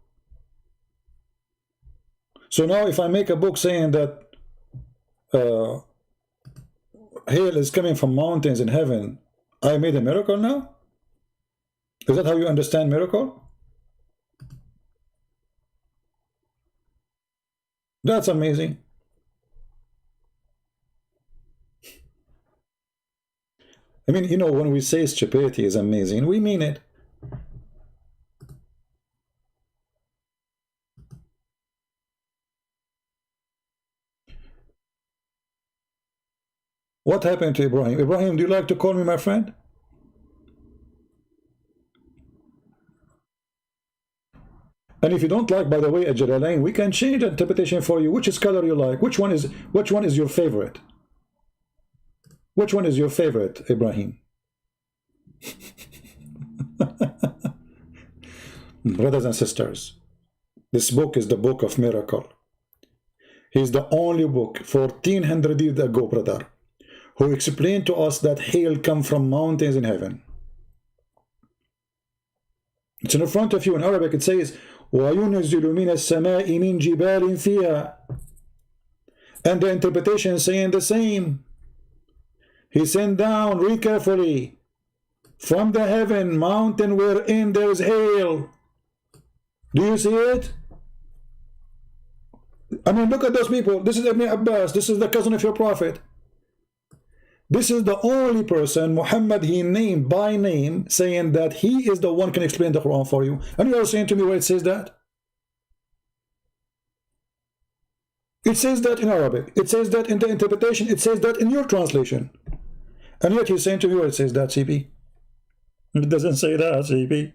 So now if I make a book saying that uh, hail is coming from mountains in heaven, I made a miracle now? Is that how you understand miracle? That's amazing. I mean, you know, when we say stupidity is amazing, we mean it. What happened to Ibrahim? Ibrahim, do you like to call me my friend? And if you don't like, by the way, a Jalalain, we can change the interpretation for you. Which color you like? Which one is your favorite? Which one is your favorite, Ibrahim? Brothers and sisters, this book is the book of miracle. He's the only book 1400 years ago, brother, who explained to us that hail come from mountains in heaven. It's in front of you. In Arabic it says وَيُنَزِّلُ مِنَ السَّمَاءِ مِنْ جِبَالٍ فِيهَا, and the interpretation is saying the same. He sent down, read carefully, from the heaven mountain wherein there is hail. Do you see it? I mean, look at those people. This is Ibn Abbas. This is the cousin of your prophet. This is the only person Muhammad he named by name, saying that he is the one can explain the Quran for you. And you are saying to me where it says that? It says that in Arabic. It says that in the interpretation. It says that in your translation. And yet he's saying to me where it says that, CP. It doesn't say that, CP.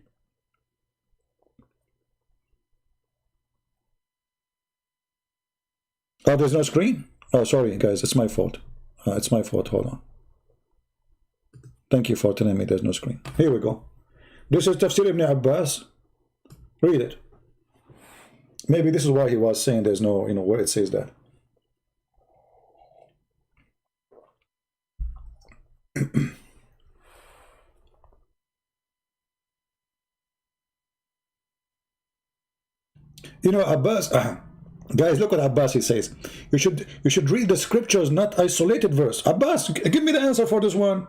Oh, there's no screen? Oh, sorry, guys. It's my fault. It's my fault. Hold on. Thank you for telling me there's no screen. Here we go. This is Tafsir Ibn Abbas. Read it. Maybe this is why he was saying there's no, you know, where it says that. You know, Abbas, guys, look what Abbas he says. You should read the scriptures, not isolated verse. Abbas, give me the answer for this one.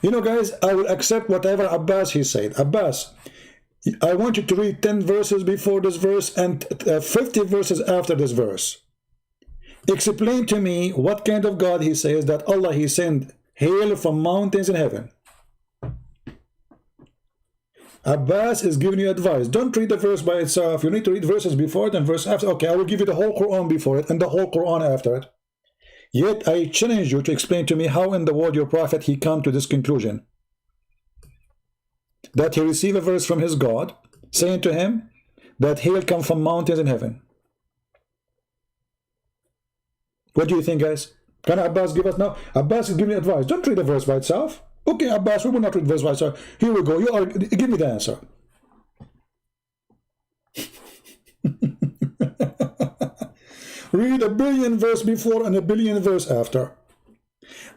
You know, guys, I will accept whatever Abbas he said. Abbas, I want you to read 10 verses before this verse and 50 verses after this verse. Explain to me what kind of God he says that Allah he sent hail from mountains in heaven. Abbas is giving you advice. Don't read the verse by itself. You need to read verses before it and verse after. Okay, I will give you the whole Quran before it and the whole Quran after it. Yet I challenge you to explain to me how in the world your prophet he come to this conclusion. That he received a verse from his God saying to him that hail come from mountains in heaven. What do you think, guys? Can Abbas give us now? Abbas is giving advice. Don't read the verse by itself. Okay, Abbas, we will not read verse by itself. Here we go. Give me the answer. Read a billion verse before and a billion verse after.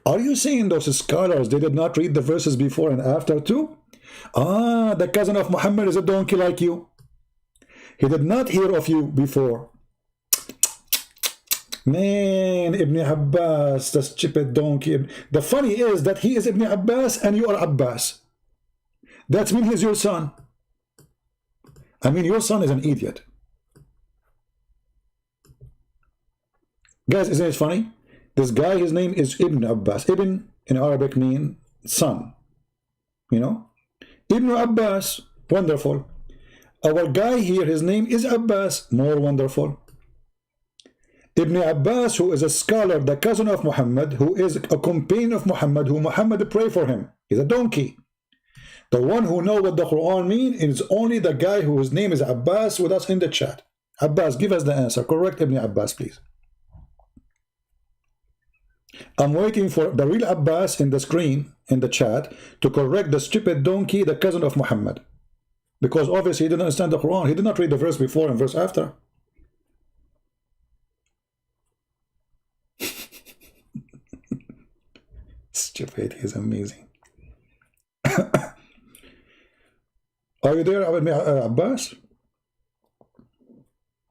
Are you saying those scholars, they did not read the verses before and after too? Ah, the cousin of Muhammad is a donkey like you. He did not hear of you before. Man, Ibn Abbas, the stupid donkey. The funny is that he is Ibn Abbas and you are Abbas. That means he's your son. I mean, your son is an idiot. Guys, isn't it funny? This guy, his name is Ibn Abbas. Ibn in Arabic means son. You know? Ibn Abbas, wonderful. Our guy here, his name is Abbas, more wonderful. Ibn Abbas, who is a scholar, the cousin of Muhammad, who is a companion of Muhammad, who Muhammad prayed for him. He's a donkey. The one who knows what the Quran means is only the guy whose name is Abbas with us in the chat. Abbas, give us the answer. Correct Ibn Abbas, please. I'm waiting for the real Abbas in the screen, in the chat, to correct the stupid donkey, the cousin of Muhammad. Because obviously he didn't understand the Quran. He did not read the verse before and verse after. Stupid, he's amazing. Are you there, Abbas?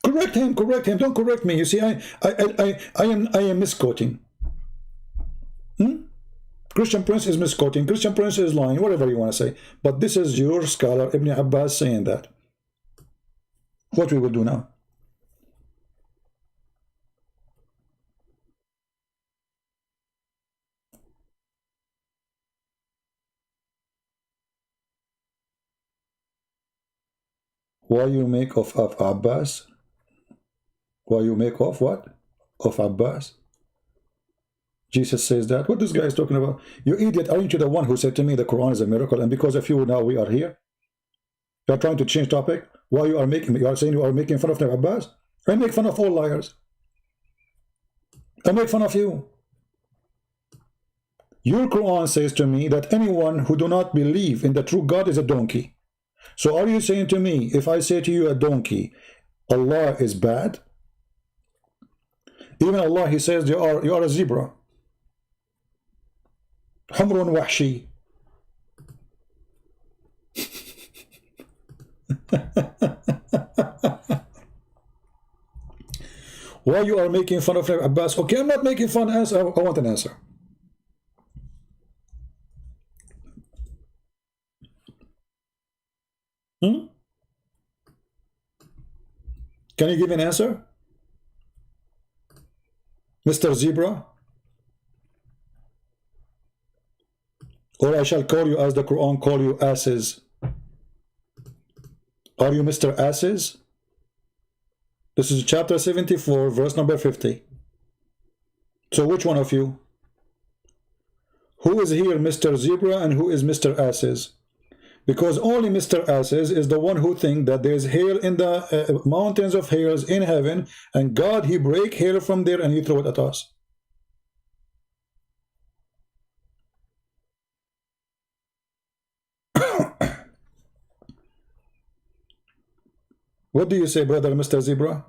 Correct him, don't correct me. You see, I am misquoting. Christian Prince is misquoting, Christian Prince is lying, whatever you want to say. But this is your scholar, Ibn Abbas, saying that. What we will do now? Why you make of Abbas? Why you make of what? Of Abbas? Jesus says that. What this guy is talking about? You idiot, aren't you the one who said to me the Quran is a miracle, and because of you now we are here? You are trying to change topic? Why you are saying you are making fun of the Abbas? I make fun of all liars. I make fun of you. Your Quran says to me that anyone who do not believe in the true God is a donkey. So are you saying to me, if I say to you a donkey, Allah is bad? Even Allah, he says you are a zebra. Humrun wahshi. Why you are making fun of Abbas? Okay, I'm not making fun. Answer. I want an answer. Can you give an answer? Mr. Zebra? Or I shall call you as the Quran call you asses. Are you Mr. Asses? This is chapter 74, verse number 50. So which one of you? Who is here Mr. Zebra and who is Mr. Asses? Because only Mr. Asses is the one who thinks that there is hail in the mountains of hairs in heaven, and God, he break hail from there and he throw it at us. What do you say, brother Mr. Zebra?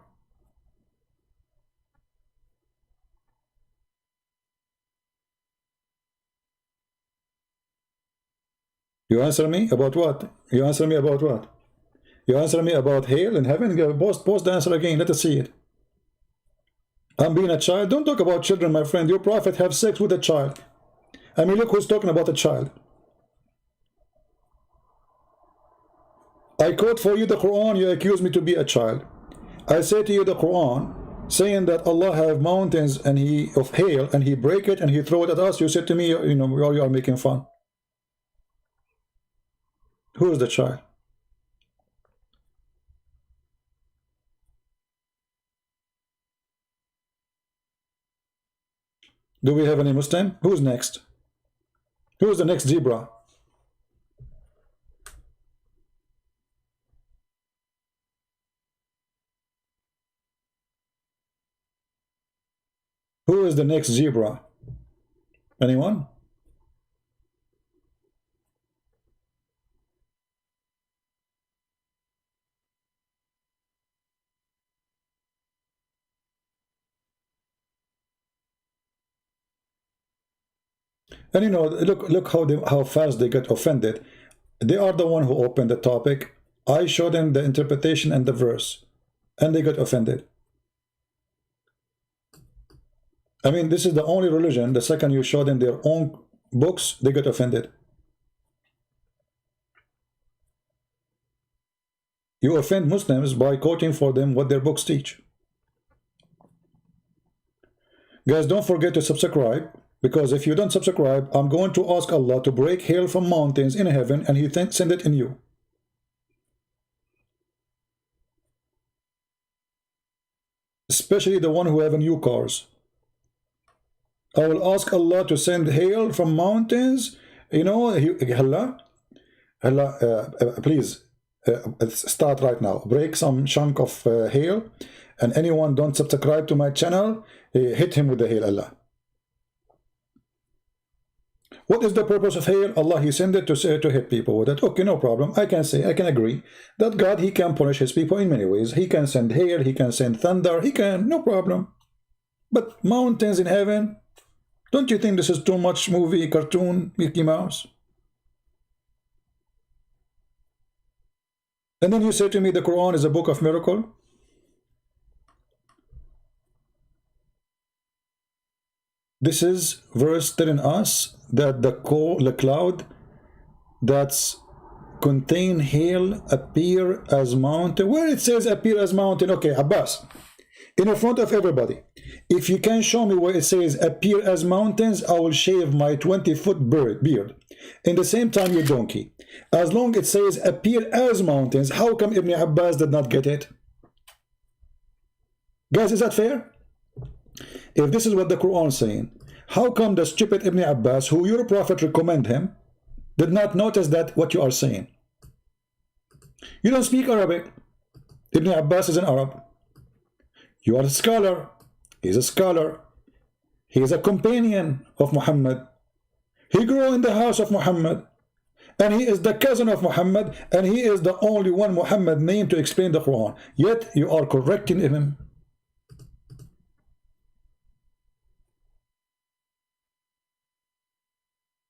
You answer me about what? You answer me about what? You answer me about hail in heaven? Post the answer again. Let us see it. I'm being a child. Don't talk about children, my friend. Your prophet have sex with a child. I mean, look who's talking about a child. I quote for you the Quran. You accuse me to be a child. I say to you the Quran, saying that Allah have mountains and he of hail and he break it and he throw it at us. You said to me, you know, you are making fun. Who is the child? Do we have any Muslim? Who's next? Who is the next zebra? Who is the next zebra? Anyone? And you know, look how fast they get offended. They are the one who opened the topic. I showed them the interpretation and the verse, and they got offended. I mean, this is the only religion. The second you show them their own books, they get offended. You offend Muslims by quoting for them what their books teach. Guys, don't forget to subscribe. Because if you don't subscribe, I'm going to ask Allah to break hail from mountains in heaven and he send it in you. Especially the one who have new cars. I will ask Allah to send hail from mountains. You know, Allah, please start right now. Break some chunk of hail. And anyone don't subscribe to my channel, hit him with the hail, Allah. What is the purpose of hail? Allah, He sent it to say, to hit people with it. Okay, no problem. I can say, I can agree that God, He can punish His people in many ways. He can send hail, He can send thunder, He can, no problem. But mountains in heaven, don't you think this is too much movie, cartoon, Mickey Mouse? And then you say to me the Quran is a book of miracle? This is verse telling us that the cloud that's contain hail appear as mountain. Where it says appear as mountain, okay, Abbas, in front of everybody, if you can show me where it says appear as mountains, I will shave my 20-foot beard. In the same time, you donkey. As long as it says appear as mountains, how come Ibn Abbas did not get it? Guys, is that fair? If this is what the Quran is saying, how come the stupid Ibn Abbas, who your prophet recommend him, did not notice that what you are saying? You don't speak Arabic. Ibn Abbas is an Arab. You are a scholar. He's a scholar. He is a companion of Muhammad. He grew in the house of Muhammad. And he is the cousin of Muhammad. And he is the only one Muhammad named to explain the Quran. Yet you are correcting him.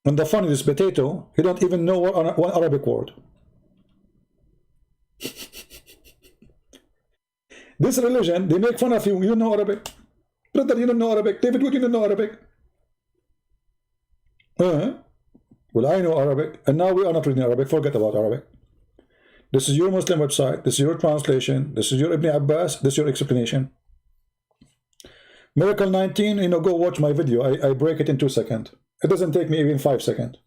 And the funny is potato, he don't even know one Arabic word. This religion, they make fun of you. You know Arabic. Brother, you don't know Arabic. David Wood, you don't know Arabic. Well, I know Arabic, and now we are not reading Arabic. Forget about Arabic. This is your Muslim website. This is your translation. This is your Ibn Abbas. This is your explanation. Miracle 19, go watch my video. I break it in 2 seconds. It doesn't take me even 5 seconds.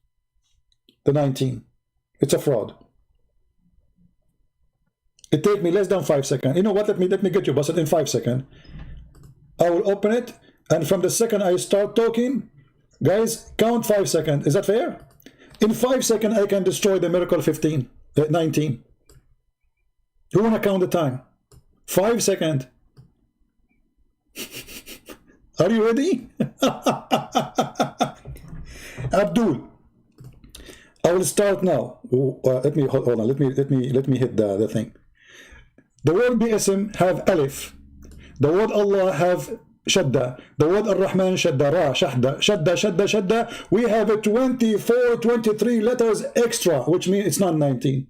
The 19. It's a fraud. It take me less than 5 seconds. You know what? Let me get you busted in 5 seconds. I will open it, and from the second I start talking, guys, count 5 seconds. Is that fair? In 5 seconds, I can destroy the miracle 19. You want to count the time? 5 seconds. Are you ready? Abdul, I will start now. Let me hold on. Let me hit the thing. The word BSM have alif. The word Allah have shadda. The word Ar-Rahman shadda, ra, shahda, shadda, shadda, shadda. We have 24, 23 letters extra, which means it's not 19.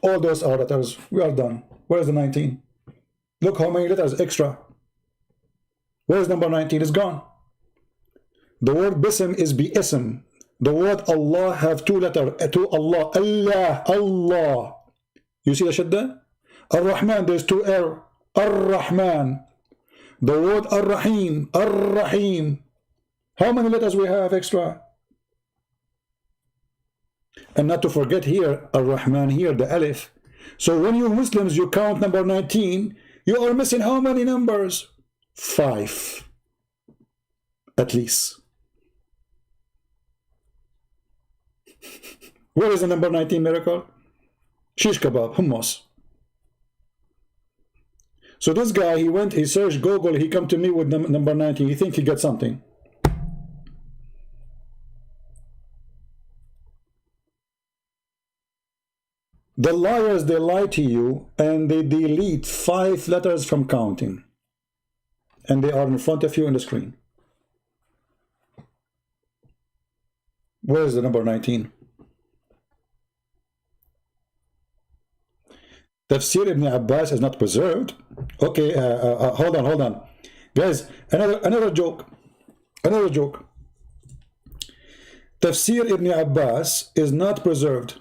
All those are letters. We are done. Where is the 19? Look how many letters extra. Where is number 19? It's gone. The word Bism is Bi-Ism. The word Allah have 2 letters. To Allah. Allah. Allah. You see the shadda? Ar-Rahman, there's 2 R. Ar-Rahman. The word Ar-Rahim. Ar-Rahim. How many letters we have extra? And not to forget here, Ar-Rahman here, the Alif. So when you Muslims, you count number 19, you are missing how many numbers? 5. At least. Where is the number 19 miracle? Shish kebab, hummus. So this guy, he searched Google, he come to me with number 19. He think he got something. The liars, they lie to you and they delete 5 letters from counting. And they are in front of you on the screen. Where is the number 19? Tafsir Ibn Abbas is not preserved. Okay, hold on. Guys, another joke. Another joke. Tafsir Ibn Abbas is not preserved.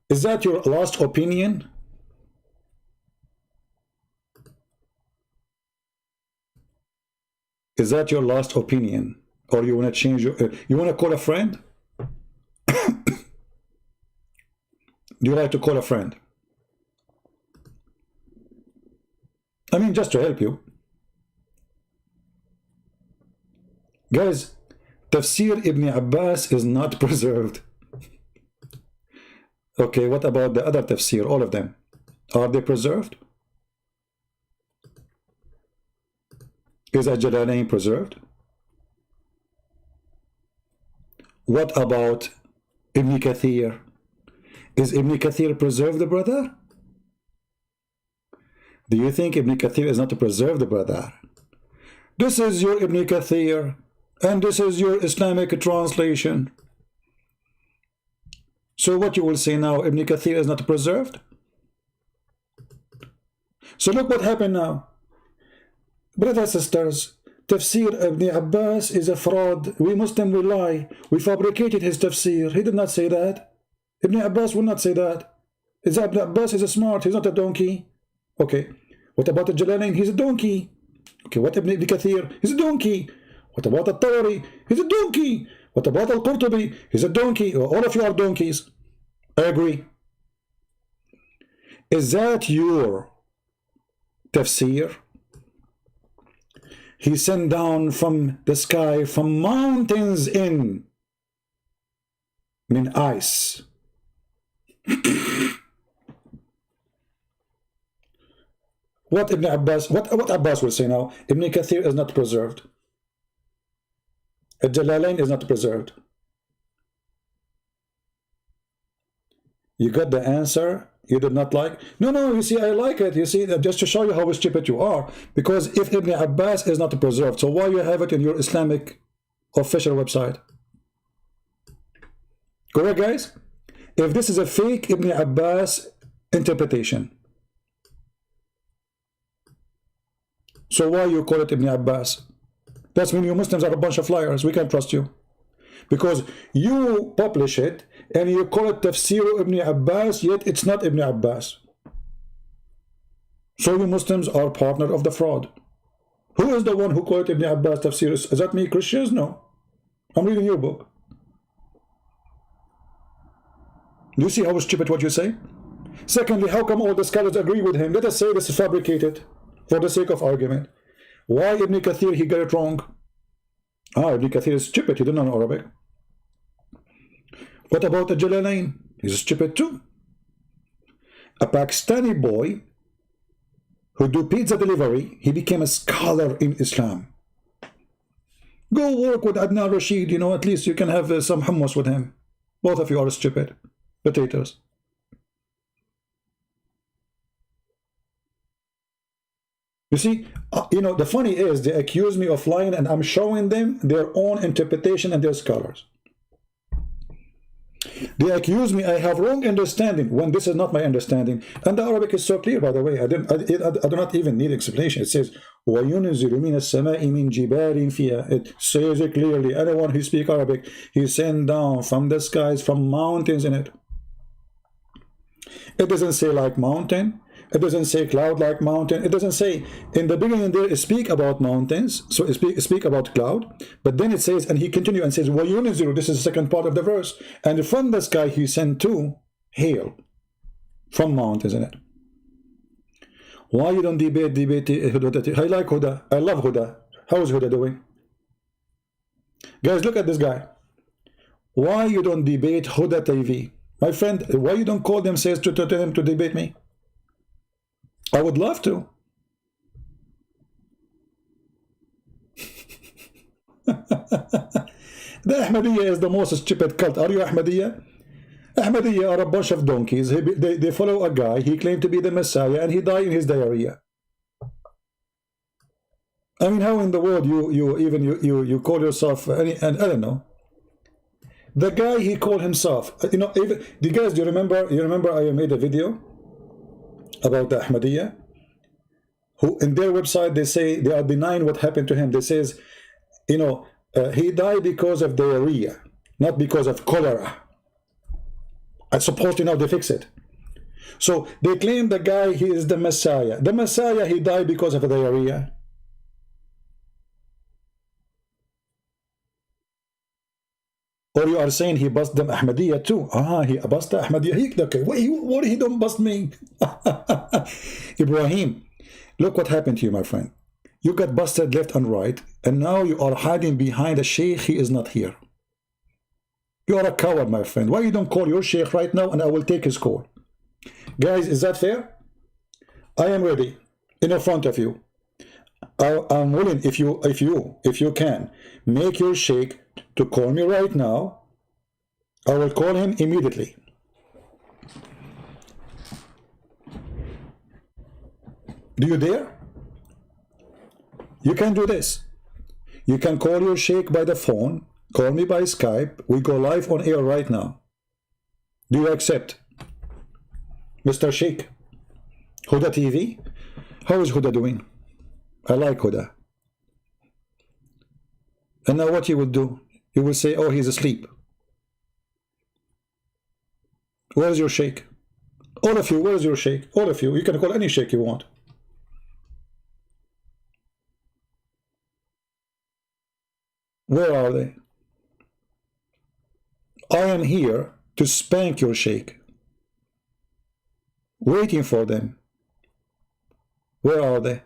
Is that your last opinion? Is that your last opinion? Or you want to change your... you want to call a friend? Do you like to call a friend? I mean, just to help you. Guys, Tafsir Ibn Abbas is not preserved. Okay, what about the other tafsir, all of them? Are they preserved? Is Al-Jalalain preserved? What about Ibn Kathir? Is Ibn Kathir preserved, brother? Do you think Ibn Kathir is not preserved, brother? This is your Ibn Kathir, and this is your Islamic translation. So what you will say now, Ibn Kathir is not preserved? So look what happened now. Brothers and sisters, Tafsir Ibn Abbas is a fraud. We Muslims will lie. We fabricated his tafsir. He did not say that. Ibn Abbas will not say that. Ibn Abbas is a smart. He's not a donkey. Okay. What about the Jalalain? He's a donkey. Okay. What about Ibn Kathir? He's a donkey. What about Al-Tabari? He's a donkey. What about Al-Qurtubi? He's a donkey. All of you are donkeys. I agree. Is that your tafsir? He sent down from the sky, from mountains in ice. What Ibn Abbas, what Abbas will say now? Ibn Kathir is not preserved. Al-Jalalain is not preserved. You got the answer? You did not like? No, you see, I like it. You see, just to show you how stupid you are. Because if Ibn Abbas is not preserved, so why you have it in your Islamic official website? Correct, guys? If this is a fake Ibn Abbas interpretation, so why you call it Ibn Abbas? That's when you Muslims are a bunch of liars. We can't trust you. Because you publish it and you call it Tafsir Ibn Abbas, yet it's not Ibn Abbas. So you Muslims are partner of the fraud. Who is the one who called it Ibn Abbas Tafsir? Is that me, Christians? No. I'm reading your book. Do you see how stupid what you say? Secondly, how come all the scholars agree with him? Let us say this is fabricated for the sake of argument. Why Ibn Kathir, he got it wrong? Ibn Kathir is stupid, he didn't know Arabic. What about the Jalalain? He's stupid too. A Pakistani boy who do pizza delivery, he became a scholar in Islam. Go work with Adnan Rashid, you know, at least you can have some hummus with him. Both of you are stupid. Potatoes. You see, you know, the funny is they accuse me of lying and I'm showing them their own interpretation and their scholars. They accuse me I have wrong understanding when this is not my understanding. And the Arabic is so clear, by the way. I do not even need explanation. It says, وَيُنْزِلُ مِنَ السَّمَاءِ مِنْ جِبَالٍ فِيهَا. It says it clearly. Anyone who speaks Arabic, he sent down from the skies, from mountains in it. It doesn't say like mountain. It doesn't say cloud like mountain. It doesn't say, in the beginning there, speak about mountains, so speak about cloud, but then it says, and he continues and says, وَيُنْزِلُ, this is the second part of the verse, and from the sky he sent to hail from mountains in it. Why you don't debate Huda? I like Huda. I love Huda. How is Huda doing? Guys, look at this guy. Why you don't debate Huda TV? My friend, why you don't call them, says to them to debate me? I would love to. The Ahmadiyya is the most stupid cult. Are you Ahmadiyya? Ahmadiyya are a bunch of donkeys. They follow a guy. He claimed to be the Messiah and he died in his diarrhea. I mean, how in the world you call yourself and I don't know. The guy, he called himself, you know, even do you remember I made a video about the Ahmadiyya, who in their website they say they are denying what happened to him. They says, you know, he died because of diarrhea, not because of cholera. I suppose, you know, they fix it. So they claim the guy, he is the Messiah. The Messiah, he died because of diarrhea. Or you are saying he bust them Ahmadiyya too. He bust Ahmadiyya. Okay, what he don't bust me? Ibrahim, look what happened to you, my friend. You got busted left and right, and now you are hiding behind a sheikh. He is not here. You are a coward, my friend. Why you don't call your sheikh right now and I will take his call? Guys, is that fair? I am ready in front of you. I'm willing, if you can, make your sheikh to call me right now. I will call him immediately. Do you dare? You can do this. You can call your sheikh by the phone, call me by Skype. We go live on air right now. Do you accept? Mr. Sheikh, Huda TV? How is Huda doing? I like Huda. And now what you will do? You will say, oh, he's asleep. Where's your sheikh? All of you, where's your sheikh? All of you. You can call any sheikh you want. Where are they? I am here to spank your sheikh. Waiting for them. Where are they?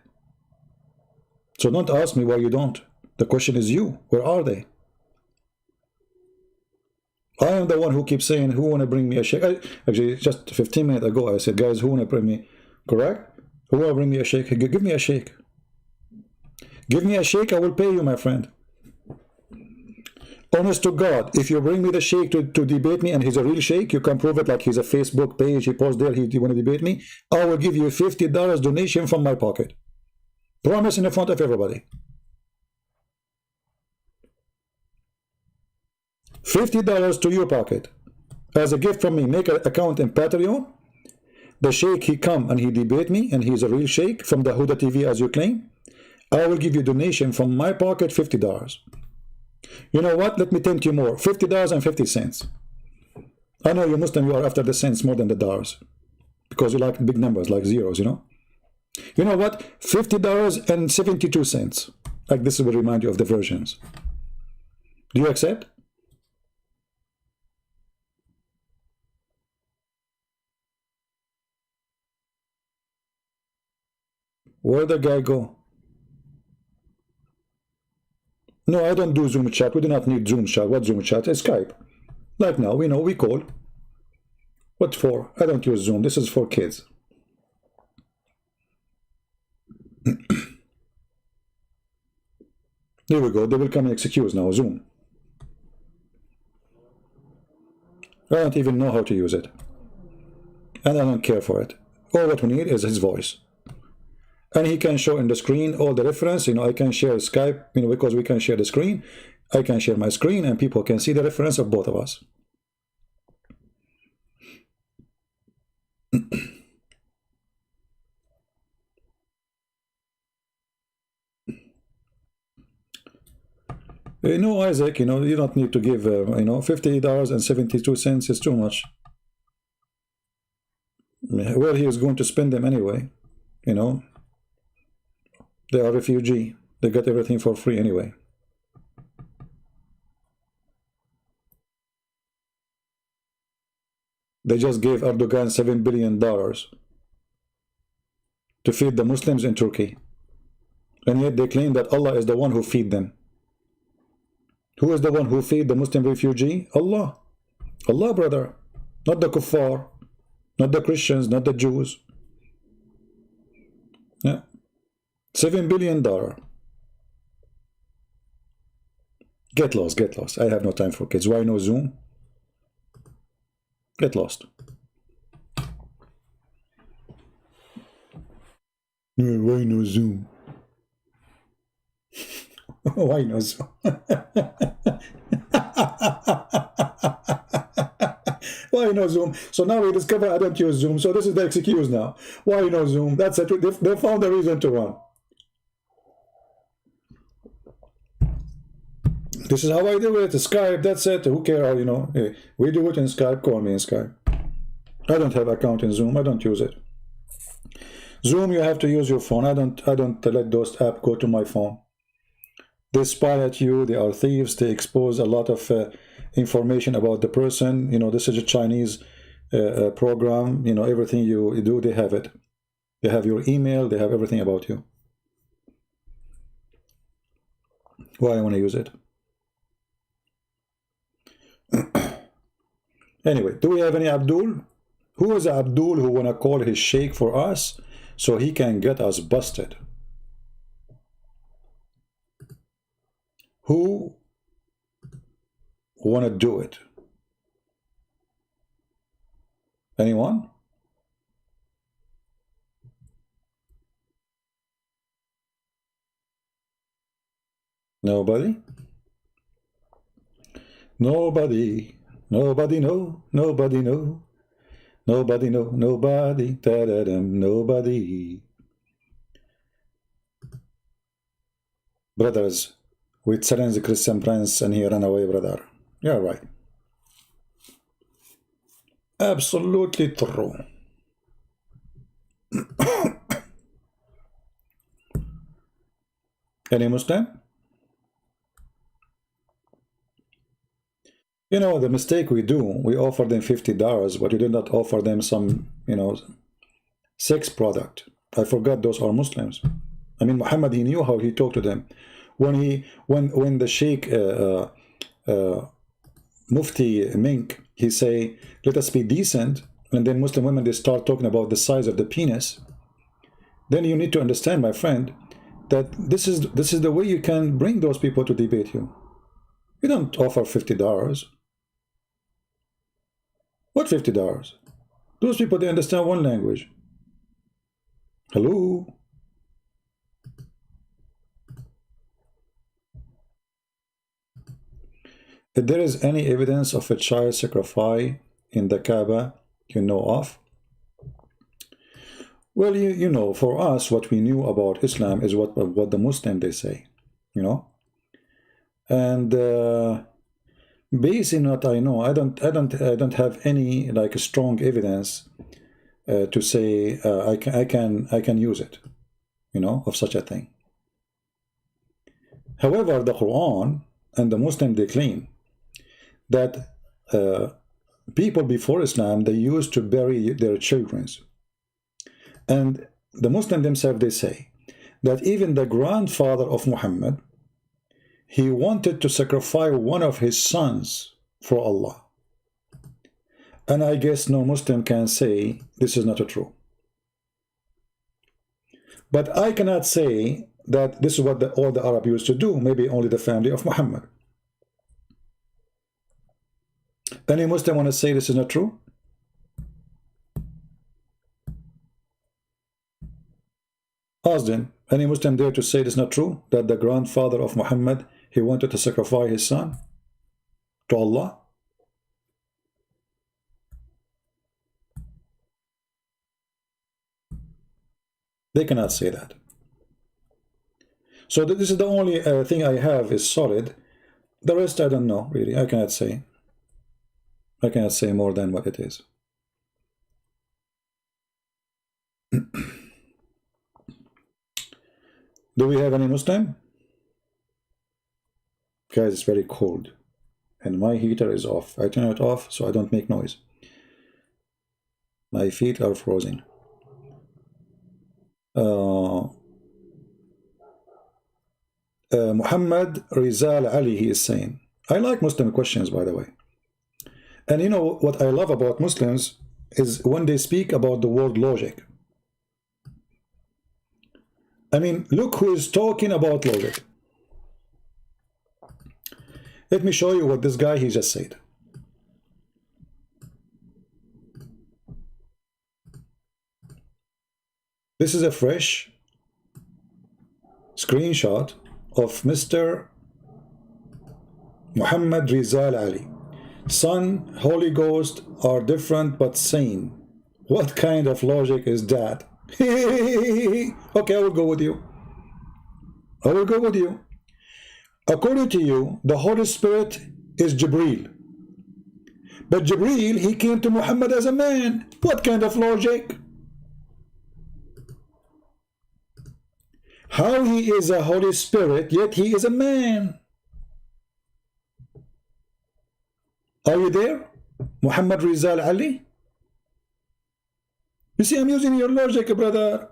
So don't ask me why you don't. The question is you. Where are they? I am the one who keeps saying, who want to bring me a sheikh? Actually, just 15 minutes ago, I said, guys, who want to bring me? Correct? Who want to bring me a sheikh? Give me a sheikh. Give me a sheikh, I will pay you, my friend. Honest to God, if you bring me the sheikh to debate me and he's a real sheikh, you can prove it like he's a Facebook page, he posts there, he want to debate me, I will give you $50 donation from my pocket. Promise in front of everybody. $50 to your pocket as a gift from me. Make an account in Patreon. The sheikh, he come and he debate me and he's a real sheikh from the Huda TV as you claim. I will give you donation from my pocket, $50. You know what? Let me tempt you more. $50.50. I know you Muslim, you are after the cents more than the dollars because you like big numbers like zeros, you know. You know what? $50.72. Like this will remind you of the versions. Do you accept? Where'd the guy go? No, I don't do Zoom chat. We do not need Zoom chat. What Zoom chat? It's Skype. Like now, we know, we call. What for? I don't use Zoom. This is for kids. There we go. They will come and excuse now. Zoom. I don't even know how to use it. And I don't care for it. All what we need is his voice. And he can show in the screen all the reference. You know, I can share Skype, you know, because we can share the screen. I can share my screen and people can see the reference of both of us. No, Isaac, you know, you don't need to give, you know, $50.72 is too much. Well, he is going to spend them anyway, you know. They are refugee. They get everything for free anyway. They just gave Erdogan $7 billion to feed the Muslims in Turkey. And yet they claim that Allah is the one who feed them. Who is the one who feed the Muslim refugee? Allah. Allah, brother. Not the kuffar. Not the Christians. Not the Jews. Yeah. $7 billion. Get lost, get lost. I have no time for kids. Why no Zoom? Get lost. Why no Zoom? Why no Zoom? Why no Zoom? So now we discover I don't use Zoom. So this is the excuse now. Why no Zoom? That's it. They found a reason to run. This is how I do it. Skype, that's it. Who cares? You know, we do it in Skype. Call me in Skype. I don't have account in Zoom. I don't use it. Zoom, you have to use your phone. I don't let those apps go to my phone. They spy at you. They are thieves. They expose a lot of information about the person. You know, this is a Chinese program. You know, everything you do, they have it. They have your email. They have everything about you. Why I want to use it? Anyway, do we have any Abdul? Who is Abdul who want to call his sheikh for us so he can get us busted. Who want to do it? Anyone? Nobody? Nobody. Nobody know. Nobody know. Nobody know. Nobody. Da-da-dum. Nobody. Brothers, we challenge the Christian prince and he ran away, brother. You're right. Absolutely true. Any Muslim? You know, the mistake we do, we offer them $50, but we do not offer them some, sex product. I forgot those are Muslims. I mean, Muhammad, he knew how he talked to them. When the Sheikh Mufti Menk, he say, let us be decent, and then Muslim women, they start talking about the size of the penis. Then you need to understand, my friend, that this is the way you can bring those people to debate you. You don't offer $50. What $50? Those people, they understand one language. Hello? If there is any evidence of a child sacrifice in the Kaaba you know of, well, you know, for us, what we knew about Islam is what the Muslim they say, and based on what I know, I don't have any like strong evidence to say I can use it, of such a thing. However, the Quran and the Muslim, they claim that people before Islam, they used to bury their children. And the Muslim themselves, they say that even the grandfather of Muhammad, he wanted to sacrifice one of his sons for Allah. And I guess no Muslim can say this is not true. But I cannot say that this is what all the Arab used to do, maybe only the family of Muhammad. Any Muslim want to say this is not true? Ask them. Any Muslim dare to say this is not true? That the grandfather of Muhammad, he wanted to sacrifice his son to Allah? They cannot say that. So this is the only thing I have is solid. The rest I don't know, really. I cannot say. I cannot say more than what it is. Do we have any Muslim? Guys, it's very cold. And my heater is off. I turn it off so I don't make noise. My feet are frozen. Muhammad Rizal Ali, he is saying. I like Muslim questions, by the way. And you know what I love about Muslims is when they speak about the word logic. I mean, look who is talking about logic. Let me show you what this guy, he just said. This is a fresh screenshot of Mr. Muhammad Rizal Ali. Son, Holy Ghost are different but same. What kind of logic is that? Okay, I will go with you. I will go with you. According to you, the Holy Spirit is Jibreel. But Jibreel, he came to Muhammad as a man. What kind of logic? How he is a Holy Spirit, yet he is a man? Are you there? Muhammad Rizal Ali? You see, I'm using your logic, brother.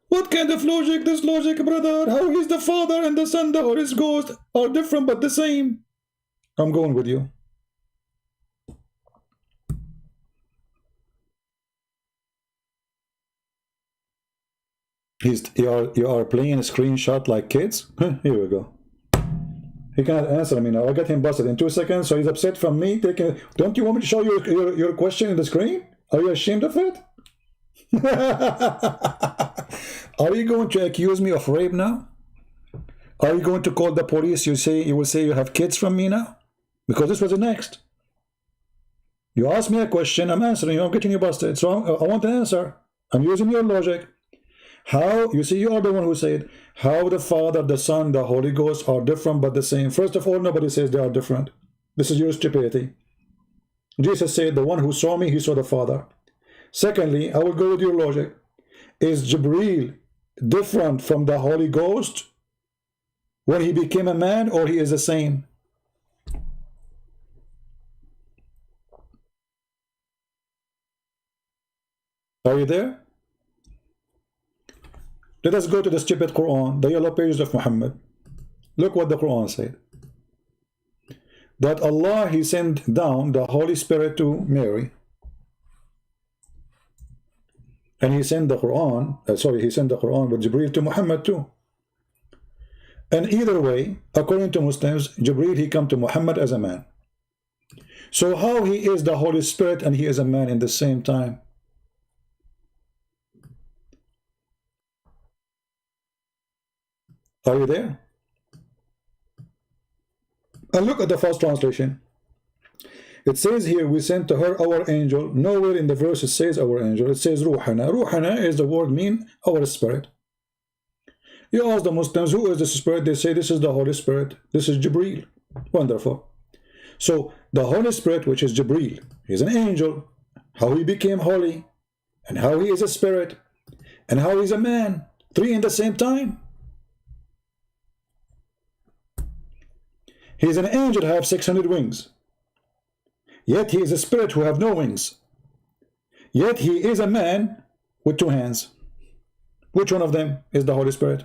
What kind of logic? This logic, brother? How is the Father and the Son, the Holy Ghost are different but the same? I'm going with you. You are playing a screenshot like kids? Here we go. He cannot answer me now. I got him busted in 2 seconds, so he's upset from me taking. Don't you want me to show you your question in the screen? Are you ashamed of it? Are you going to accuse me of rape now? Are you going to call the police? You will say you have kids from me now? Because this was the next. You asked me a question, I'm answering you, I'm getting you busted. So I want an answer. I'm using your logic. How, you see, you are the one who said, how the Father, the Son, the Holy Ghost are different but the same. First of all, nobody says they are different. This is your stupidity. Jesus said, the one who saw me, he saw the Father. Secondly, I will go with your logic. Is Jibreel different from the Holy Ghost when he became a man, or he is the same? Are you there? Let us go to the stupid Quran, the yellow pages of Muhammad. Look what the Quran said. That Allah, he sent down the Holy Spirit to Mary. And he sent the Quran, he sent the Quran with Jibreel to Muhammad too. And either way, according to Muslims, Jibreel, he come to Muhammad as a man. So how he is the Holy Spirit and he is a man in the same time? Are you there? And look at the first translation. It says here, we sent to her our angel. Nowhere in the verse it says our angel. It says Ruhana. Ruhana is the word mean our spirit. You ask the Muslims, who is the spirit? They say this is the Holy Spirit. This is Jibreel. Wonderful. So the Holy Spirit, which is Jibreel, is an angel. How he became holy, and how he is a spirit, and how he's a man. Three in the same time. He is an angel who have 600 wings. Yet he is a spirit who have no wings. Yet he is a man with 2 hands. Which one of them is the Holy Spirit?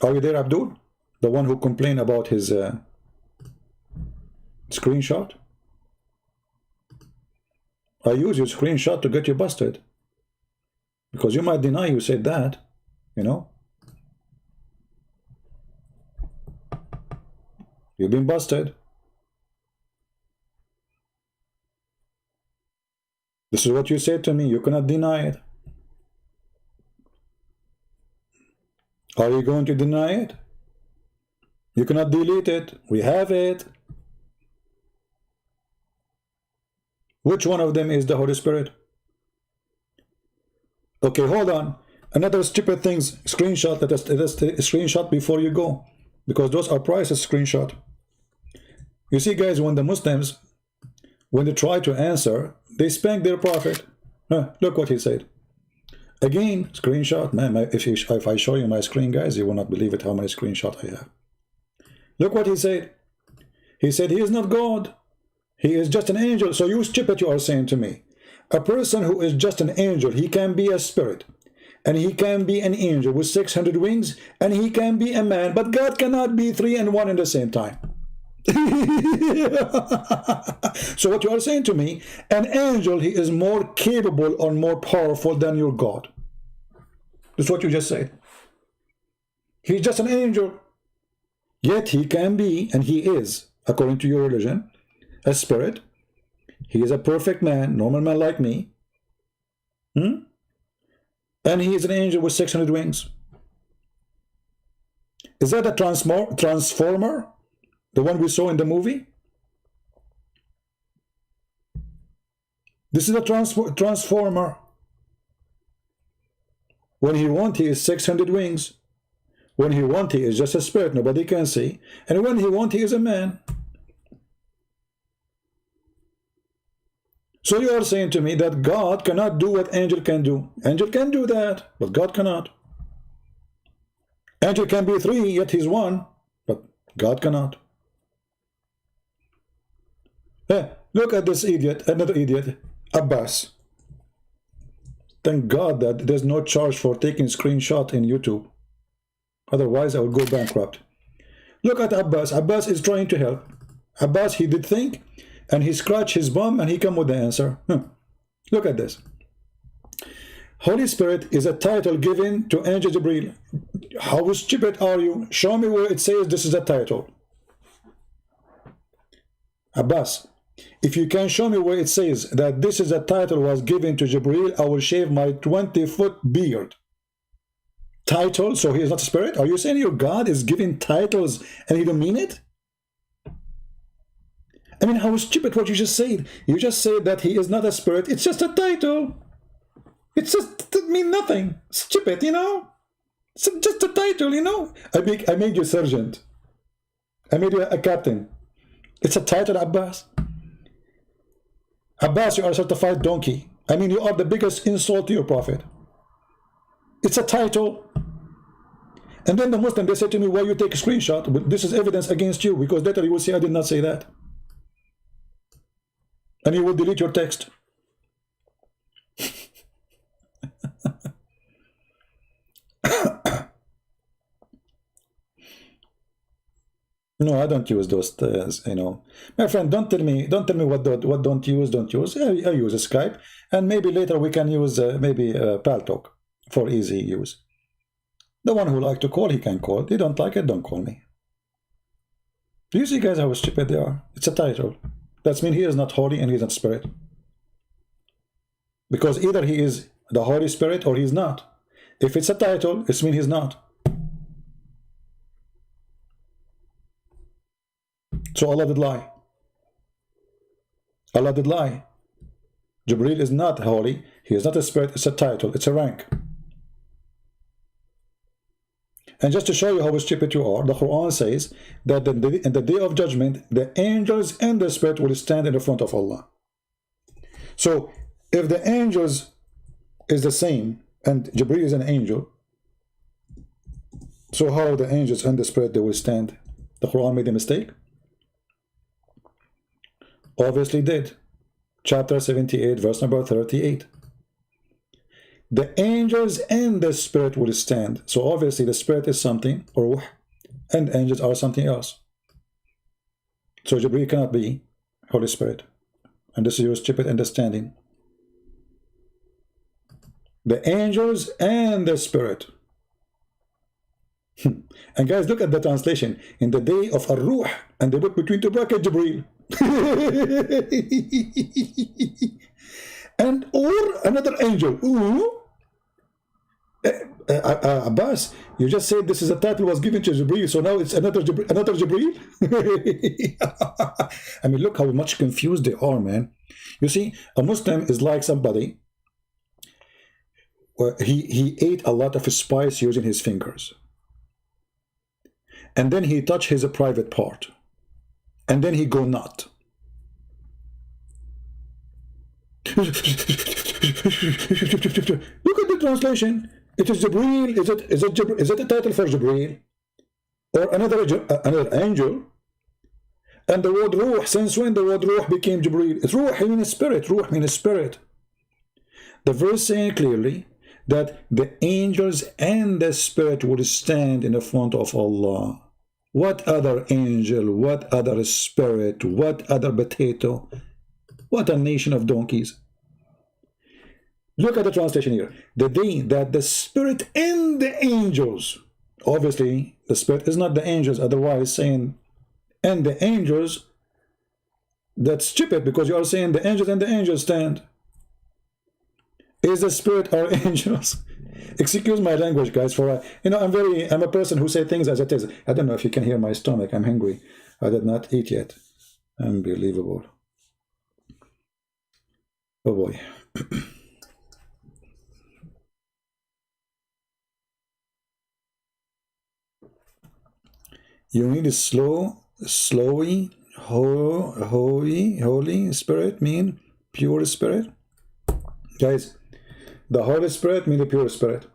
Are you there, Abdul? The one who complained about his screenshot? I use your screenshot to get you busted. Because you might deny you said that, you know. You've been busted. This is what you said to me. You cannot deny it. Are you going to deny it? You cannot delete it. We have it. Which one of them is the Holy Spirit? Okay, hold on. Another stupid things, screenshot. Let us screenshot before you go. Because those are priceless screenshot. You see, guys, when the Muslims, when they try to answer, they spank their prophet. Look what he said. Again, screenshot. Man, if I show you my screen, guys, you will not believe it how many screenshots I have. Look what he said. He said, he is not God. He is just an angel. So you stupid, you are saying to me, a person who is just an angel, he can be a spirit. And he can be an angel with 600 wings. And he can be a man. But God cannot be 3 and 1 in the same time. So what you are saying to me, an angel, he is more capable or more powerful than your God. That's what you just said. He's just an angel. Yet he can be, and he is, according to your religion, a spirit. He is a perfect man, normal man like me. And he is an angel with 600 wings. Is that a transformer? The one we saw in the movie? This is a transformer. When he wants, he is 600 wings. When he wants, he is just a spirit, nobody can see. And when he wants, he is a man. So you are saying to me that God cannot do what angel can do. Angel can do that, but God cannot. Angel can be 3, yet he's 1, but God cannot. Look at this idiot, another idiot, Abbas. Thank God that there's no charge for taking screenshot in YouTube. Otherwise, I would go bankrupt. Look at Abbas. Abbas is trying to help. Abbas, he did think, and he scratched his bum, and he come with the answer. Look at this. Holy Spirit is a title given to Angel Jibreel. How stupid are you? Show me where it says this is a title. Abbas, if you can show me where it says that this is a title was given to Jibreel, I will shave my 20-foot beard. Title, so he is not a spirit? Are you saying your God is giving titles and you don't mean it? I mean, how stupid what you just said. You just said that he is not a spirit. It's just a title. It's just, it means nothing. Stupid, you know? It's just a title, you know? I made you sergeant. I made you a captain. It's a title, Abbas. Abbas, you are a certified donkey. I mean, you are the biggest insult to your prophet. It's a title. And then the Muslim, they say to me, why you take a screenshot? But this is evidence against you, because later you will say I did not say that. And you will delete your text. No, I don't use those, you know. My friend, don't tell me what don't use. I use Skype, and maybe later we can use maybe Paltalk for easy use. The one who like to call, he can call. They don't like it, don't call me. Do you see, guys, how stupid they are? It's a title. That means he is not holy and he is not spirit. Because either he is the Holy Spirit or he is not. If it's a title, it means he's not. So Allah did lie. Allah did lie. Jibreel is not holy. He is not a spirit. It's a title. It's a rank. And just to show you how stupid you are, the Quran says that in the day of judgment, the angels and the spirit will stand in the front of Allah. So if the angels is the same and Jibreel is an angel, so how the angels and the spirit they will stand? The Quran made a mistake? Obviously did. Chapter 78, verse number 38. The angels and the spirit will stand. So obviously the spirit is something, or and angels are something else. So Jibreel cannot be Holy Spirit. And this is your stupid understanding. The angels and the spirit. And guys, look at the translation. In the day of Ar-Ruh, and they put between two brackets Jibreel. And or another angel. Ooh. Abbas, you just said this is a title was given to Jibreel, so now it's another Jibreel. I mean, look how much confused they are, man. You see, a Muslim is like somebody. He ate a lot of spice using his fingers, and then he touched his private part, and then he go nut. Look at the translation. It is Jibreel. Is it a title for Jibreel or another angel? And the word Ruh, since when the word Ruh became Jibreel? It's Ruh means spirit. Ruh means spirit. The verse saying clearly that the angels and the spirit will stand in the front of Allah. What other angel? What other spirit? What other potato? What a nation of donkeys. Look at the translation here. The day that the spirit and the angels, obviously the spirit is not the angels, otherwise saying and the angels, that's stupid because you are saying the angels and the angels stand. Is the spirit or angels? Excuse my language, guys, for you know, I'm a person who say things as it is. I don't know if you can hear my stomach. I'm hungry. I did not eat yet. Unbelievable. Oh boy. You need a holy spirit mean pure spirit. Guys, the Holy Spirit mean the pure spirit.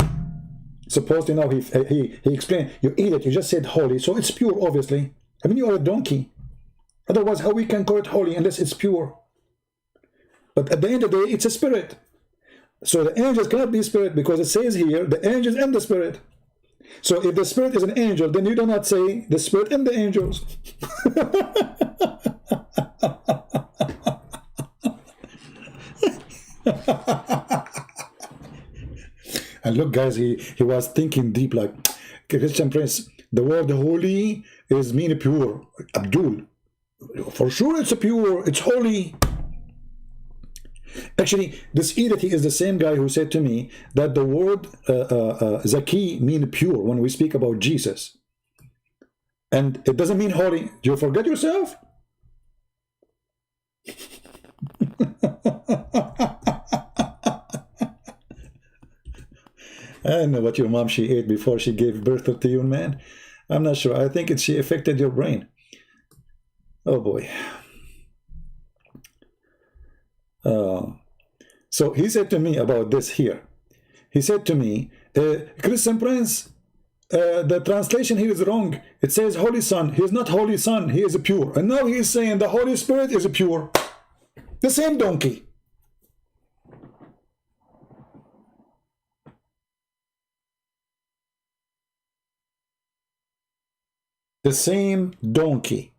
Supposedly now he explained, you eat it, you just said holy, so it's pure, obviously. I mean, you are a donkey. Otherwise, how we can call it holy unless it's pure? But at the end of the day, it's a spirit. So the angels cannot be spirit because it says here, the angels and the spirit. So if the spirit is an angel, then you do not say the spirit and the angels. And look, guys, he was thinking deep, like, Christian Prince, the word holy is mean pure. Abdul, for sure it's pure, it's holy. Actually, this Edith is the same guy who said to me that the word Zaki mean pure when we speak about Jesus. And it doesn't mean holy. Do you forget yourself? I don't know what your mom she ate before she gave birth to you, man. I'm not sure. I think she affected your brain. Oh boy. So he said to me about this here. He said to me, Christian Prince, the translation here is wrong. It says Holy Son. He is not Holy Son. He is pure. And now he is saying the Holy Spirit is pure. The same donkey. The same donkey.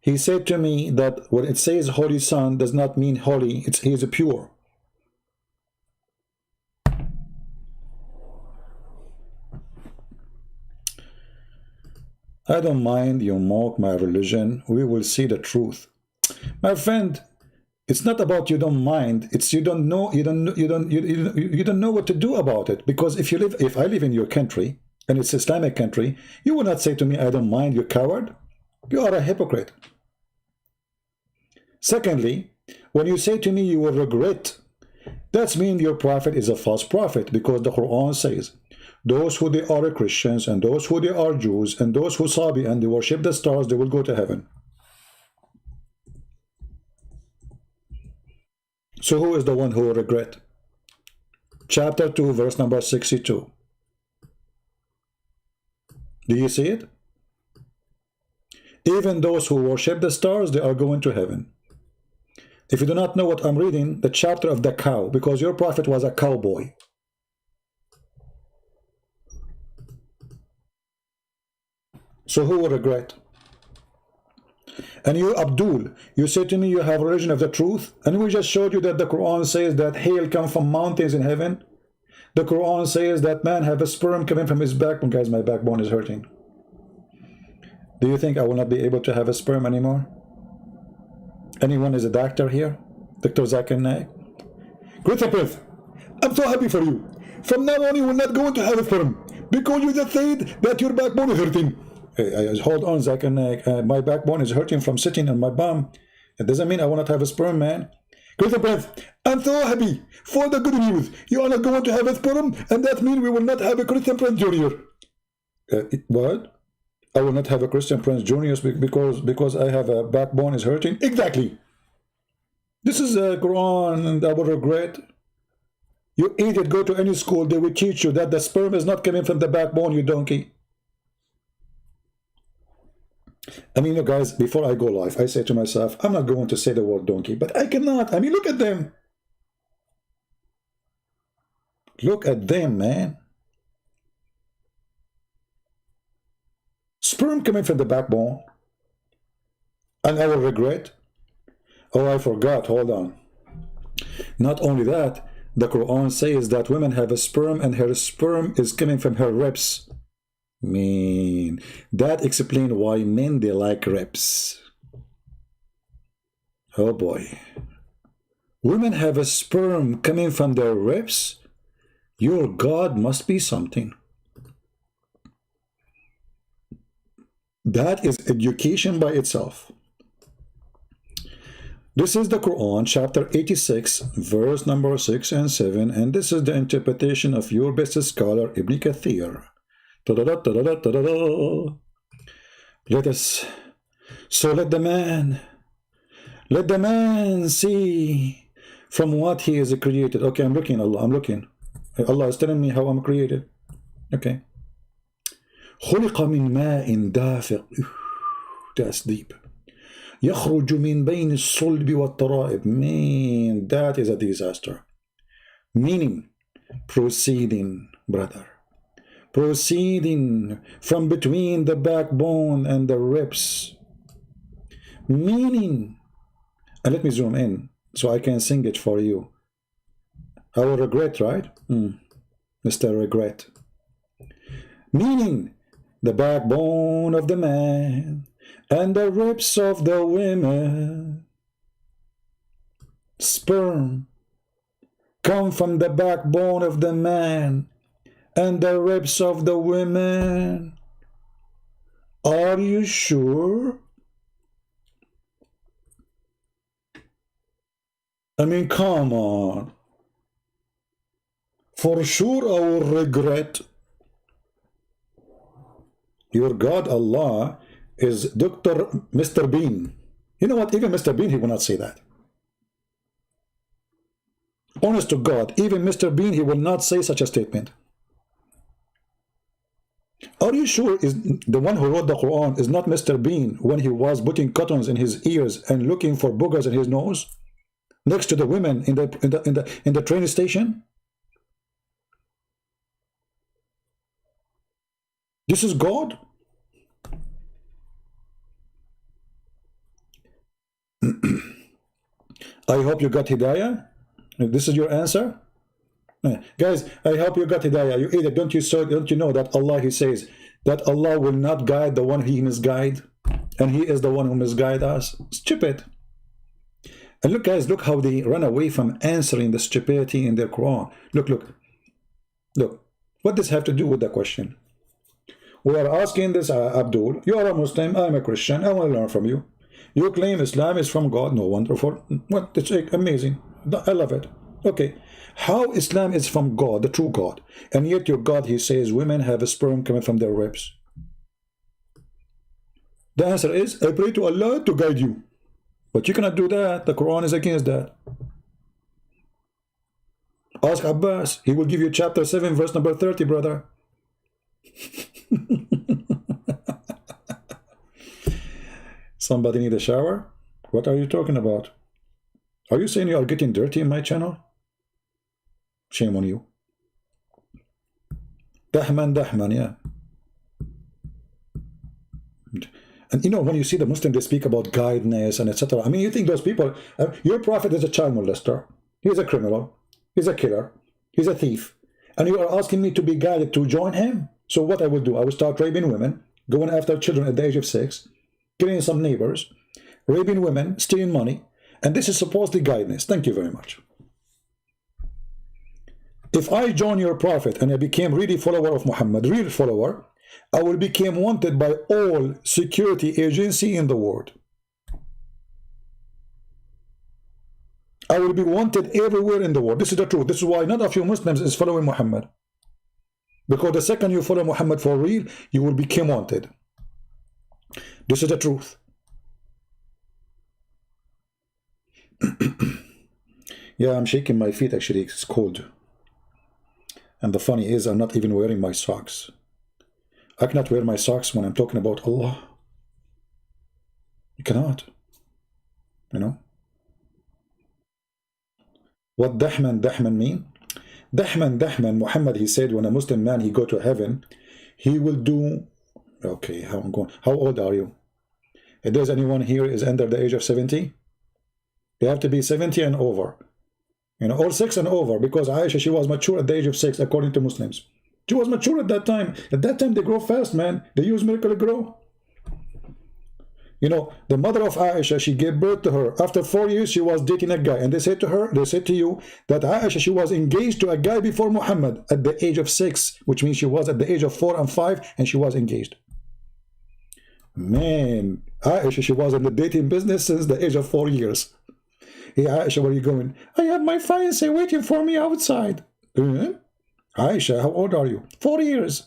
He said to me that when it says Holy Son does not mean holy. He is pure. I don't mind you mock my religion. We will see the truth. My friend, it's not about you don't mind. It's you don't know. You don't know what to do about it. Because if I live in your country and it's Islamic country, you will not say to me, I don't mind, you coward. You are a hypocrite. Secondly, when you say to me you will regret, that means your prophet is a false prophet, because the Quran says, those who they are Christians and those who they are Jews and those who Sabi and they worship the stars, they will go to heaven. So who is the one who will regret? Chapter 2, verse number 62. Do you see it? Even those who worship the stars, they are going to heaven. If you do not know what I'm reading, the chapter of the cow, because your prophet was a cowboy. So who will regret? And you, Abdul, you say to me you have religion of the truth, and we just showed you that the Quran says that hail comes from mountains in heaven. The Quran says that man have a sperm coming from his backbone. Guys, my backbone is hurting. Do you think I will not be able to have a sperm anymore? Anyone is a doctor here? Dr. Zakir Naik? Christopher, I'm so happy for you. From now on, you will not go into have a sperm because you just said that your backbone is hurting. Hold on, Zakir Naik. My backbone is hurting from sitting on my bum. It doesn't mean I will not have a sperm, man. Christopher, I'm so happy for the good news. You are not going to have a sperm, and that means we will not have a Christian Prince Jr. What? I will not have a Christian Prince Jr. because I have a backbone is hurting? Exactly. This is a Quran, and I will regret. You idiot, go to any school, they will teach you that the sperm is not coming from the backbone, you donkey. I mean, you guys, before I go live, I say to myself, I'm not going to say the word donkey, but I cannot. I mean, look at them. Look at them, man. Sperm coming from the backbone. And I will regret. Oh, I forgot. Hold on. Not only that, the Quran says that women have a sperm and her sperm is coming from her ribs. Man, that explains why men, they like ribs. Oh boy. Women have a sperm coming from their ribs? Your God must be something. That is education by itself. This is the Quran, chapter 86, verse number 6 and 7, and this is the interpretation of your best scholar, Ibn Kathir. Let us, so let the man see from what he is created. Okay, I'm looking, Allah, I'm looking. Allah is telling me how I'm created. Okay. خلق من ماء دافق. That's deep. يخرج من بين الصلب والترائب. Man, that is a disaster. Meaning, proceeding, brother. Proceeding from between the backbone and the ribs. Meaning, and let me zoom in so I can sing it for you. I will regret, right? Mr. Regret. Meaning, the backbone of the man and the ribs of the women. Sperm come from the backbone of the man and the ribs of the women. Are you sure? I mean, come on. For sure I will regret. Your God, Allah, is Dr. Mr. Bean. You know what? Even Mr. Bean, he will not say that. Honest to God, even Mr. Bean, he will not say such a statement. Are you sure is the one who wrote the Quran is not Mr. Bean when he was putting cottons in his ears and looking for boogers in his nose next to the women in the train station? This is God? I hope you got Hidayah. This is your answer? Guys, I hope you got Hidayah. You either don't you know that Allah, he says that Allah will not guide the one he misguide, and he is the one who misguide us. Stupid. And look, guys, look how they run away from answering the stupidity in their Quran. Look. What does have to do with the question? We are asking this, Abdul, you are a Muslim, I'm a Christian, I want to learn from you. You claim Islam is from God. No, wonderful. What? It's amazing. I love it. Okay. How Islam is from God, the true God, and yet your God, he says, women have a sperm coming from their ribs. The answer is, I pray to Allah to guide you. But you cannot do that. The Quran is against that. Ask Abbas. He will give you chapter 7, verse number 30, brother. Somebody need a shower? What are you talking about? Are you saying you are getting dirty in my channel? Shame on you. Dahman, yeah. And you know, when you see the Muslim, they speak about guidance and etc. I mean, you think those people, your prophet is a child molester. He's a criminal. He's a killer. He's a thief. And you are asking me to be guided to join him? So what I will do, I will start raping women, going after children at the age of 6, killing some neighbors, raping women, stealing money, and this is supposedly guidance. Thank you very much. If I join your prophet and I became really follower of Muhammad, real follower, I will become wanted by all security agency in the world. I will be wanted everywhere in the world. This is the truth. This is why none of you Muslims is following Muhammad. Because the second you follow Muhammad for real, you will become wanted. This is the truth. Yeah, I'm shaking my feet actually. It's cold. And the funny is, I'm not even wearing my socks. I cannot wear my socks when I'm talking about Allah. You cannot. You know? What Dahman mean? Dahman, Muhammad, he said when a Muslim man, he go to heaven, he will do... Okay, how old are you? If there's anyone here is under the age of 70? You have to be 70 and over. You know, or 6 and over, because Aisha, she was mature at the age of 6, according to Muslims. She was mature at that time. At that time, they grow fast, man. They use miracle to grow. You know, the mother of Aisha, she gave birth to her. After 4 years, she was dating a guy. And they said to her, they said to you, that Aisha, she was engaged to a guy before Muhammad at the age of 6, which means she was at the age of 4 and 5, and she was engaged. Man, Aisha, she was in the dating business since the age of 4 years. Hey, Aisha, where are you going? I have my fiancé waiting for me outside. Aisha, how old are you? 4 years.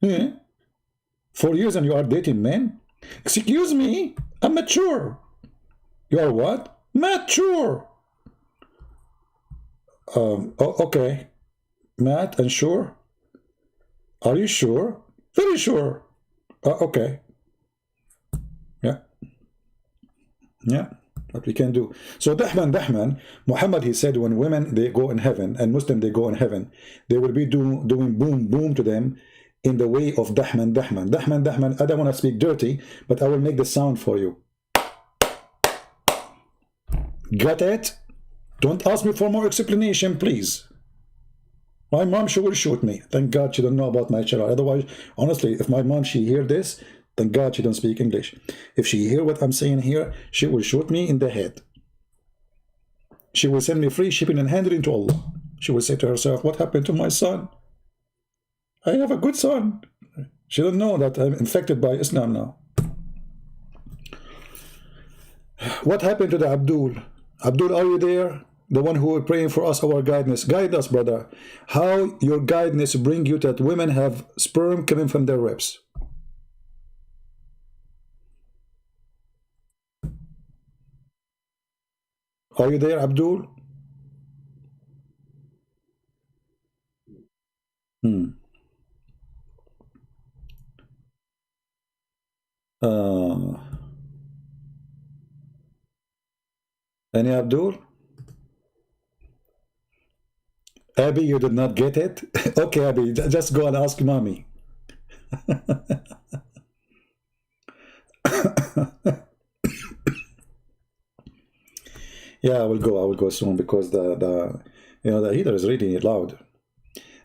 4 years and you are dating men? Excuse me, I'm mature. You are what? Mature. Okay. Matt and sure? Are you sure? Very sure. Okay. Yeah. What we can do. So Dahman, Muhammad, he said when women, they go in heaven, and Muslim, they go in heaven, they will be doing boom to them in the way of Dahman. I don't want to speak dirty, but I will make the sound for you. Got it? Don't ask me for more explanation, please. My mom, she will shoot me. Thank God she don't know about my channel. Otherwise, honestly, if my mom, she hear this, thank God she don't speak English. If she hear what I'm saying here, she will shoot me in the head. She will send me free shipping and handling to Allah. She will say to herself, what happened to my son? I have a good son. She don't know that I'm infected by Islam now. What happened to the Abdul? Abdul, are you there? The one who is praying for us, our guidance. Guide us, brother. How your guidance bring you that women have sperm coming from their ribs? Are you there, Abdul? Hmm. Uh, any Abdul? Abby, you did not get it? Okay, Abby, just go and ask mommy. Yeah, I will go. I will go soon because the heater is really loud.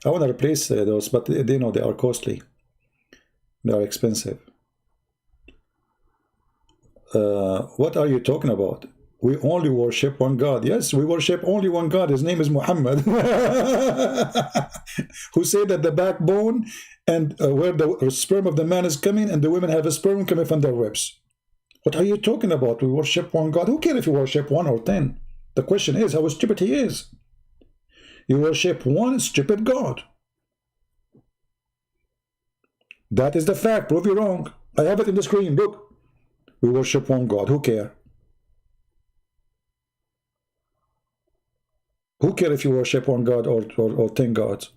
I want to replace those, but they know they are costly. They are expensive. What are you talking about? We only worship one God. Yes, we worship only one God. His name is Muhammad. Who said that the backbone and where the sperm of the man is coming and the women have a sperm coming from their ribs. What are you talking about? We worship one God. Who cares if you worship 1 or 10? The question is how stupid he is. You worship one stupid God. That is the fact. Prove you wrong. I have it in the screen. Look. We worship one God. Who care? Who care if you worship one God or 10 gods?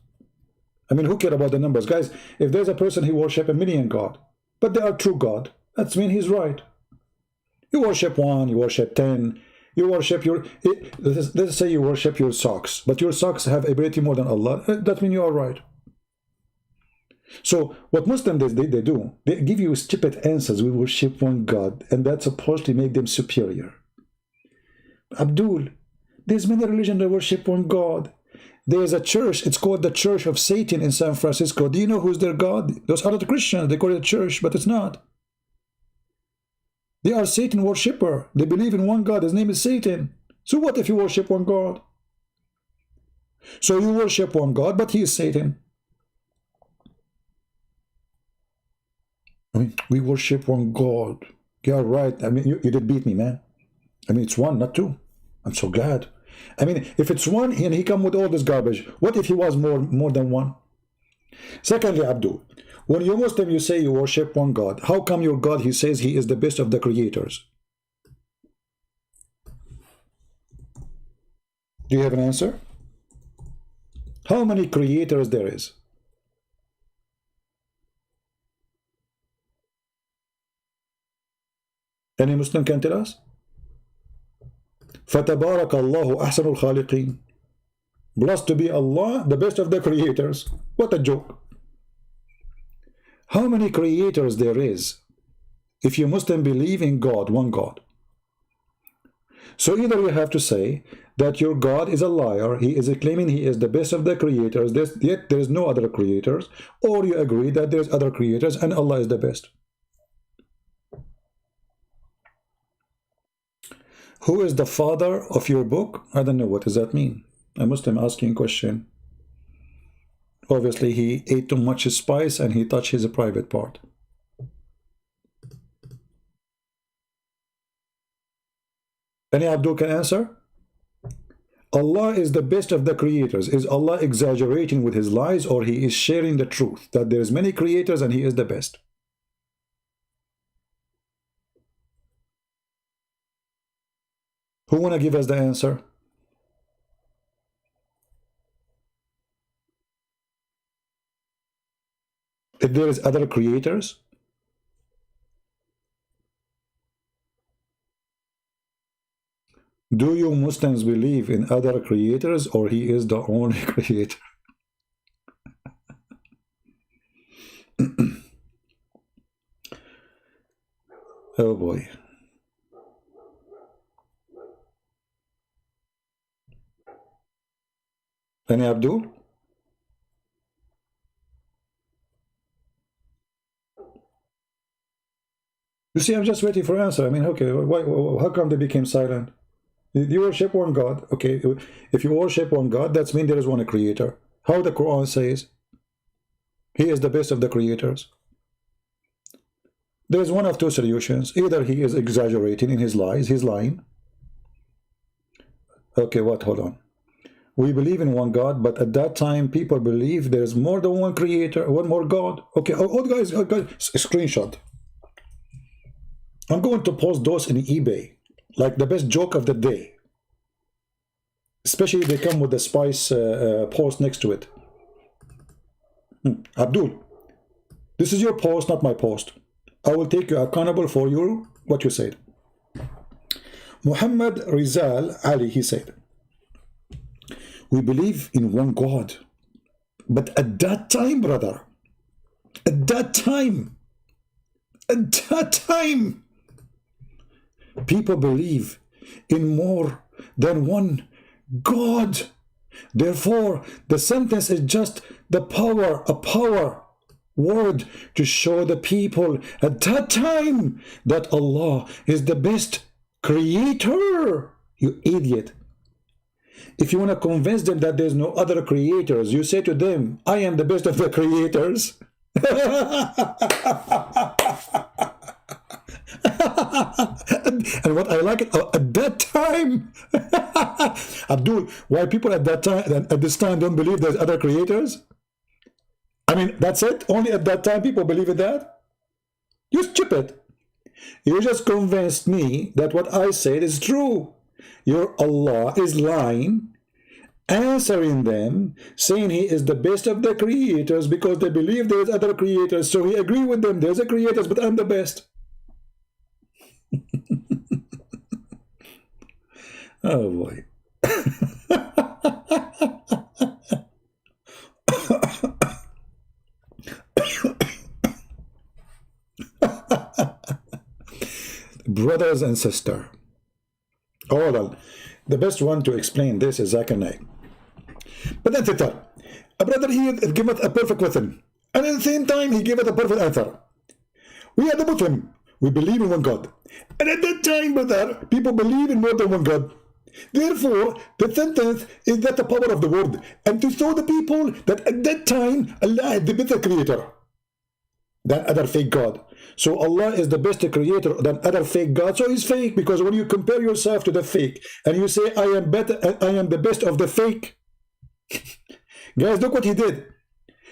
I mean, who care about the numbers? Guys, if there's a person who worship a million God, but they are true God, that means he's right. You worship 1, you worship 10, you worship your... Let's say you worship your socks, but your socks have ability more than Allah. That means you are right. So what Muslims they do, they give you stupid answers. We worship one God, and that's supposed to make them superior. Abdul, there's many religions that worship one God. There's a church, it's called the Church of Satan in San Francisco. Do you know who's their God? Those are the Christians. They call it a church, but it's not. They are Satan worshipper. They believe in one God. His name is Satan. So what if you worship one God? So you worship one God, but he is Satan. I mean, we worship one God. You are right. I mean, you did beat me, man. I mean, it's 1, not 2. I'm so glad. I mean, if it's 1 and he come with all this garbage, what if he was more than 1? Secondly, Abdul, when you're Muslim, you say you worship one God. How come your God, he says he is the best of the creators? Do you have an answer? How many creators there is? Any Muslim can tell us? فَتَبَارَكَ اللَّهُ أَحْسَنُ الْخَالِقِينَ. Blessed to be Allah, the best of the creators. What a joke. How many creators there is if you Muslim believe in God, one God? So either you have to say that your God is a liar, he is claiming he is the best of the creators, yet there is no other creators, or you agree that there's other creators and Allah is the best. Who is the father of your book? I don't know. What does that mean? A Muslim asking a question. Obviously, he ate too much spice and he touched his private part. Any Abdul can answer? Allah is the best of the creators. Is Allah exaggerating with his lies, or he is sharing the truth that there is many creators and he is the best? Who want to give us the answer? If there is other creators, do you Muslims believe in other creators, or he is the only creator? Oh boy. Any Abdul? You see, I'm just waiting for an answer. I mean, okay, how come they became silent? You worship one God. Okay, if you worship one God, that means there is one creator. How the Quran says, he is the best of the creators. There is one of two solutions. Either he is exaggerating in his lies, he's lying. Okay, what? Hold on. We believe in one God, but at that time, people believe there is more than one creator, one more God. Okay, guys, screenshot. I'm going to post those in eBay, like the best joke of the day. Especially if they come with the spice post next to it. Abdul, this is your post, not my post. I will take you accountable for what you said. Muhammad Rizal Ali, he said, we believe in one God. But at that time, brother, at that time, people believe in more than one God. Therefore, the sentence is just a power word to show the people at that time that Allah is the best creator. You idiot. If you want to convince them that there's no other creators, you say to them, I am the best of the creators. And what I like it at that time, Abdul, why people at that time, at this time, don't believe there's other creators? I mean, that's it. Only at that time people believe in that. You stupid. You just convinced me that what I said is true. Your Allah is lying, answering them, saying he is the best of the creators because they believe there's other creators. So he agree with them. There's a creators, but I'm the best. Oh boy. Brothers and sisters, hold on. The best one to explain this is Zakanai. But that's it. A brother here gave it a perfect question, and at the same time he gave it a perfect answer. We are the Muslim. We believe in one God. And at that time, brother, people believe in more than one God. Therefore, the sentence is that the power of the word. And to show the people that at that time, Allah is the better creator than other fake God. So Allah is the best creator than other fake God. So he's fake, because when you compare yourself to the fake and you say, I am better, I am the best of the fake. Guys, look what he did.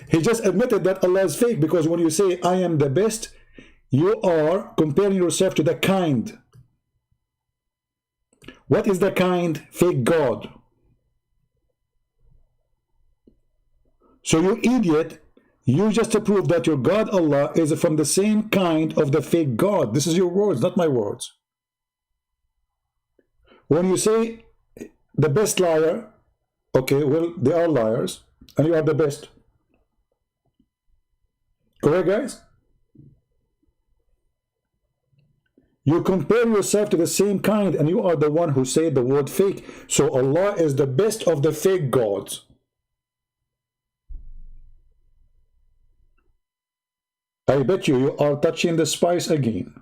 He just admitted that Allah is fake, because when you say, I am the best, you are comparing yourself to the kind. What is the kind? Fake God. So you idiot, you just prove that your God Allah is from the same kind of the fake God. This is your words, not my words. When you say the best liar, okay, well, they are liars, and you are the best. Correct, guys? You compare yourself to the same kind, and you are the one who said the word fake. So Allah is the best of the fake gods. I bet you are touching the spice again.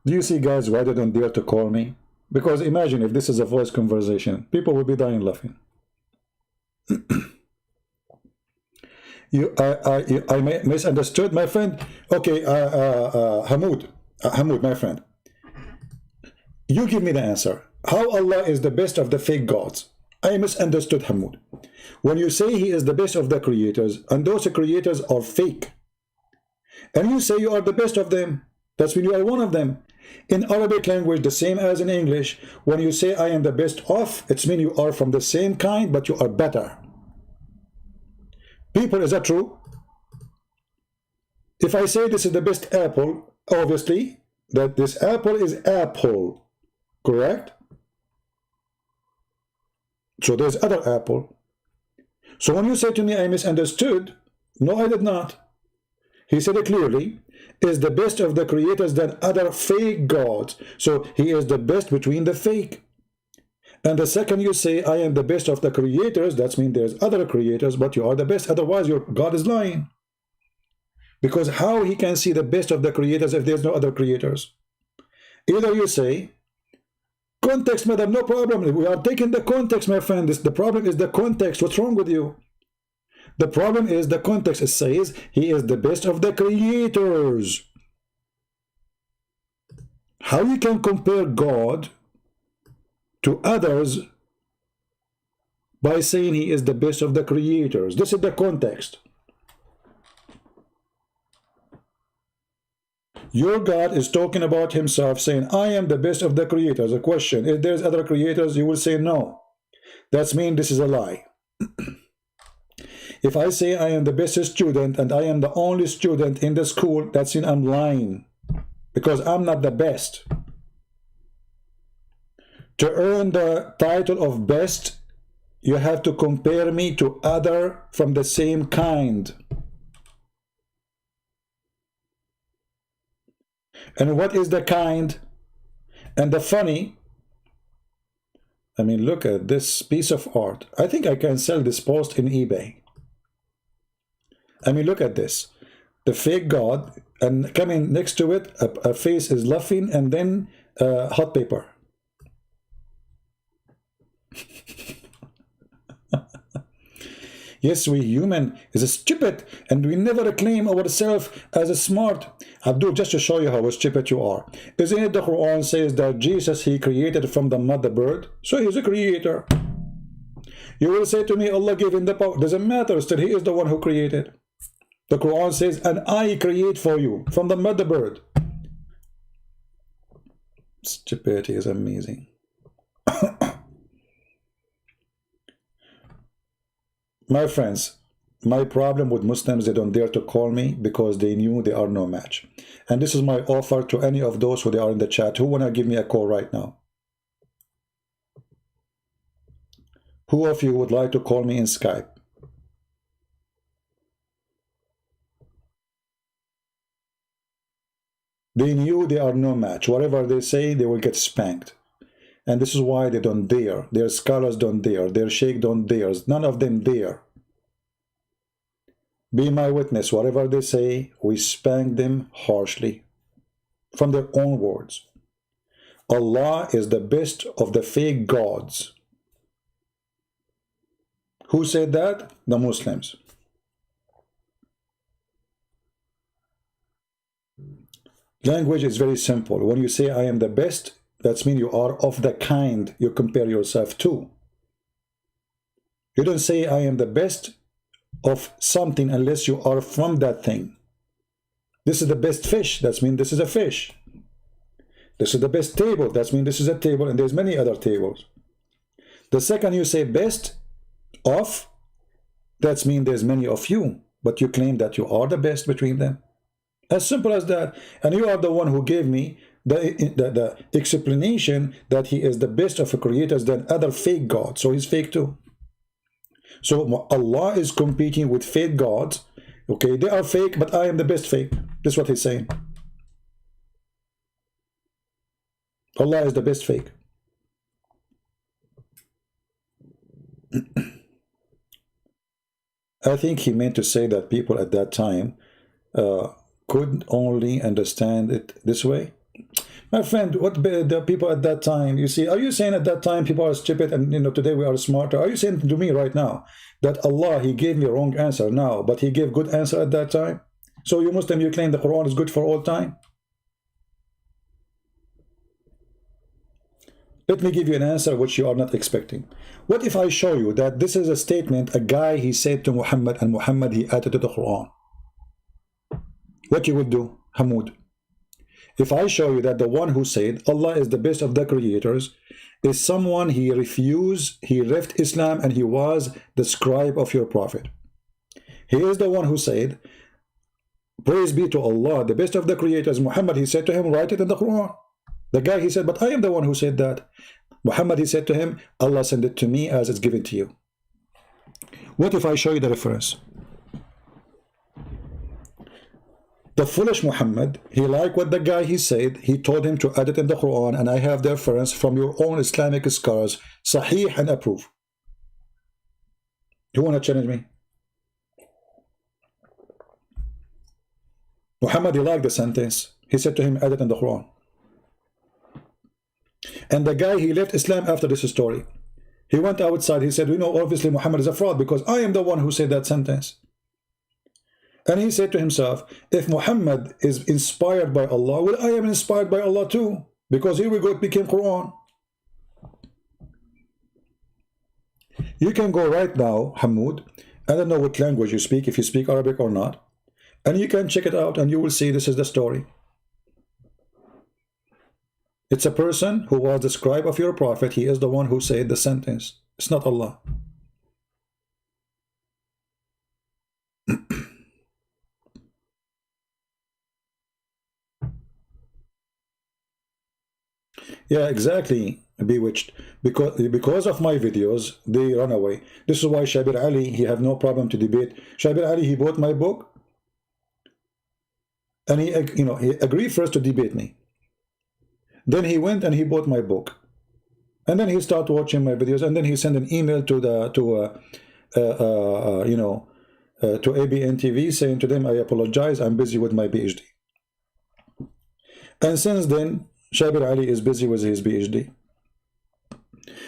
Do you see, guys, why they don't dare to call me? Because imagine if this is a voice conversation, people will be dying laughing. I misunderstood, my friend. Okay, Hamoud, my friend. You give me the answer. How Allah is the best of the fake gods? I misunderstood, Hamoud. When you say he is the best of the creators, and those creators are fake, and you say you are the best of them, that's when you are one of them. In Arabic language, the same as in English, when you say I am the best of, it means you are from the same kind, but you are better. People, is that true? If I say this is the best apple, obviously, that this apple is apple, correct? So there's other apple. So when you say to me, I misunderstood, no, I did not. He said it clearly, is the best of the creators than other fake gods. So he is the best between the fake. And the second you say, I am the best of the creators, that means there's other creators, but you are the best. Otherwise, your God is lying. Because how he can see the best of the creators if there's no other creators? Either you say, context matter, no problem. We are taking the context, my friend. The problem is the context. What's wrong with you? The problem is the context. It says he is the best of the creators. How you can compare God to others by saying he is the best of the creators? This is the context. Your God is talking about himself, saying, I am the best of the creators. A question, if there's other creators, you will say no. That means this is a lie. If I say I am the best student and I am the only student in the school, that's means I'm lying, because I'm not the best. To earn the title of best, you have to compare me to other from the same kind. And what is the kind? And the funny, I mean, look at this piece of art. I think I can sell this post in eBay. I mean, look at this. The fake God, and coming next to it, a face is laughing, and then hot paper. Yes, we human is stupid, and we never claim ourselves as smart. Abdul, just to show you how stupid you are. Isn't it the Quran says that Jesus, he created from the mother bird? So he's a creator. You will say to me, Allah gave him the power. Doesn't matter, still he is the one who created. The Quran says, and I create for you from the mother bird. Stupidity is amazing. My friends, my problem with Muslims, they don't dare to call me because they knew they are no match. And this is my offer to any of those who they are in the chat who want to give me a call right now. Who of you would like to call me in Skype? They knew they are no match. Whatever they say, they will get spanked. And this is why they don't dare. Their scholars don't dare. Their sheikh don't dare. None of them dare. Be my witness. Whatever they say, we spank them harshly. From their own words. Allah is the best of the fake gods. Who said that? The Muslims. Language is very simple. When you say I am the best, that means you are of the kind you compare yourself to. You don't say I am the best of something unless you are from that thing. This is the best fish. That means this is a fish. This is the best table. That means this is a table, and there's many other tables. The second you say best of, that means there's many of you, but you claim that you are the best between them. As simple as that. And you are the one who gave me the explanation that he is the best of the creators than other fake gods. So he's fake too. So Allah is competing with fake gods. Okay, they are fake, but I am the best fake. That's what he's saying. Allah is the best fake. I think he meant to say that people at that time could only understand it this way. My friend, what the people at that time, you see, are you saying at that time people are stupid and today we are smarter? Are you saying to me right now that Allah, he gave me a wrong answer now, but he gave good answer at that time? So you Muslim, you claim the Quran is good for all time? Let me give you an answer which you are not expecting. What if I show you that this is a statement a guy he said to Muhammad, and Muhammad he added to the Quran? What you would do, Hamoud? If I show you that the one who said Allah is the best of the creators is someone he refused, he left Islam, and he was the scribe of your prophet. He is the one who said, praise be to Allah, the best of the creators. Muhammad, he said to him, write it in the Quran. The guy, he said, but I am the one who said that. Muhammad, he said to him, Allah sent it to me as it's given to you. What if I show you the reference? The foolish Muhammad, he liked what the guy he said. He told him to add it in the Quran, and I have the reference from your own Islamic scholars, Sahih and approve. You want to challenge me? Muhammad, he liked the sentence. He said to him, add it in the Quran. And the guy, he left Islam after this story. He went outside. He said, you know, obviously Muhammad is a fraud because I am the one who said that sentence. And he said to himself, if Muhammad is inspired by Allah, well, I am inspired by Allah too. Because here we go, it became Quran. You can go right now, Hamoud. I don't know what language you speak, if you speak Arabic or not. And you can check it out and you will see this is the story. It's a person who was the scribe of your prophet. He is the one who said the sentence. It's not Allah. Yeah, exactly, bewitched. Because of my videos, they run away. This is why Shabir Ali, he have no problem to debate. Shabir Ali, he bought my book. And he, you know, he agreed first to debate me. Then he went and he bought my book. And then he started watching my videos. And then he sent an email to the to ABN TV saying to them, I apologize, I'm busy with my PhD. And since then, Shabir Ali is busy with his PhD.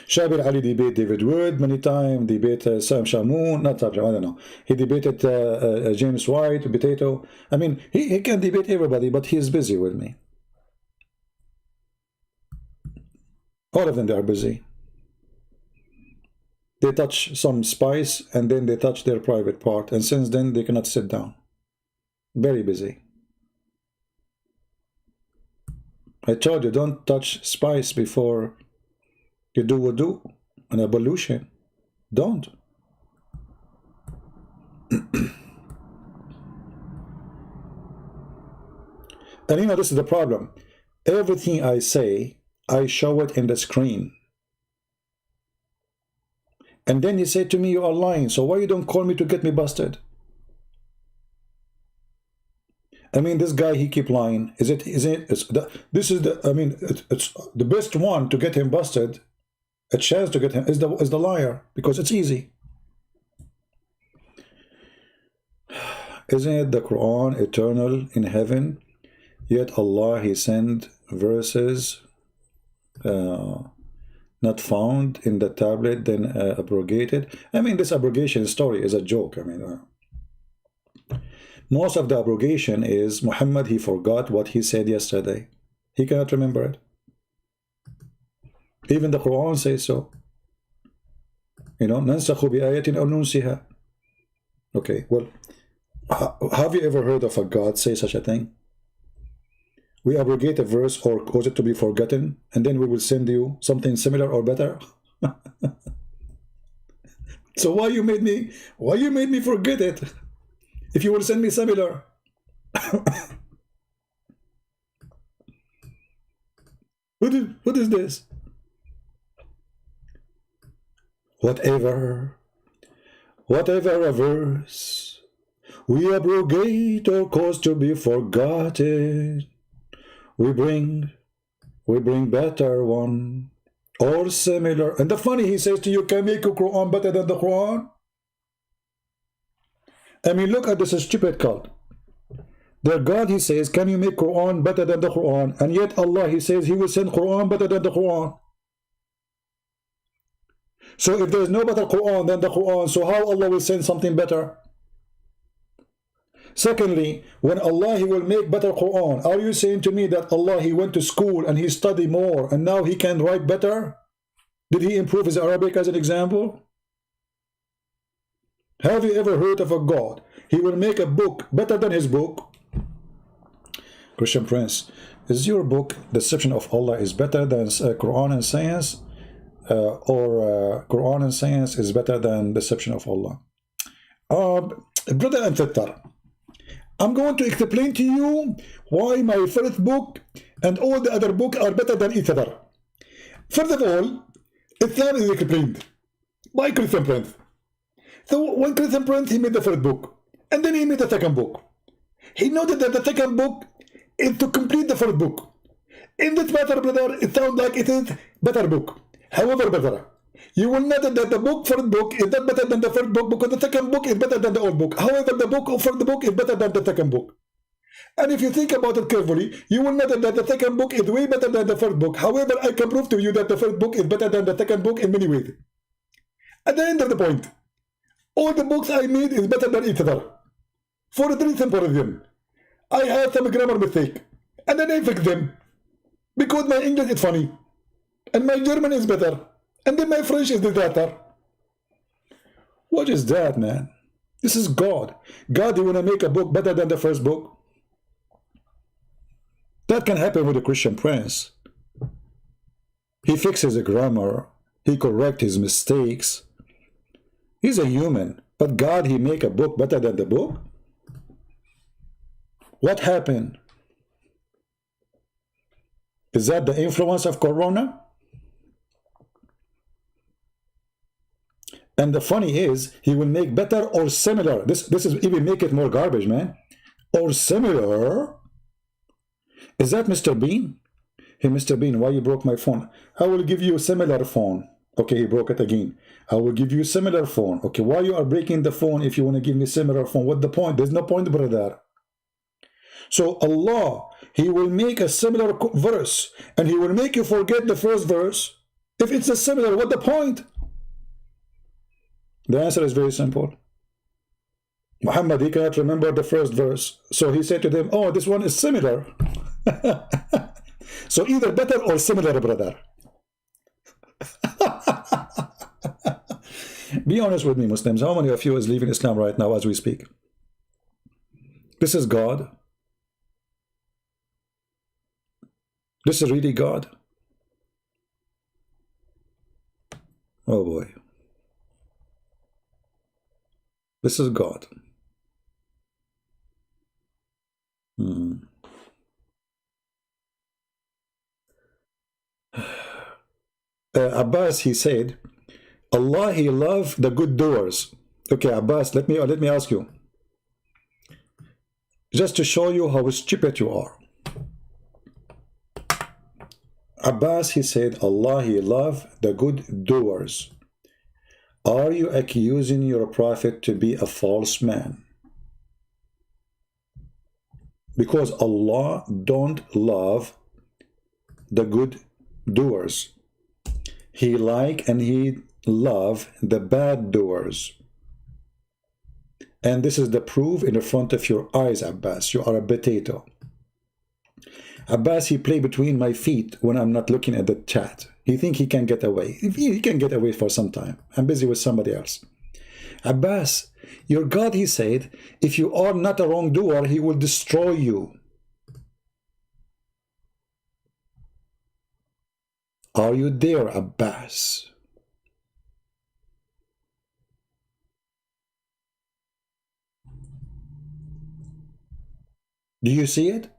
Shabir Ali debated David Wood many times, debated Sam Shamoun, not Sam Shamoun, I don't know. He debated James White, Potato. I mean, he can debate everybody, but he's busy with me. All of them, they are busy. They touch some spice, and then they touch their private part, and since then, they cannot sit down. Very busy. I told you, don't touch spice before you do wudu, an ablution. Don't. And you know, this is the problem. Everything I say, I show it in the screen. And then you say to me, you are lying, so why you don't call me to get me busted? I mean, this guy, he keep lying. This is the, I mean, it's the best one to get him busted. A chance to get him is the liar, because it's easy. Isn't it the Quran eternal in heaven? Yet Allah, he sent verses not found in the tablet, then abrogated. I mean, this abrogation story is a joke. I mean, most of the abrogation is Muhammad, he forgot what he said yesterday. He cannot remember it. Even the Quran says so. You know, نَنْسَخُ بِآيَةٍ أَوْ نُنْسِهَا. Okay, well, have you ever heard of a God say such a thing? We abrogate a verse or cause it to be forgotten, and then we will send you something similar or better. So why you made me forget it? If you will send me similar. What is this? Whatever a verse we abrogate or cause to be forgotten, we bring better one or similar. And the funny, he says to you, can make a Quran better than the Quran? I mean, look at this stupid cult. Their God, he says, can you make Quran better than the Quran? And yet Allah, he says, he will send Quran better than the Quran. So if there is no better Quran than the Quran, so how Allah will send something better? Secondly, when Allah, he will make better Quran, are you saying to me that Allah, he went to school and he studied more and now he can write better? Did he improve his Arabic as an example? Have you ever heard of a God? He will make a book better than his book. Christian Prince, is your book, Deception of Allah, is better than Quran and Science? Or Quran and Science is better than Deception of Allah? Brother and Fittar, I'm going to explain to you why my first book and all the other books are better than each other. First of all, Islam is explained by Christian Prince. So when Christian Prince, he made the first book, and then he made the second book. He noted that the second book is to complete the first book. In this matter, brother, it sounds like it is better book. However, brother, you will notice that the book first book is not better than the first book because the second book is better than the old book. However, the book of first book is better than the second book. And if you think about it carefully, you will notice that the second book is way better than the first book. However, I can prove to you that the first book is better than the second book in many ways. At the end of the point, all the books I made is better than each other. For three simple reasons. I had some grammar mistake, and then I fixed them. Because my English is funny, and my German is better, and then my French is disaster. What is that, man? This is God. God, you want to make a book better than the first book? That can happen with a Christian prince. He fixes the grammar. He corrects his mistakes. He's a human. But God, he make a book better than the book? What happened? Is that the influence of Corona? And the funny is, he will make better or similar. This is even make it more garbage, man. Or similar. Is that Mr. Bean? Hey, Mr. Bean, why you broke my phone? I will give you a similar phone. Okay, he broke it again. I will give you a similar phone. Okay, why you are breaking the phone if you want to give me a similar phone? What the point? There's no point, brother. So Allah, he will make a similar verse, and he will make you forget the first verse. If it's a similar, what the point? The answer is very simple. Muhammad, he cannot remember the first verse. So he said to them, oh, this one is similar. So either better or similar, brother. Be honest with me, Muslims. How many of you is leaving Islam right now as we speak? This is God. This is really God. Oh boy. This is God. Abbas, he said, Allah, he loved the good doers. Okay, Abbas, let me ask you, just to show you how stupid you are. Abbas, he said, Allah, he loved the good doers. Are you accusing your prophet to be a false man? Because Allah don't love the good doers. He like and he love the bad doers. And this is the proof in the front of your eyes, Abbas. You are a potato. Abbas, he play between my feet when I'm not looking at the chat. He think he can get away. He can get away for some time. I'm busy with somebody else. Abbas, your God, he said, if you are not a wrongdoer, he will destroy you. Are you there, Abbas? Do you see it?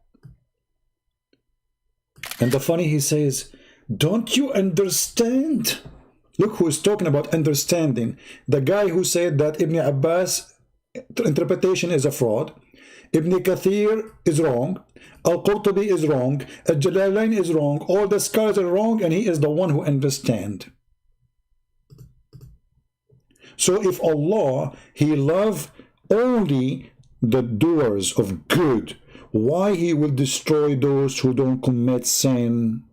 And the funny, he says, don't you understand? Look who is talking about understanding. The guy who said that Ibn Abbas' interpretation is a fraud. Ibn Kathir is wrong. Al-Qurtubi is wrong. Al-Jalalain is wrong. All the scholars are wrong, and he is the one who understands. So if Allah, he loves only the doers of good, why he will destroy those who don't commit sin?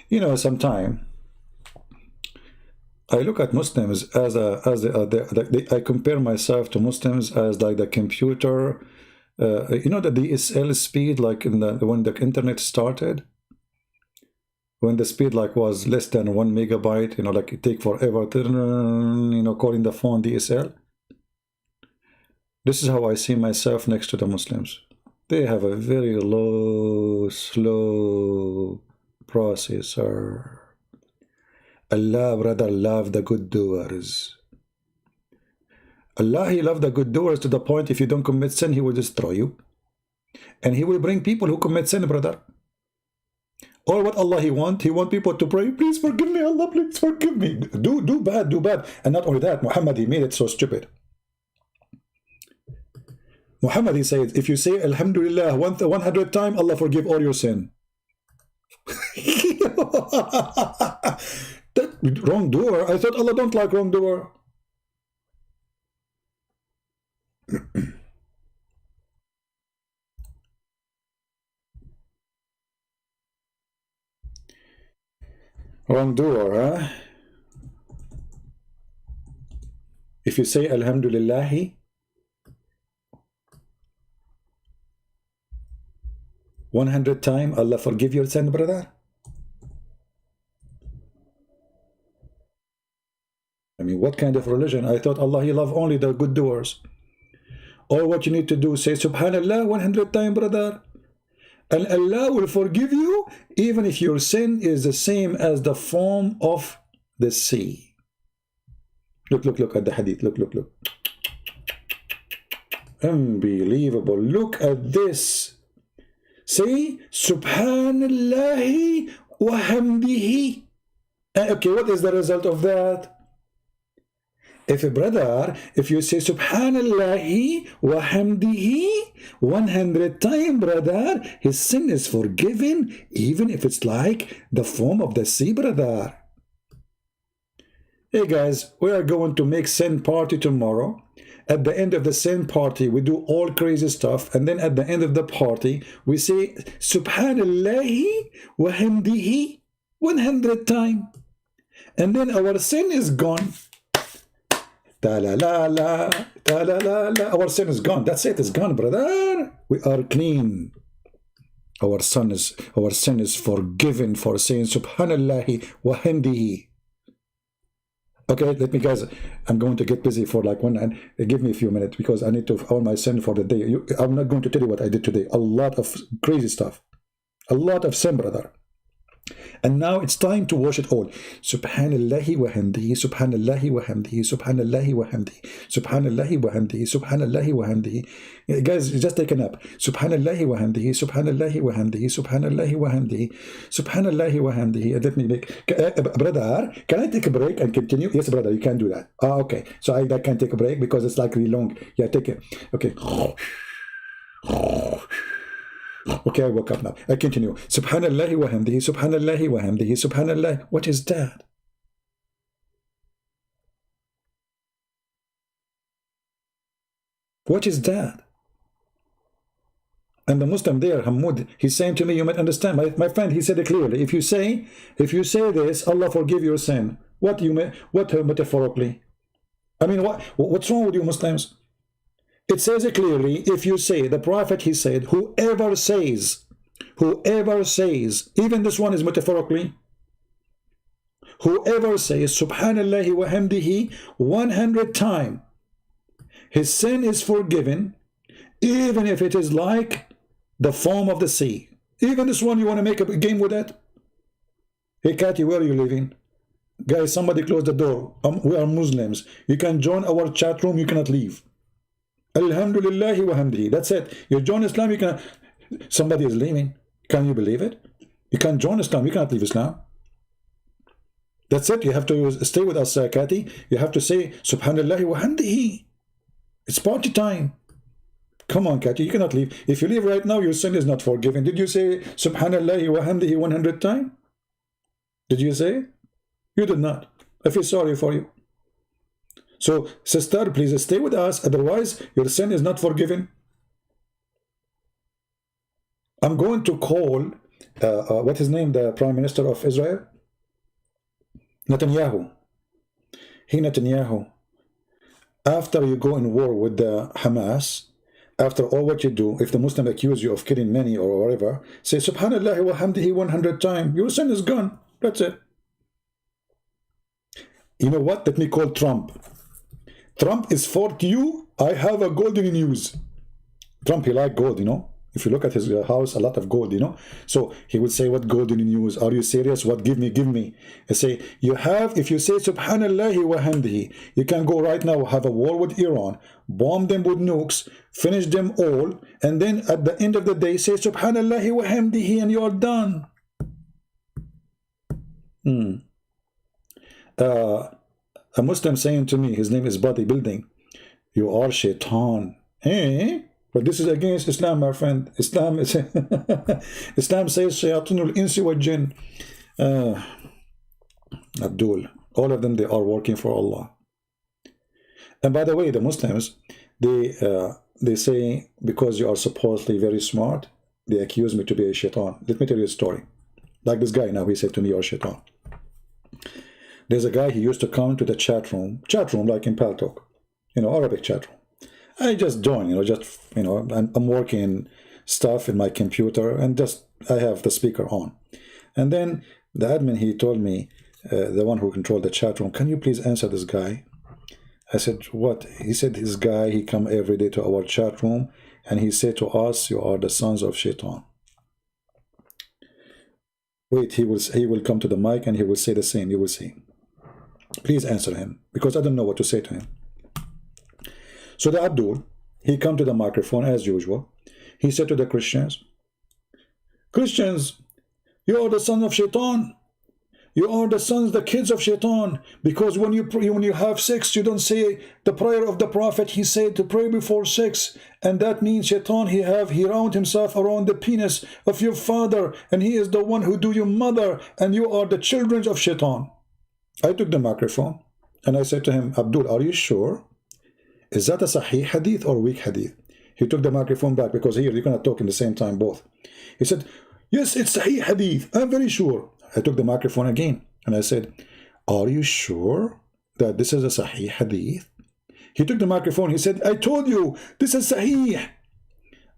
You know, sometimes I look at Muslims as I compare myself to Muslims as like the computer. You know, the DSL speed, like when the internet started, when the speed like was less than 1 megabyte, you know, like it take forever to, you know, calling the phone DSL. This is how I see myself next to the Muslims. They have a very low, slow processor. Allah rather love the good doers. Allah, he love the good doers to the point if you don't commit sin, he will destroy you. And he will bring people who commit sin, brother. Or what Allah He want? He want people to pray, please forgive me, Allah, please forgive me. Do bad, do bad. And not only that, Muhammad, he made it so stupid. Muhammad, he says, if you say Alhamdulillah 100 times, Allah forgive all your sin. That wrongdoer. I thought Allah don't like wrongdoer. Wrongdoer, huh? If you say Alhamdulillah 100 times, Allah forgive your sin, brother. I mean, what kind of religion? I thought Allah, He love only the good doers. Or what you need to do, say Subhanallah 100 times, brother. And Allah will forgive you even if your sin is the same as the foam of the sea. Look at the hadith. Look. Unbelievable. Look at this. Say Subhanallah wa hamdihi. Okay, what is the result of that? If you say Subhanallah wa hamdihi 100 times, brother, his sin is forgiven, even if it's like the foam of the sea, brother. Hey guys, we are going to make sin party tomorrow. At the end of the sin party, we do all crazy stuff, and then at the end of the party, we say Subhanallah wa hamdihi 100 times, and then our sin is gone. Ta-la-la-la, ta-la-la-la. Our sin is gone. That's it. It's gone, brother. We are clean. Our sin is forgiven for saying Subhanallah wa hamdihi. Okay, let me, guys. I'm going to get busy for like one, and give me a few minutes because I need to own my sin for the day. I'm not going to tell you what I did today. A lot of crazy stuff. A lot of sin, brother. And now it's time to wash it all. Subhanallah wa hamdihi, Subhanallah wa hamdihi, Subhanallah wa hamdihi, Subhanallah wa hamdihi, Subhanallah wa hamdihi. Guys, just take a nap. Subhanallah wa hamdihi, Subhanallah wa hamdihi, Subhanallah wa hamdihi, Subhanallah wa hamdihi. Let me make, brother, can I take a break and continue? Yes, brother, you can do that. Okay. So I can take a break because it's like really long. Yeah, take it. Okay. Okay, I woke up now. I continue. Subhanallah wa hamdihi, Subhanallah wa hamdihi, Subhanallah. What is that? What is that? And the Muslim there, Hamoud, he's saying to me, you might understand. My friend, he said it clearly. If you say this, Allah forgive your sin. What metaphorically? I mean, what's wrong with you Muslims? It says it clearly. If you say, the Prophet, he said, whoever says, even this one is metaphorically, whoever says Subhanallah wa hamdihi 100 times, his sin is forgiven, even if it is like the foam of the sea. Even this one, you want to make a game with that? Hey, Cathy, where are you living? Guys, somebody close the door. We are Muslims. You can join our chat room. You cannot leave. Alhamdulillah wa hamdihi. That's it. You join Islam, you can. Somebody is leaving. Can you believe it? You can't join Islam, you cannot leave Islam. That's it. You have to stay with us, Cathy. You have to say Subhanallah wa hamdihi. It's party time. Come on, Cathy, you cannot leave. If you leave right now, your sin is not forgiven. Did you say Subhanallah wa hamdihi 100 times? Did you say? You did not. I feel sorry for you. So, sister, please stay with us. Otherwise, your sin is not forgiven. I'm going to call, what's his name, the Prime Minister of Israel? Netanyahu. Hey, Netanyahu, after you go in war with the Hamas, after all what you do, if the Muslim accuse you of killing many or whatever, say Subhanallah wa hamdihi 100 times. Your sin is gone. That's it. You know what? Let me call Trump. Trump is for you. I have a golden news. Trump, he like gold, you know. If you look at his house, a lot of gold, you know. So he would say, what golden news? Are you serious? What? Give me. I say, you have, if you say Subhanallah wa hamdihi, you can go right now, have a war with Iran, bomb them with nukes, finish them all, and then at the end of the day, say Subhanallah wa hamdihi, and you're done. Hmm. Uh, a Muslim saying to me, his name is bodybuilding, you are shaitan. Eh? But this is against Islam, my friend. Islam is Islam says shayatunul insi wa jinn. Abdul, all of them, they are working for Allah. And by the way, the Muslims, they say because you are supposedly very smart, they accuse me to be a shaitan. Let me tell you a story. Like this guy now, he said to me, you're a shaitan. There's a guy, he used to come to the chat room like in Paltalk, Arabic chat room. I just join, I'm working stuff in my computer and just, I have the speaker on. And then the admin, he told me, the one who controlled the chat room, can you please answer this guy? I said, what? He said, this guy, he come every day to our chat room and he said to us, you are the sons of shaitan. Wait, he will come to the mic and he will say the same, you will see. Please answer him, because I don't know what to say to him. So the Abdul, he come to the microphone as usual. He said to the Christians, Christians, you are the sons of shaitan. You are the kids of shaitan, because when you have sex, you don't say the prayer of the Prophet. He said to pray before sex, and that means shaitan, he round himself around the penis of your father, and he is the one who do your mother, and you are the children of shaitan. I took the microphone and I said to him, Abdul, are you sure? Is that a sahih hadith or weak hadith? He took the microphone back, because here you cannot talk in the same time both. He said, yes, it's sahih hadith. I'm very sure. I took the microphone again and I said, are you sure that this is a sahih hadith? He took the microphone. He said, I told you, this is sahih.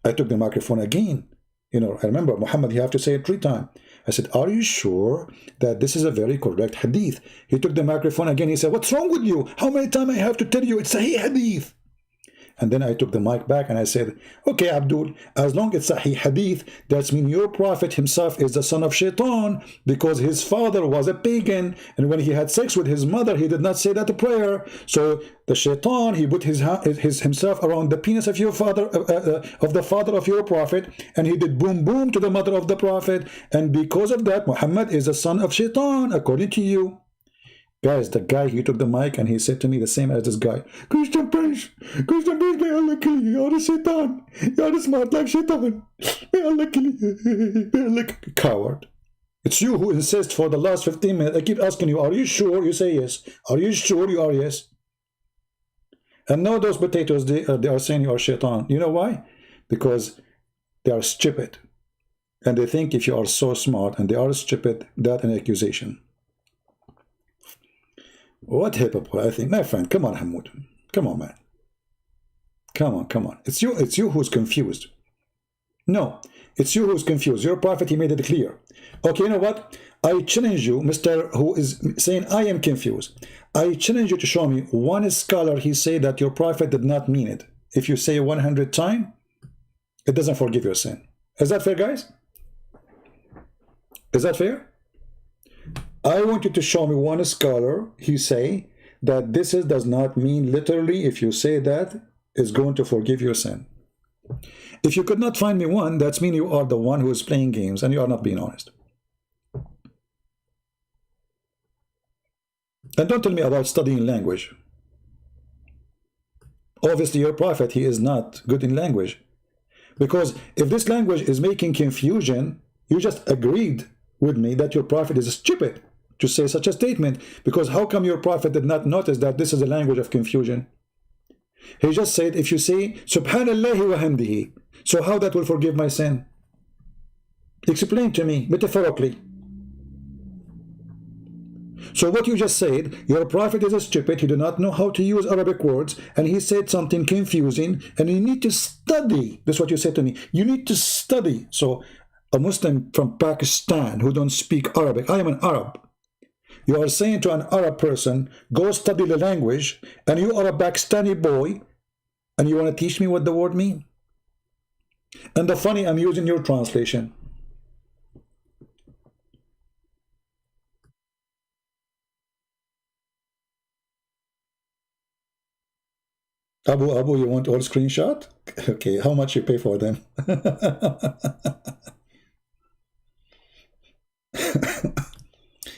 I took the microphone again. I remember Muhammad, you have to say it 3 times. I said, are you sure that this is a very correct hadith? He took the microphone again. He said, what's wrong with you? How many times I have to tell you it's sahih hadith? And then I took the mic back and I said, okay, Abdul, as long as it's Sahih Hadith, that means your prophet himself is the son of Shaitan, because his father was a pagan, and when he had sex with his mother, he did not say that prayer. So the Shaitan, he put himself around the penis of your father, of the father of your prophet, and he did boom boom to the mother of the prophet, and because of that, Muhammad is the son of Shaitan, according to you. Guys, the guy, he took the mic and he said to me the same as this guy, Christian Prince, may Allah kill you. You're a shaitan. You're smart like shaitan. May Allah kill you. May Allah kill you. Coward. It's you who insist for the last 15 minutes. I keep asking you, are you sure? You say yes. Are you sure you are yes? And now those potatoes, they are saying you are shaitan. You know why? Because they are stupid. And they think if you are so smart and they are stupid, that's an accusation. What hypocrite, I think. My friend, come on, Hamoud. Come on, man. Come on. It's you who's confused. No, it's you who's confused. Your prophet, he made it clear. Okay, you know what? I challenge you, Mr. who is saying I am confused. I challenge you to show me one scholar, he say that your prophet did not mean it. If you say 100 times, it doesn't forgive your sin. Is that fair, guys? Is that fair? I want you to show me one scholar, he say that this does not mean literally if you say that is going to forgive your sin. If you could not find me one, that means you are the one who is playing games and you are not being honest. And don't tell me about studying language. Obviously your prophet, he is not good in language. Because if this language is making confusion, you just agreed with me that your prophet is stupid to say such a statement, because how come your prophet did not notice that this is a language of confusion? He just said, if you say Subhanallah wa hamdihi, so how that will forgive my sin? Explain to me metaphorically. So what you just said, your prophet is a stupid, he do not know how to use Arabic words, and he said something confusing, and you need to study. That's what you said to me. You need to study. So a Muslim from Pakistan who don't speak Arabic, I am an Arab. You are saying to an Arab person, go study the language, and you are a Pakistani boy, and you want to teach me what the word means? And the funny, I'm using your translation. Abu, you want all screenshot? Okay, how much you pay for them?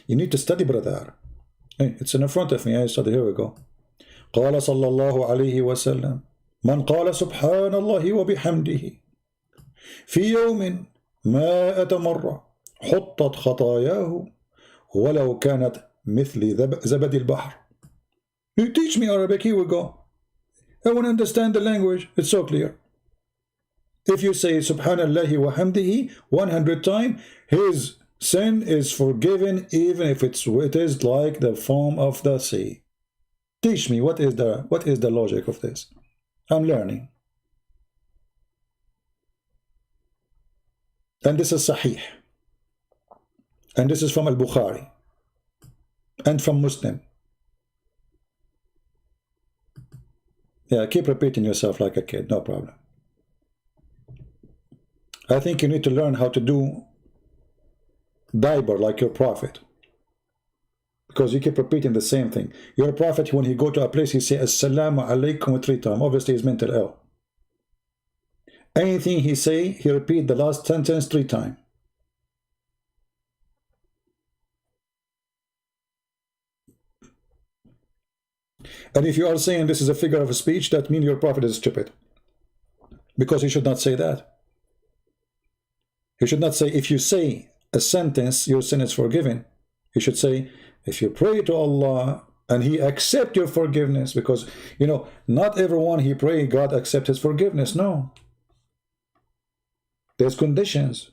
You need to study, brother. Hey, it's in front of me. I study. Here we go. قال صلى الله عليه وسلم من قال سبحان الله وبحمده في يوم 100 مرة حطت خطاياه ولو كانت مثل زبد البحر. You teach me Arabic. Here we go. I want to understand the language. It's so clear. If you say Subhanallah wa hamdihi 100 times, his sin is forgiven, even if it is like the foam of the sea. Teach me what is the logic of this. I'm learning. And this is Sahih. And this is from Al-Bukhari. And from Muslim. Yeah, keep repeating yourself like a kid, no problem. I think you need to learn how to do diaper like your prophet. Because you keep repeating the same thing. Your prophet, when he go to a place, he say Assalamu alaikum 3 times. Obviously, he's mental ill. Anything he say, he repeat the last sentence 3 times. And if you are saying this is a figure of speech, that means your prophet is stupid. Because he should not say that. He should not say, if you say a sentence, your sin is forgiven. He should say, if you pray to Allah and He accept your forgiveness, because, you know, not everyone he pray, God accept his forgiveness. No. There's conditions.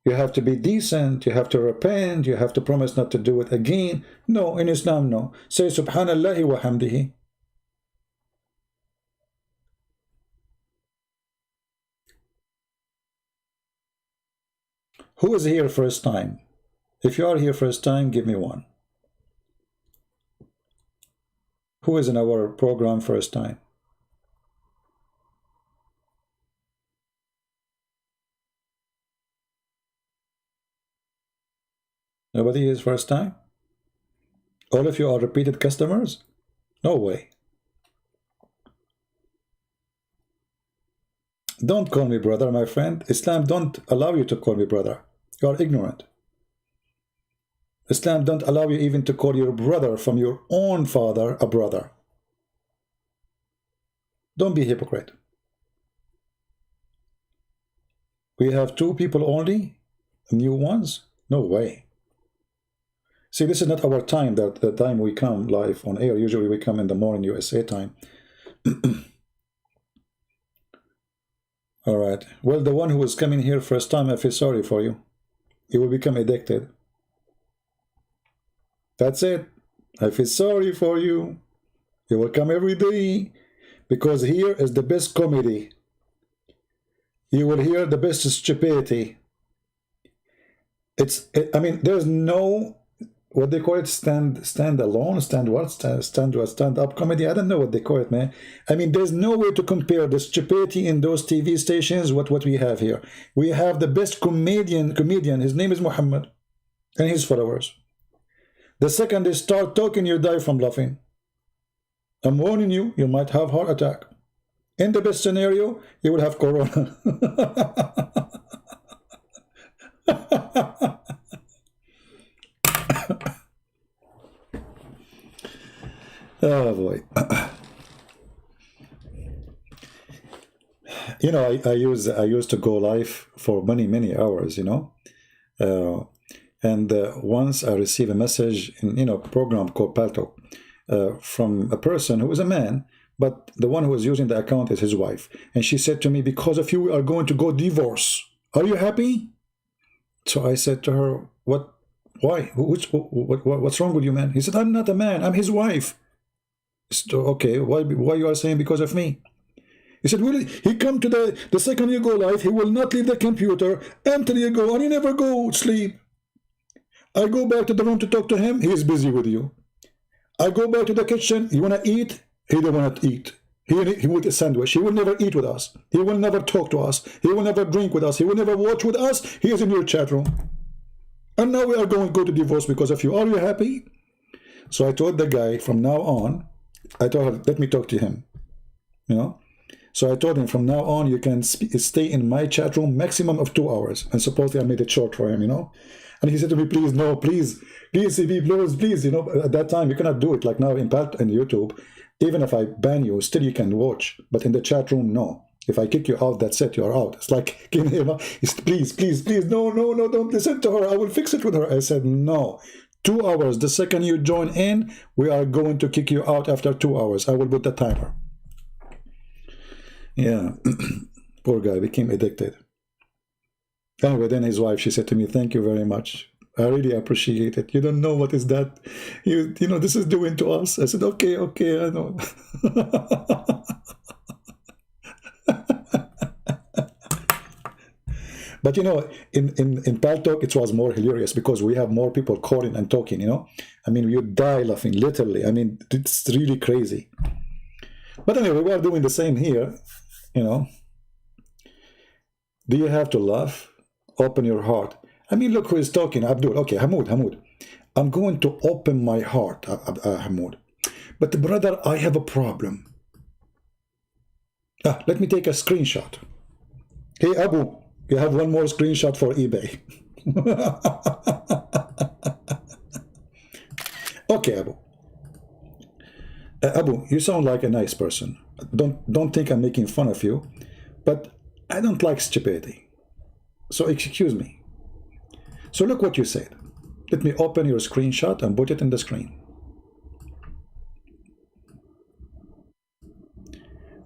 You have to be decent, you have to repent, you have to promise not to do it again. No, in Islam, no. Say Subhanallah wa hamdihi. Who is here first time? If you are here first time, give me one. Who is in our program first time? Nobody is first time? All of you are repeated customers? No way. Don't call me brother, my friend. Islam don't allow you to call me brother. You are ignorant. Islam don't allow you even to call your brother from your own father a brother. Don't be hypocrite. We have 2 people only? New ones? No way. See, this is not our time, that the time we come live on air. Usually we come in the morning USA time. All right. Well, the one who is coming here first time, I feel sorry for you. You will become addicted. That's it. I feel sorry for you. You will come every day, because here is the best comedy. You will hear the best stupidity. I mean, there's no, what they call it, stand up comedy. I don't know what they call it, man. I mean, there's no way to compare the stupidity in those TV stations what we have here. We have the best comedian. His name is Muhammad, and his followers. The second they start talking, you die from laughing. I'm warning you, you might have heart attack. In the best scenario, you will have corona. Oh boy. You know, I used to go live for many hours, you know. And once I received a message in, you know, a program called Palto, from a person who was a man, but the one who was using the account is his wife. And she said to me, because of you, we are going to go divorce. Are you happy? So I said to her, what? Why? What's wrong with you, man? He said, I'm not a man. I'm his wife. So, okay, why you are saying because of me? He said, well, he come to the second you go live, he will not leave the computer until you go, and he never go sleep. I go back to the room to talk to him, he is busy with you. I go back to the kitchen, you want to eat? He don't want to eat. He will eat a sandwich. He will never eat with us. He will never talk to us. He will never drink with us. He will never watch with us. He is in your chat room. And now we are going to go to divorce because of you. Are you happy? So I told the guy, from now on, I told her, let me talk to him. You know? So I told him, from now on, you can stay in my chat room maximum of 2 hours. And supposedly I made it short for him, you know. And he said to me, please, no, please, CB, please, you know. At that time, you cannot do it like now in YouTube. Even if I ban you, still you can watch. But in the chat room, no. If I kick you out, that's it, you're out. It's like, you know, please, no, don't listen to her. I will fix it with her. I said, no. 2 hours. The second you join in, we are going to kick you out after 2 hours. I will put the timer. Yeah. Poor guy became addicted. Anyway, then his wife, she said to me, thank you very much. I really appreciate it. You don't know what is that. You know, this is doing to us. I said, okay, I know. But you know, in Paltalk, it was more hilarious because we have more people calling and talking, you know. I mean, you die laughing, literally. I mean, it's really crazy. But anyway, we are doing the same here, you know. Do you have to laugh? Open your heart. I mean, look who is talking, Abdul. Okay, Hamoud. I'm going to open my heart, Hamoud. But brother, I have a problem. Let me take a screenshot. Hey, Abu, you have one more screenshot for eBay. Okay, Abu. Abu, you sound like a nice person. Don't think I'm making fun of you, but I don't like stupidity. So excuse me. So look what you said. Let me open your screenshot and put it in the screen.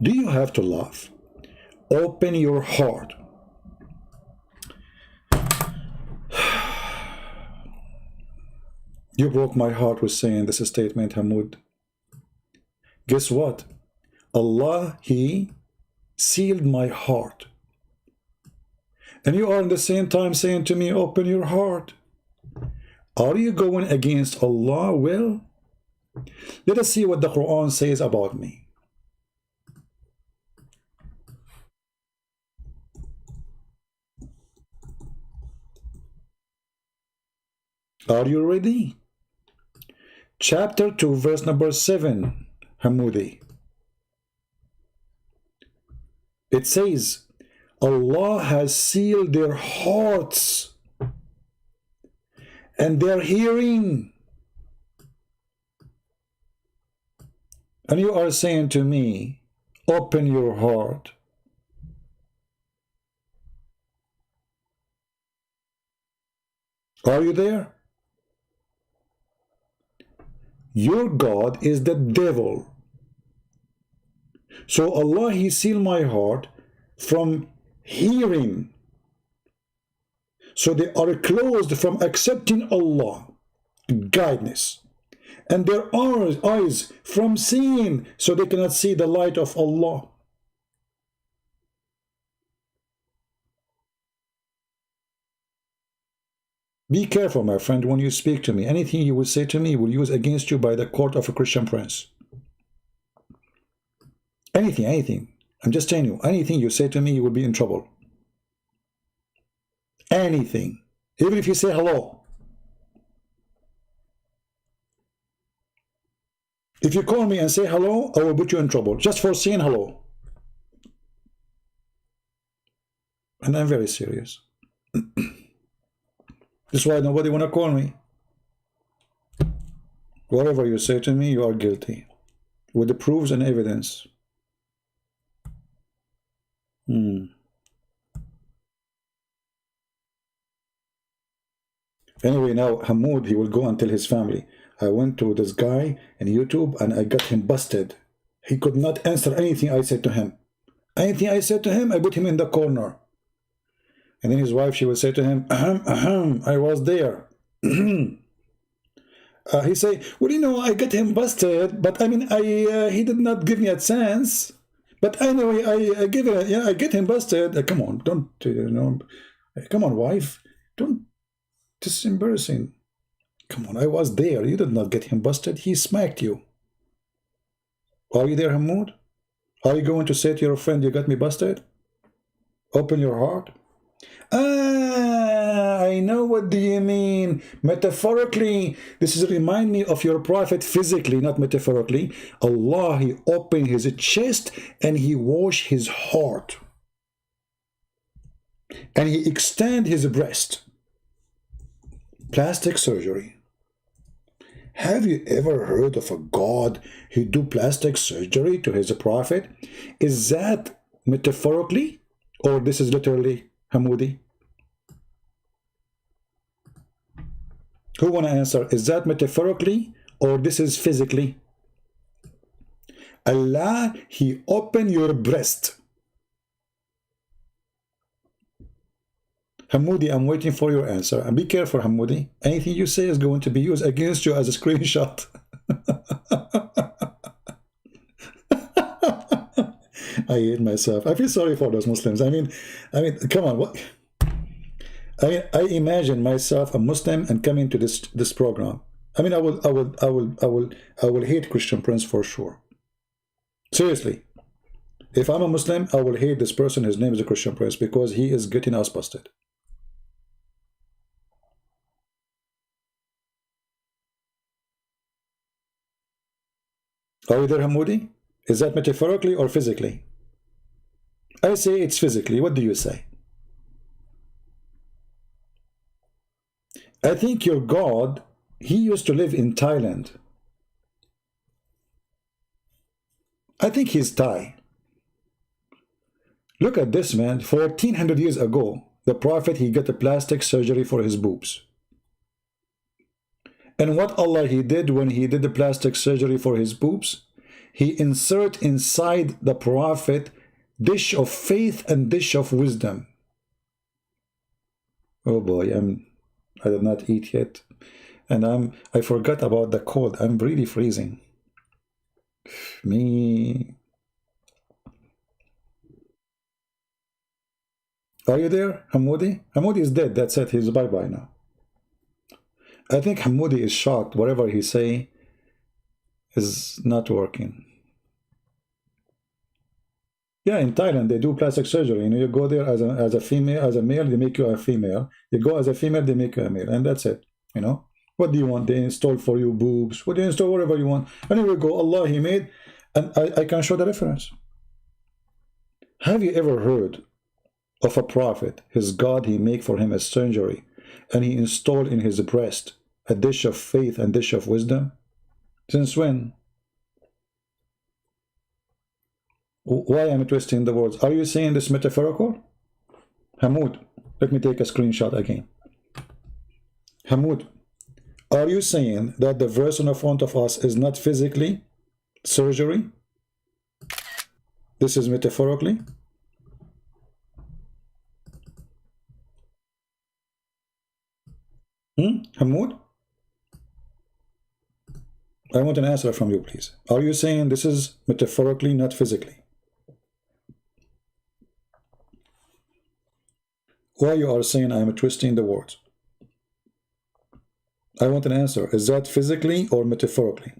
Do you have to laugh? Open your heart. You broke my heart with saying this statement, Hamoud. Guess what? Allah, He sealed my heart. And you are at the same time saying to me, open your heart. Are you going against Allah? Well, let us see what the Quran says about me. Are you ready? Chapter 2, verse number 7, Hamoudi. It says, Allah has sealed their hearts and their hearing. And you are saying to me, open your heart. Are you there? Your God is the devil. So Allah, He sealed my heart from hearing. So they are closed from accepting Allah, guidance. And their eyes from seeing, so they cannot see the light of Allah. Be careful, my friend, when you speak to me. Anything you will say to me will use against you by the court of a Christian prince. Anything. I'm just telling you, anything you say to me, you will be in trouble. Anything. Even if you say hello. If you call me and say hello, I will put you in trouble just for saying hello. And I'm very serious. That's why nobody want to call me. Whatever you say to me, you are guilty. With the proofs and evidence. Anyway, now Hamoud, he will go and tell his family, I went to this guy on YouTube and I got him busted. He could not answer anything I said to him. Anything I said to him, I put him in the corner. And then his wife, she will say to him, I was there. He say, well, you know, I got him busted, but I mean, he did not give me a chance. But anyway, I get him busted. Come on, don't, you know, come on, wife, don't. This is embarrassing. Come on, I was there. You did not get him busted. He smacked you. Are you there, Hamoud? Are you going to say to your friend, you got me busted? Open your heart. I know what do you mean. Metaphorically, this is remind me of your prophet physically, not metaphorically. Allah, he opened his chest and he washed his heart. And he extend his breast. Plastic surgery. Have you ever heard of a God who do plastic surgery to his prophet? Is that metaphorically or this is literally, Hamoudi? Who want to answer? Is that metaphorically or this is physically? Allah, he open your breast. Hamoudi, I'm waiting for your answer. And be careful, Hamoudi. Anything you say is going to be used against you as a screenshot. I hate myself. I feel sorry for those Muslims. I mean, come on. What? I imagine myself a Muslim and coming to this program. I mean, I will hate Christian Prince for sure. Seriously, if I'm a Muslim, I will hate this person. His name is a Christian Prince because he is getting us busted. Are you there, Hamoudi? Is that metaphorically or physically? I say it's physically. What do you say? I think your God, he used to live in Thailand. I think he's Thai. Look at this, man. 1400 years ago, the prophet, he got a plastic surgery for his boobs. And what Allah he did when he did the plastic surgery for his boobs, he insert inside the prophet dish of faith and dish of wisdom. Oh boy, I did not eat yet. And I forgot about the cold. I'm really freezing. Me. Are you there, Hamoudi? Hamoudi is dead. That's it. He's bye-bye now. I think Hamoudi is shocked. Whatever he say is not working. Yeah, in Thailand, they do plastic surgery. You know, you go there as a female, as a male, they make you a female. You go as a female, they make you a male. And that's it, you know. What do you want? They install for you boobs. What do you install? Whatever you want. Anyway, go. Allah, he made. And I can show the reference. Have you ever heard of a prophet, his God, he make for him a surgery, and he installed in his breast a dish of faith and dish of wisdom? Since when? Why am I twisting the words? Are you saying this metaphorical? Hamoud, let me take a screenshot again. Hamoud, are you saying that the verse in front of us is not physically surgery? This is metaphorically? Hamoud? I want an answer from you, please. Are you saying this is metaphorically, not physically? Why you are saying I am twisting the words? I want an answer. Is that physically or metaphorically?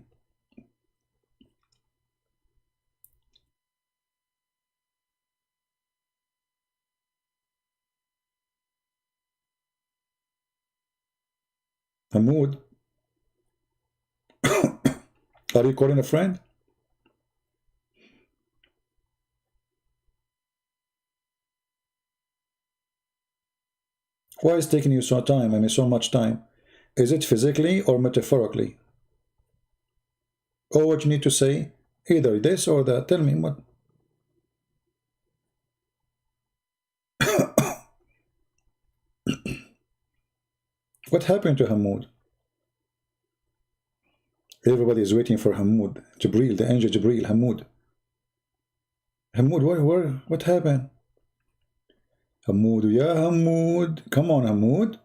Hamoud? Are you calling a friend? Why is it taking you so time? I mean, so much time. Is it physically or metaphorically? Or what you need to say? Either this or that. Tell me what. What happened to Hamoud? Everybody is waiting for Hamoud. Jibril, the angel Jibril, Hamoud. Hamoud, what happened? Hamoud, yeah, Hamoud. Come on, Hamoud.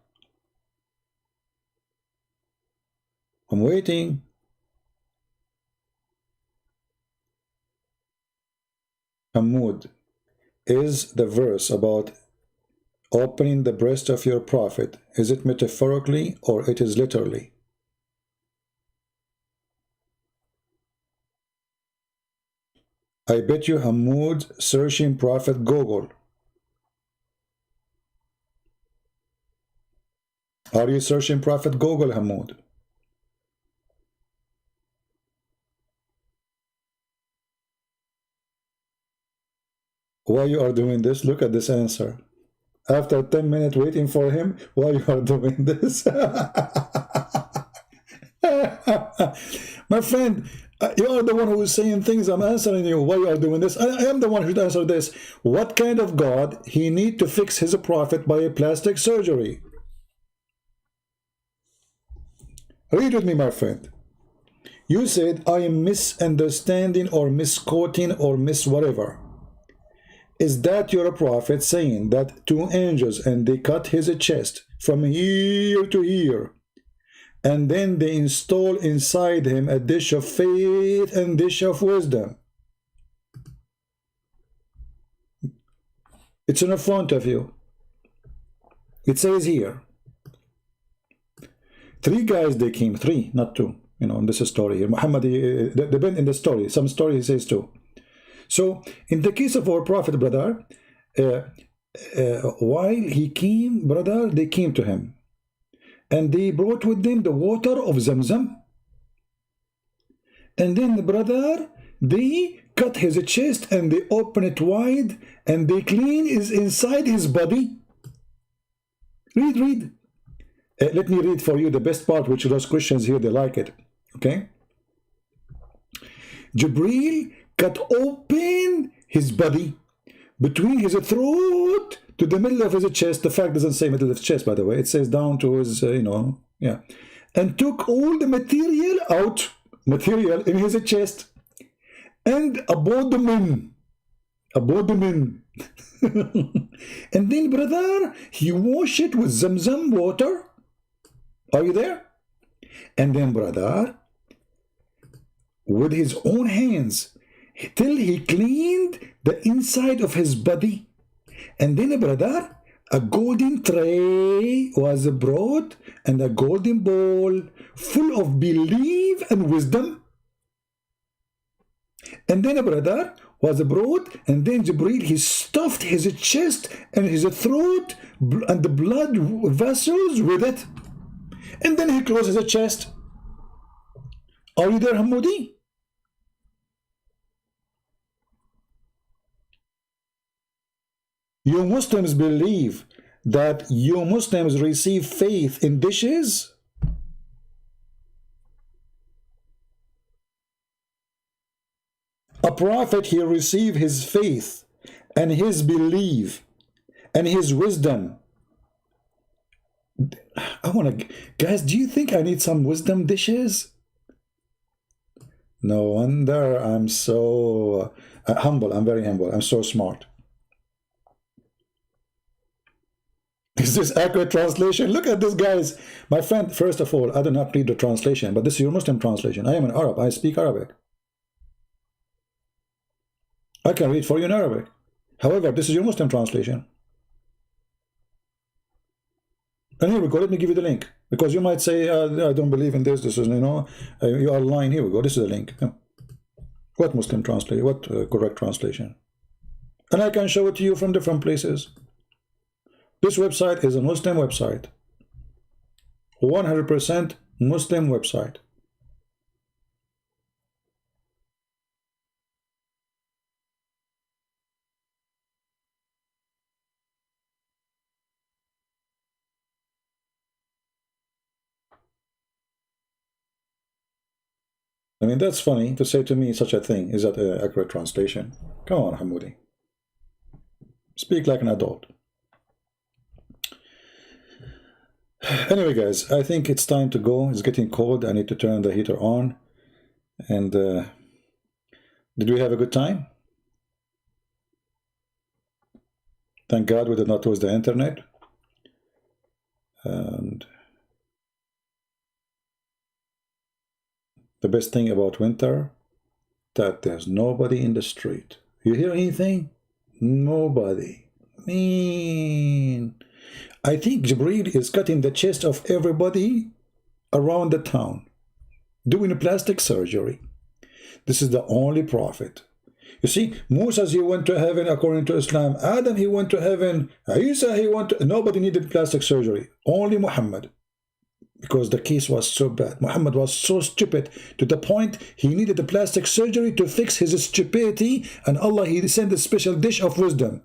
I'm waiting. Hamoud, is the verse about opening the breast of your prophet, is it metaphorically or it is literally? I bet you Hamoud searching prophet Google. Are you searching Prophet Google, Hamoud? Why you are doing this? Look at this answer. After 10 minutes waiting for him, why you are doing this? My friend, you are the one who is saying things. I'm answering you. Why you are doing this? I am the one who should answer this. What kind of God he need to fix his prophet by a plastic surgery? Read with me, my friend. You said I am misunderstanding or misquoting or miss whatever. Is that your prophet saying that two angels and they cut his chest from here to here, and then they install inside him a dish of faith and dish of wisdom? It's in front of you. It says here, three guys, they came, three, not two, you know, in this story here. Muhammad, they've been in the story. Some story he says two. So, in the case of our prophet, brother, while he came, brother, they came to him. And they brought with them the water of Zamzam. And then, brother, they cut his chest and they open it wide and they clean is inside his body. Read, read. Let me read for you the best part, which those Christians here, they like it. Okay? Jibreel cut open his body between his throat to the middle of his chest. The fact doesn't say middle of his chest, by the way. It says down to his, you know, yeah. And took all the material out, material in his chest, and abdomen. And then, brother, he washed it with Zamzam water. Are you there? And then, brother, with his own hands, till he cleaned the inside of his body. And then, brother, a golden tray was brought and a golden bowl full of belief and wisdom. And then, brother, was brought, and then Jibreel, he stuffed his chest and his throat and the blood vessels with it. And then he closed his chest. Are you there, Hamoudi? You Muslims believe that you Muslims receive faith in dishes? A prophet, he received his faith and his belief and his wisdom. I want to, guys, do you think I need some wisdom dishes? No wonder I'm so humble. I'm very humble. I'm so smart. Is this accurate translation? Look at this, guys. My friend, first of all, I do not read the translation, but this is your Muslim translation. I am an Arab. I speak Arabic. I can read for you in Arabic. However, this is your Muslim translation. And here we go. Let me give you the link. Because you might say, I don't believe in this. This is, you know, you are lying. Here we go. This is the link. What Muslim translation? What correct translation? And I can show it to you from different places. This website is a Muslim website. 100% Muslim website. I mean, that's funny to say to me such a thing. Is that an accurate translation? Come on, Hamoudi. Speak like an adult. Anyway, guys, I think it's time to go. It's getting cold. I need to turn the heater on. And did we have a good time? Thank God we did not lose the internet. And the best thing about winter, that there's nobody in the street. You hear anything? Nobody. Mean. I think Jibreel is cutting the chest of everybody around the town, doing a plastic surgery. This is the only prophet. You see, Moses, he went to heaven according to Islam. Adam, he went to heaven. Isa, he went to... Nobody needed plastic surgery. Only Muhammad. because the case was so bad. Muhammad was so stupid to the point he needed a plastic surgery to fix his stupidity, and Allah, he sent a special dish of wisdom.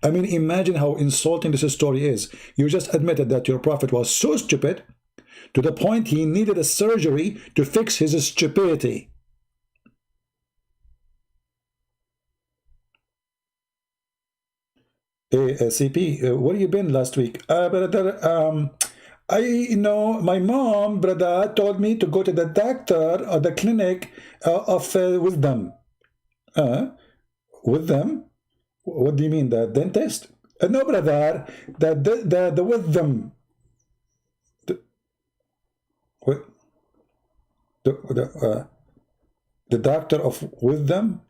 I mean, imagine how insulting this story is. You just admitted that your prophet was so stupid to the point he needed a surgery to fix his stupidity. Hey, CP, where you been last week? Brother, my mom, brother, told me to go to the doctor or the clinic of wisdom. Wisdom? What do you mean, the dentist? No, brother, the wisdom. The doctor of wisdom?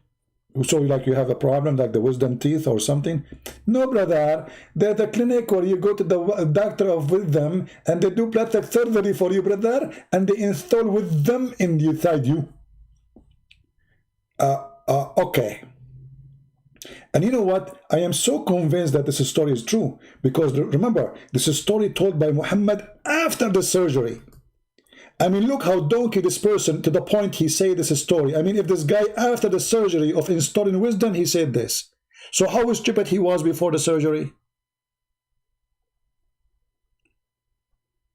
So like you have a problem like the wisdom teeth or something? No, brother, the clinic where you go to the doctor of wisdom and they do plastic surgery for you, brother, and they install wisdom inside you. Okay. And you know what? I am so convinced that this story is true, because remember, this is a story told by Muhammad after the surgery. I mean, look how donkey this person, to the point he said this story. I mean, if this guy, after the surgery of installing wisdom, he said this. So how stupid he was before the surgery?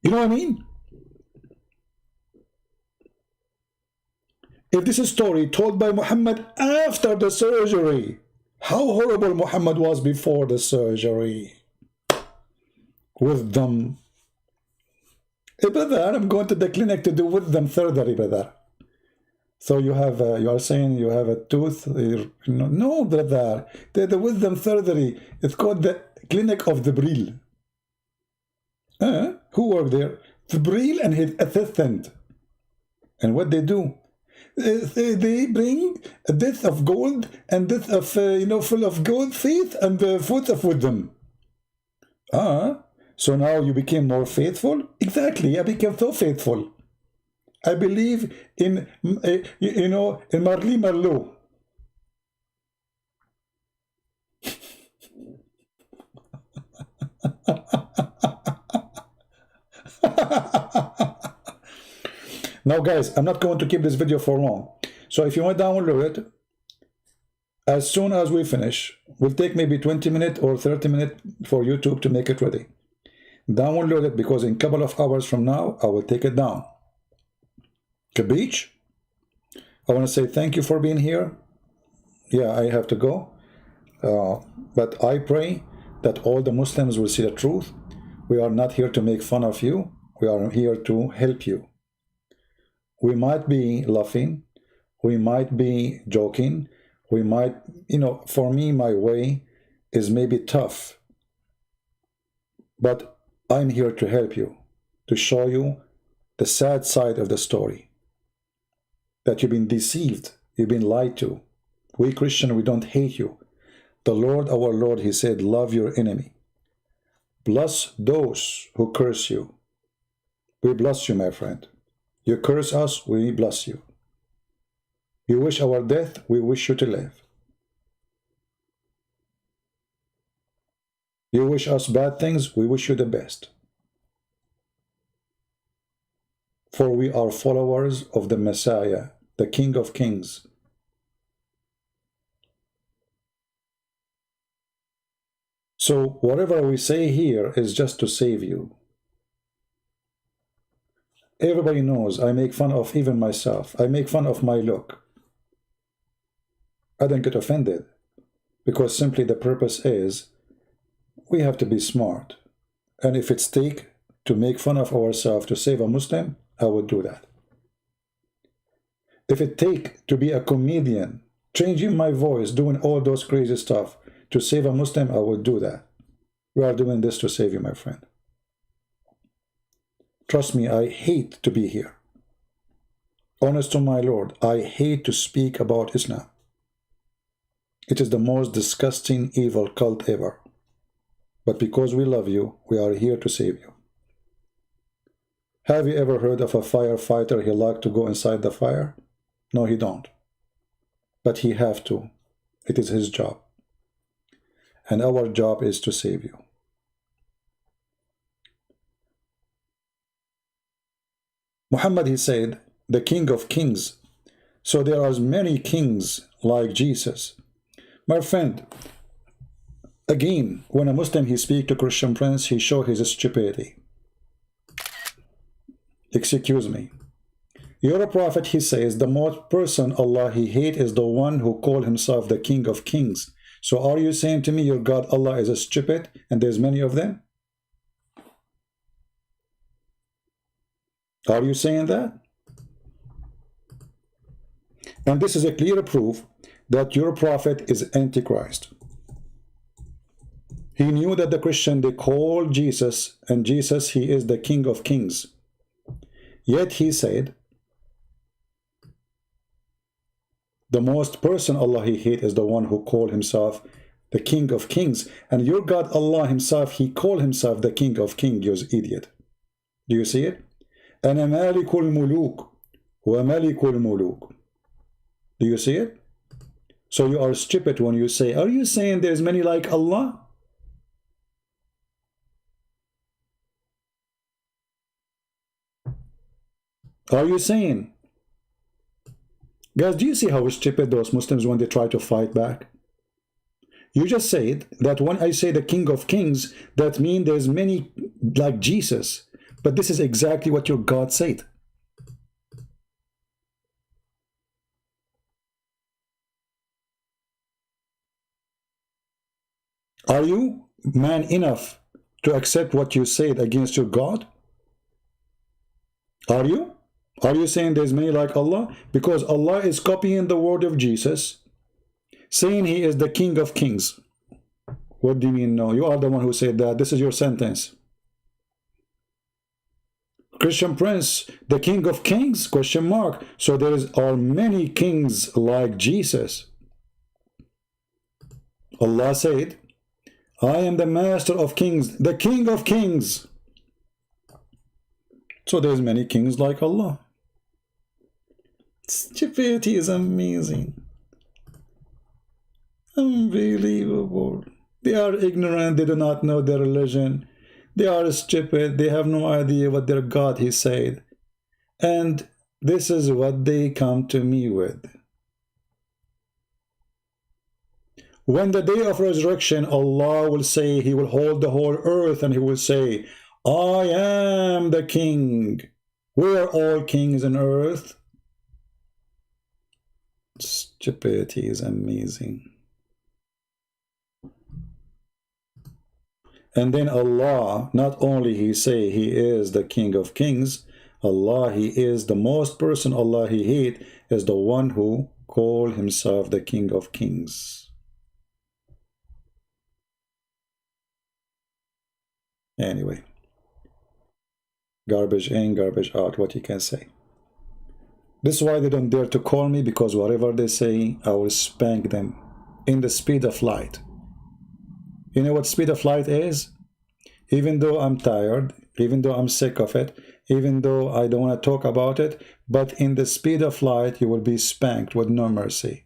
You know what I mean? If this is a story told by Muhammad after the surgery, how horrible Muhammad was before the surgery. Wisdom. Hey, brother, I'm going to the clinic to do wisdom surgery, brother. So you have, you are saying you have a tooth? No, brother. The wisdom surgery, it's called the clinic of the Jibril. Who worked there? Jibril and his assistant. And what they do? They bring a dish of gold and dish of, full of gold teeth and foot of wisdom. So now you became more faithful? Exactly, I became so faithful. I believe in, in Marley Marlowe. Now, guys, I'm not going to keep this video for long. So if you want to download it, as soon as we finish, will take maybe 20 minutes or 30 minutes for YouTube to make it ready. Download it, because in a couple of hours from now, I will take it down. Capiche? I want to say thank you for being here. Yeah, I have to go. But I pray that all the Muslims will see the truth. We are not here to make fun of you. We are here to help you. We might be laughing. We might be joking. We might, for me, my way is maybe tough. But I'm here to help you, to show you the sad side of the story. That you've been deceived, you've been lied to. We Christians, we don't hate you. The Lord, our Lord, he said, love your enemy. Bless those who curse you. We bless you, my friend. You curse us, we bless you. You wish our death, we wish you to live. You wish us bad things, we wish you the best. For we are followers of the Messiah, the King of Kings. So whatever we say here is just to save you. Everybody knows I make fun of even myself. I make fun of my look. I don't get offended, because simply the purpose is we have to be smart. And if it's take to make fun of ourselves to save a Muslim, I would do that. If it take to be a comedian, changing my voice, doing all those crazy stuff to save a Muslim, I would do that. We are doing this to save you, my friend. Trust me, I hate to be here. Honest to my Lord, I hate to speak about Islam. It is the most disgusting, evil cult ever. But because we love you, we are here to save you. Have you ever heard of a firefighter he liked to go inside the fire? No, he don't. But he have to. It is his job. And our job is to save you. Muhammad, he said, the king of kings. So there are many kings like Jesus. My friend, again, when a Muslim he speak to Christian prince, he show his stupidity. Excuse me. Your prophet, he says, the most person Allah he hate is the one who call himself the king of kings. So are you saying to me your God Allah is a stupid and there's many of them? Are you saying that? And this is a clear proof that your prophet is Antichrist. He knew that the Christian, they call Jesus, and Jesus, he is the King of Kings. Yet he said, the most person Allah he hate is the one who called himself the King of Kings. And your God Allah himself, he called himself the King of Kings, you idiot. Do you see it? أنا مالك الملوك وملك الملوك. Do you see it? So you are stupid when you say, are you saying there's many like Allah? Are you saying? Guys, do you see how stupid those Muslims when they try to fight back? You just said that when I say the King of Kings, that means there's many like Jesus. But this is exactly what your God said. Are you man enough to accept what you said against your God? Are you? Are you saying there's many like Allah? Because Allah is copying the word of Jesus, saying he is the King of Kings. What do you mean no? You are the one who said that. This is your sentence. Christian Prince, the King of Kings? Question mark. So there are many kings like Jesus. Allah said, I am the Master of Kings, the King of Kings. So there's many kings like Allah. Stupidity is amazing. Unbelievable. They are ignorant. They do not know their religion. They are stupid. They have no idea what their God he said. And this is what they come to me with. When the day of resurrection, Allah will say, he will hold the whole earth and he will say, I am the king. We are all kings on earth. Stupidity is amazing. And then Allah, not only he say he is the King of Kings, Allah, he is the most person Allah he hate is the one who call himself the King of Kings. Anyway, garbage in, garbage out, what you can say. This is why they don't dare to call me, because whatever they say, I will spank them in the speed of light. You know what speed of light is? Even though I'm tired, even though I'm sick of it, even though I don't want to talk about it, but in the speed of light, you will be spanked with no mercy.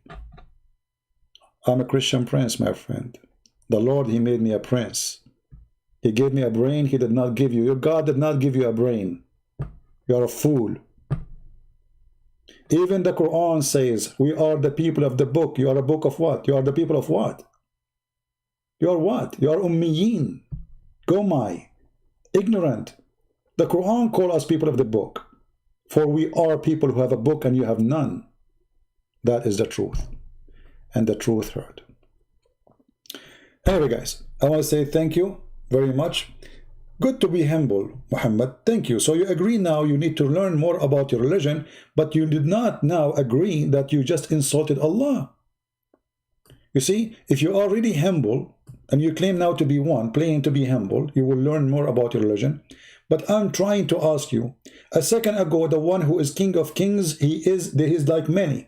I'm a Christian prince, my friend. The Lord, he made me a prince. He gave me a brain he did not give you. Your God did not give you a brain. You are a fool. Even the Quran says, we are the people of the book. You are a book of what? You are the people of what? You are what? You are ummiyin, gomai, ignorant. The Quran calls us people of the book. For we are people who have a book and you have none. That is the truth. And the truth hurt. Anyway, guys, I want to say thank you very much. Good to be humble, Muhammad. Thank you. So you agree now you need to learn more about your religion, but you did not now agree that you just insulted Allah. You see, if you are really humble, and you claim now to be one, playing to be humble, you will learn more about your religion. But I'm trying to ask you, a second ago, the one who is King of Kings, he is like many.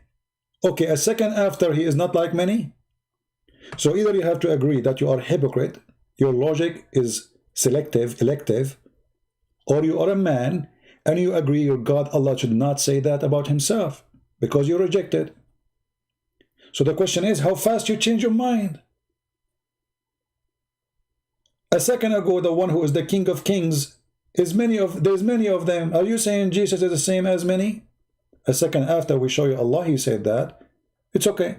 Okay, a second after, he is not like many. So either you have to agree that you are a hypocrite, your logic is selective, elective, or you are a man and you agree your God Allah should not say that about himself because you reject it. So the question is, how fast you change your mind? A second ago, the one who is the King of Kings, There's many of them. Are you saying Jesus is the same as many? A second after we show you Allah, he said that. It's okay.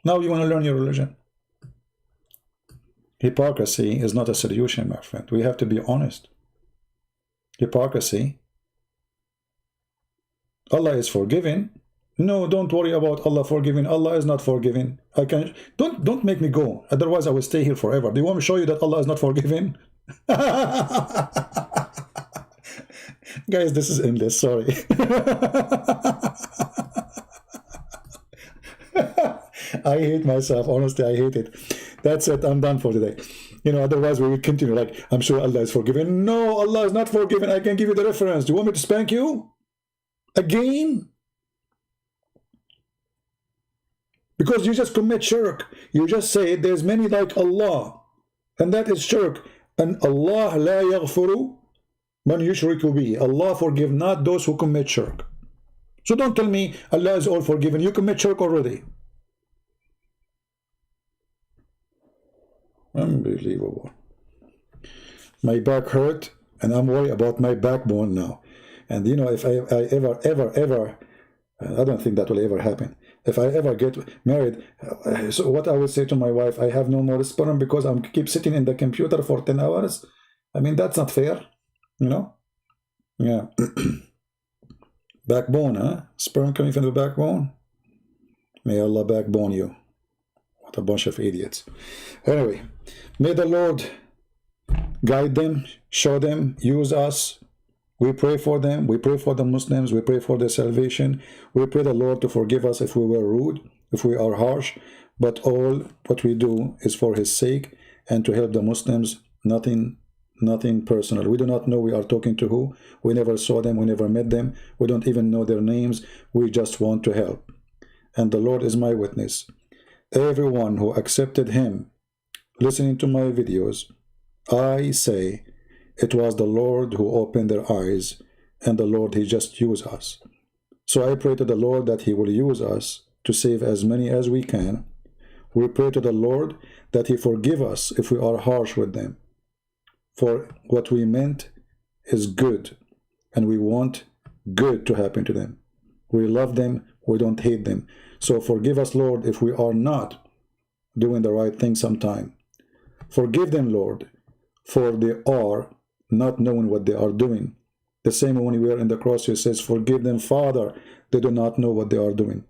Now you want to learn your religion. Hypocrisy is not a solution, my friend. We have to be honest. Hypocrisy. Allah is forgiving. No, don't worry about Allah forgiving. Allah is not forgiving. I can don't make me go. Otherwise, I will stay here forever. Do you want me to show you that Allah is not forgiving? Guys, this is endless. Sorry. I hate myself. Honestly, I hate it. That's it. I'm done for today. You know, otherwise we will continue like, I'm sure Allah is forgiving. No, Allah is not forgiving. I can give you the reference. Do you want me to spank you? Again? Because you just commit shirk. You just say there's many like Allah. And that is shirk. And Allah la yaghfiru man yushriku bi. Allah forgive not those who commit shirk. So don't tell me Allah is all forgiven. You commit shirk already. Unbelievable. My back hurt and I'm worried about my backbone now. And you know, if I ever, I don't think that will ever happen. If I ever get married, so what I will say to my wife, I have no more sperm because I keep sitting in the computer for 10 hours. I mean, that's not fair, you know? Yeah. Backbone, huh? Sperm coming from the backbone? May Allah backbone you. What a bunch of idiots. Anyway, may the Lord guide them, show them, use us. We pray for them. We pray for the Muslims. We pray for their salvation. We pray the Lord to forgive us if we were rude, if we are harsh. But all what we do is for His sake and to help the Muslims. Nothing personal. We do not know we are talking to who. We never saw them. We never met them. We don't even know their names. We just want to help. And the Lord is my witness. Everyone who accepted Him, listening to my videos, I say, it was the Lord who opened their eyes, and the Lord, He just used us. So I pray to the Lord that He will use us to save as many as we can. We pray to the Lord that He forgive us if we are harsh with them. For what we meant is good, and we want good to happen to them. We love them, we don't hate them. So forgive us, Lord, if we are not doing the right thing sometime. Forgive them, Lord, for they are not knowing what they are doing. The same when we are in the cross, He says, forgive them, Father, they do not know what they are doing.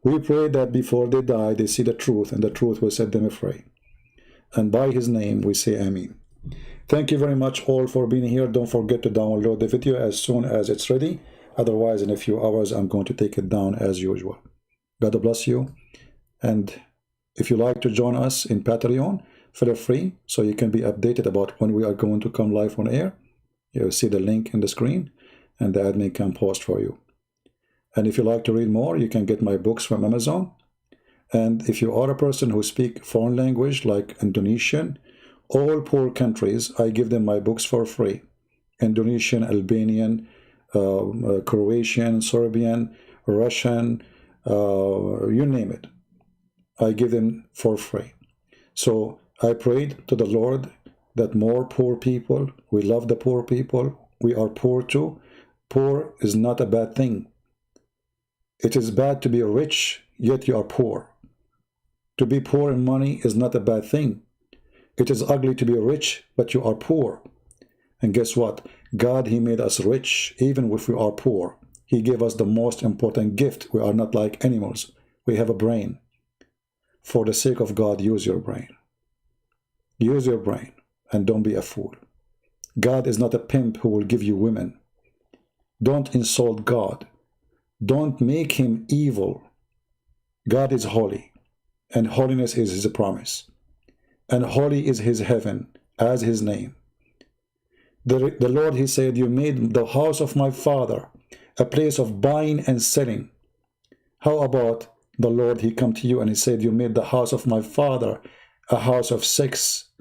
We pray that before they die, they see the truth, and the truth will set them free. And by His name, we say Amen. Thank you very much all for being here. Don't forget to download the video as soon as it's ready. Otherwise, in a few hours, I'm going to take it down as usual. God bless you. And if you like to join us in Patreon, feel free, so you can be updated about when we are going to come live on air. You'll see the link in the screen, and the admin can post for you. And if you like to read more, you can get my books from Amazon. And if you are a person who speaks foreign language like Indonesian, all poor countries, I give them my books for free. Indonesian, Albanian, Croatian, Serbian, Russian, you name it. I give them for free. So I prayed to the Lord that more poor people, we love the poor people, we are poor too. Poor is not a bad thing. It is bad to be rich, yet you are poor. To be poor in money is not a bad thing. It is ugly to be rich, but you are poor. And guess what? God, He made us rich, even if we are poor. He gave us the most important gift. We are not like animals. We have a brain. For the sake of God, use your brain. Use your brain, and don't be a fool. God is not a pimp who will give you women. Don't insult God. Don't make Him evil. God is holy, and holiness is His promise. And holy is His heaven as His name. The Lord, He said, you made the house of my Father a place of buying and selling. How about the Lord, He come to you and He said, you made the house of my Father a house of sex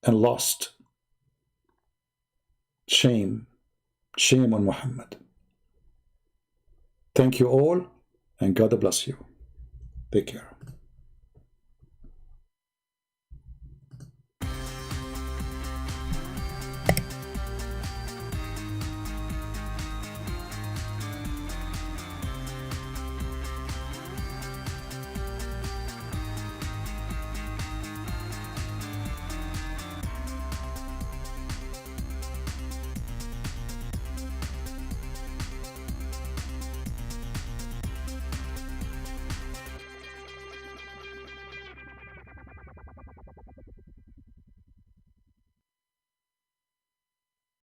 and lust. Shame. Shame on Muhammad. Thank you all, and God bless you. Take care.